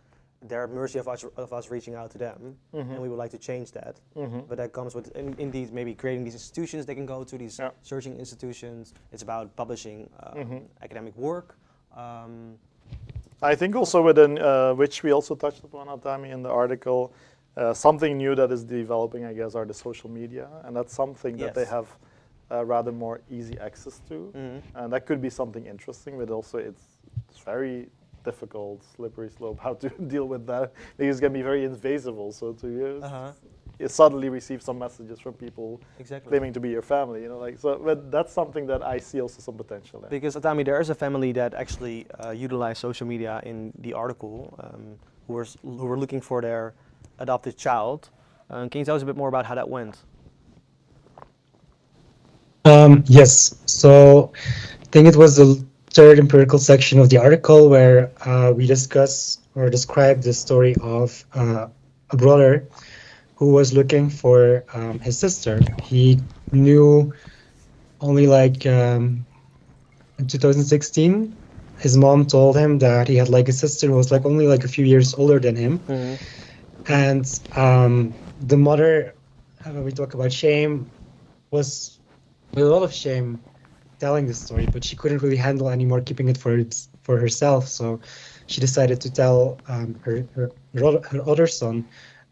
they're at mercy of us reaching out to them, and we would like to change that. But that comes with, indeed, maybe creating these institutions they can go to, these searching institutions. It's about publishing academic work. I think also within, which we also touched upon, Atamhi, in the article, something new that is developing, I guess, are the social media. And that's something that they have rather more easy access to. And that could be something interesting, but also it's very difficult, slippery slope, how to deal with that, because it can be very invasive also to you. You suddenly receive some messages from people claiming to be your family, you know, like, so. But that's something that I see also some potential in. Because Atamhi, there is a family that actually utilized social media in the article, who were looking for their adopted child. Can you tell us a bit more about how that went? Yes. So I think it was third empirical section of the article where we discuss or describe the story of a brother who was looking for his sister. He knew only like in 2016, his mom told him that he had like a sister who was like only like a few years older than him. And the mother, when we talk about shame, was with a lot of shame telling the story, but she couldn't really handle anymore keeping it for herself. So she decided to tell her other son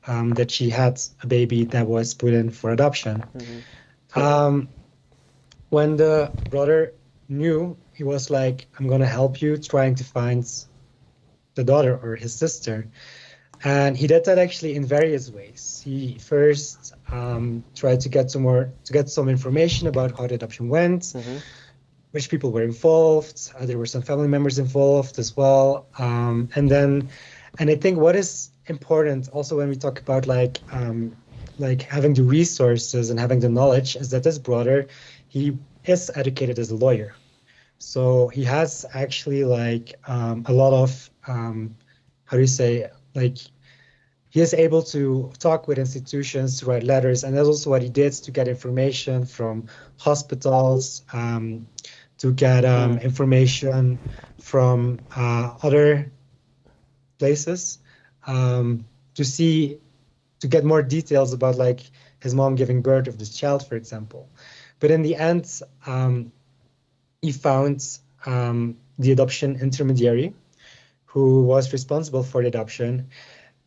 that she had a baby that was put in for adoption. When the brother knew, he was like, I'm going to help you trying to find the daughter or his sister. And he did that actually in various ways. He first tried to get some information about how the adoption went, which people were involved. There were some family members involved as well. And I think what is important also when we talk about like having the resources and having the knowledge is that this brother, he is educated as a lawyer. So he has actually like a lot of, how do you say, like he is able to talk with institutions, to write letters, and that's also what he did to get information from hospitals, to get information from other places, to get more details about like his mom giving birth of this child, for example. But in the end, he found the adoption intermediary who was responsible for the adoption.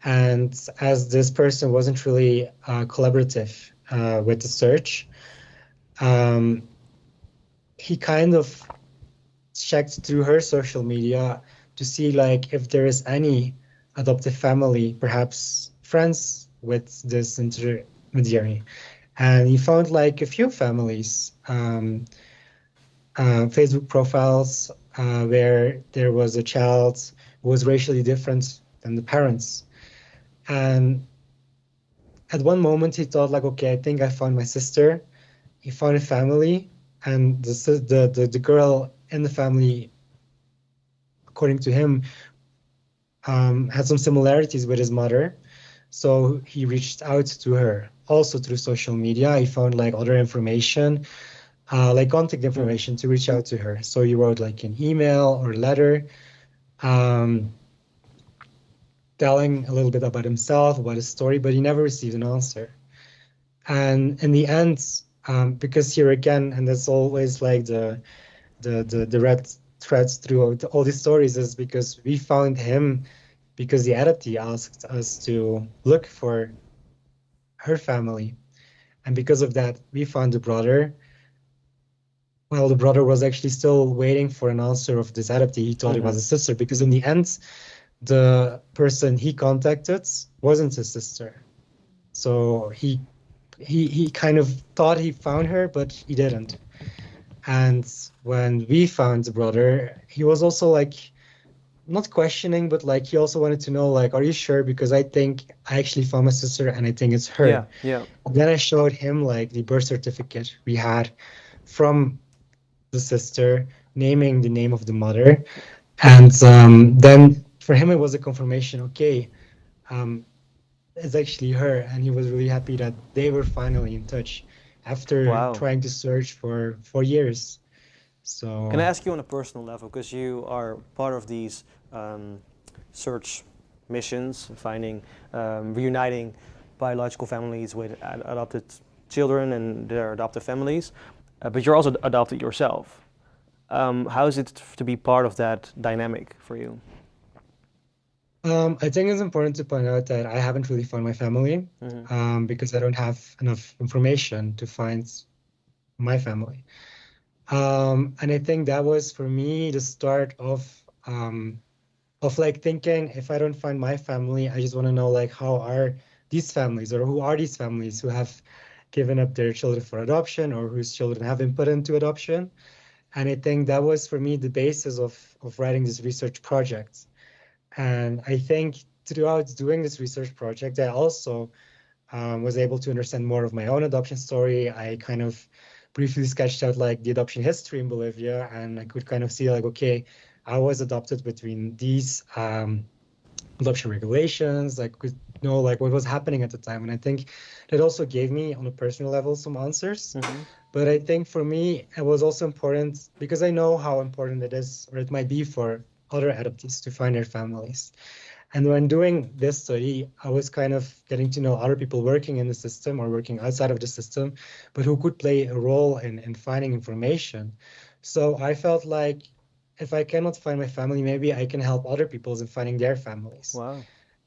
And as this person wasn't really collaborative with the search, he kind of checked through her social media to see like if there is any adoptive family, perhaps friends with this intermediary. And he found like a few families, Facebook profiles where there was a child who was racially different than the parents. And at one moment he thought like, okay, I think I found my sister. He found a family, and the girl in the family, according to him, had some similarities with his mother. So he reached out to her also through social media. He found like other information, like contact information to reach out to her. So he wrote like an email or letter, telling a little bit about himself, about his story, but he never received an answer. And in the end, because here again, and that's always like the red threads throughout all these stories, is because we found him because the adoptee asked us to look for her family. And because of that, we found the brother. Well, the brother was actually still waiting for an answer of this adoptee. He thought it was a sister, because in the end, the person he contacted wasn't his sister. So he kind of thought he found her, but he didn't. And when we found the brother, he was also like, not questioning, but like he also wanted to know, like, are you sure? Because I think I actually found my sister and I think it's her. Yeah. Then I showed him like the birth certificate we had from the sister, naming the name of the mother. And then for him, it was a confirmation, okay, it's actually her. And he was really happy that they were finally in touch after trying to search for 4 years. So can I ask you on a personal level, because you are part of these search missions, finding, reuniting biological families with adopted children and their adoptive families, but you're also adopted yourself. How is it to be part of that dynamic for you? I think it's important to point out that I haven't really found my family because I don't have enough information to find my family. And I think that was for me the start of like thinking, if I don't find my family, I just want to know like how are these families, or who are these families who have given up their children for adoption, or whose children have been put into adoption. And I think that was for me the basis of writing this research project. And I think throughout doing this research project, I also was able to understand more of my own adoption story. I kind of briefly sketched out like the adoption history in Bolivia, and I could kind of see like, okay, I was adopted between these adoption regulations, like could know like what was happening at the time. And I think that also gave me on a personal level some answers. But I think for me, it was also important because I know how important it is, or it might be for other adoptees to find their families. And when doing this study, I was kind of getting to know other people working in the system or working outside of the system, but who could play a role in finding information. So I felt like if I cannot find my family, maybe I can help other people in finding their families. Wow.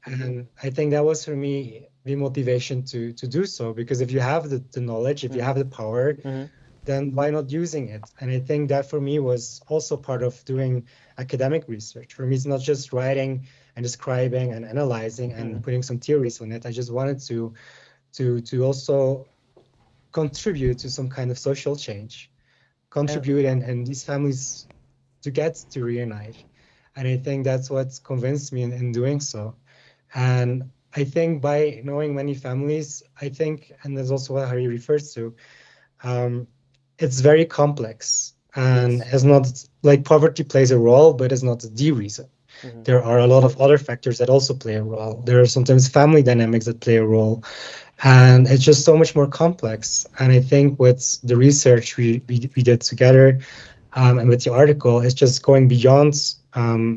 And I think that was for me the motivation to do so, because if you have the knowledge, if you have the power, then why not using it? And I think that for me was also part of doing academic research. For me, it's not just writing and describing and analyzing and putting some theories on it. I just wanted to also contribute to some kind of social change, contribute and these families to get to reunite. And I think that's what convinced me in doing so. And I think by knowing many families, I think, and that's also what Harry refers to, it's very complex and it's not like poverty plays a role, but it's not the reason. There are a lot of other factors that also play a role. There are sometimes family dynamics that play a role, and it's just so much more complex. And I think with the research we did together and with the article, it's just going beyond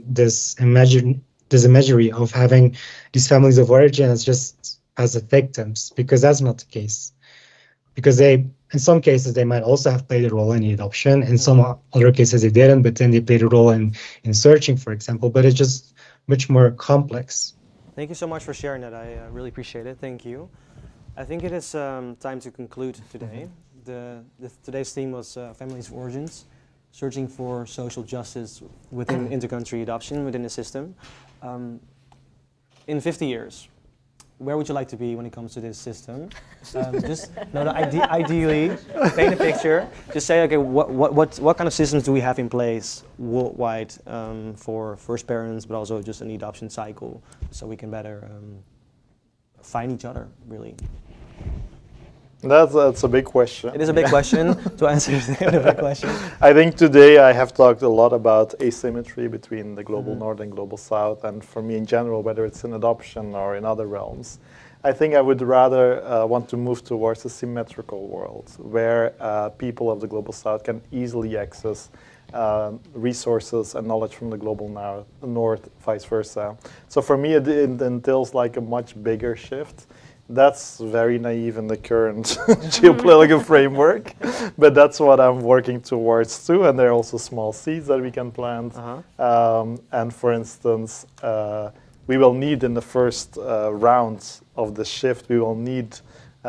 this imagery of having these families of origin as just as the victims, because that's not the case. Because they, in some cases, they might also have played a role in the adoption. In some other cases, they didn't, but then they played a role in searching, for example. But it's just much more complex. Thank you so much for sharing that. I really appreciate it. Thank you. I think it is time to conclude today. Today's theme was families of origins, searching for social justice within intercountry adoption, within the system. In 50 years, where would you like to be when it comes to this system? Ideally, paint a picture. Just say, okay, what kind of systems do we have in place worldwide for first parents, but also just an adoption cycle, so we can better find each other, really. That's a big question. It is a big question to answer the big question. I think today I have talked a lot about asymmetry between the global north and global south, and for me in general, whether it's in adoption or in other realms, I think I would rather want to move towards a symmetrical world where people of the global south can easily access resources and knowledge from the global north, vice versa. So for me, it entails like a much bigger shift. That's very naive in the current geopolitical framework, but that's what I'm working towards too. And there are also small seeds that we can plant. And for instance, we will need in the first round of the shift, we will need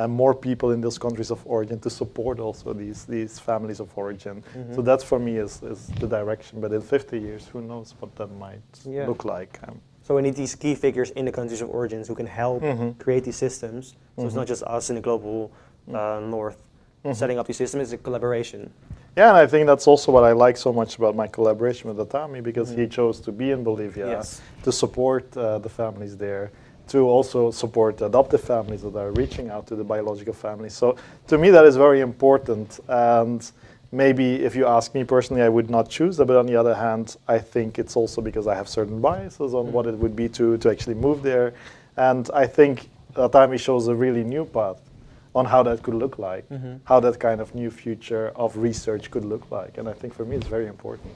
more people in those countries of origin to support also these families of origin. So that for me is the direction. But in 50 years, who knows what that might look like. So we need these key figures in the countries of origins who can help create these systems. So it's not just us in the global north setting up these systems, it's a collaboration. Yeah, and I think that's also what I like so much about my collaboration with Atamhi, because he chose to be in Bolivia to support the families there, to also support the adoptive families that are reaching out to the biological families. So to me that is very important. And maybe if you ask me personally, I would not choose that, but on the other hand, I think it's also because I have certain biases on what it would be to actually move there. And I think Atamhi shows a really new path on how that could look like, how that kind of new future of research could look like. And I think for me it's very important.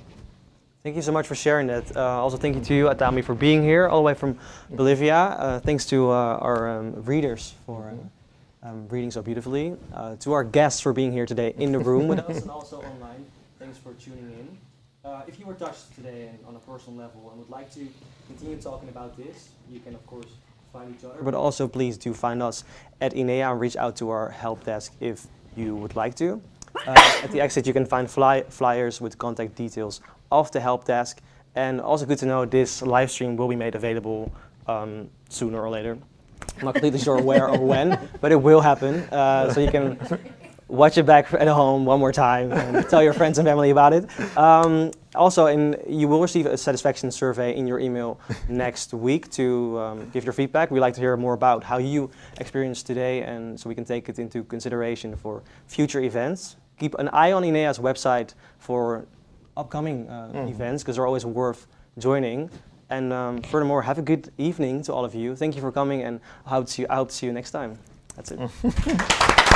Thank you so much for sharing that. Also thank you to you, Atamhi, for being here all the way from Bolivia. Thanks to our readers for reading so beautifully. To our guests for being here today in the room with us and also online. Thanks for tuning in. If you were touched today on a personal level and would like to continue talking about this, you can of course find each other. But also please do find us at INEA and reach out to our help desk if you would like to. At the exit you can find flyers with contact details of the help desk. And also good to know this live stream will be made available sooner or later. I'm not completely sure where or when, but it will happen. So you can watch it back at home one more time and tell your friends and family about it. Also, you will receive a satisfaction survey in your email next week to give your feedback. We'd like to hear more about how you experienced today, and so we can take it into consideration for future events. keep an eye on INEA's website for upcoming events, because they're always worth joining. And furthermore, have a good evening to all of you. Thank you for coming, and I hope to see you next time. That's it.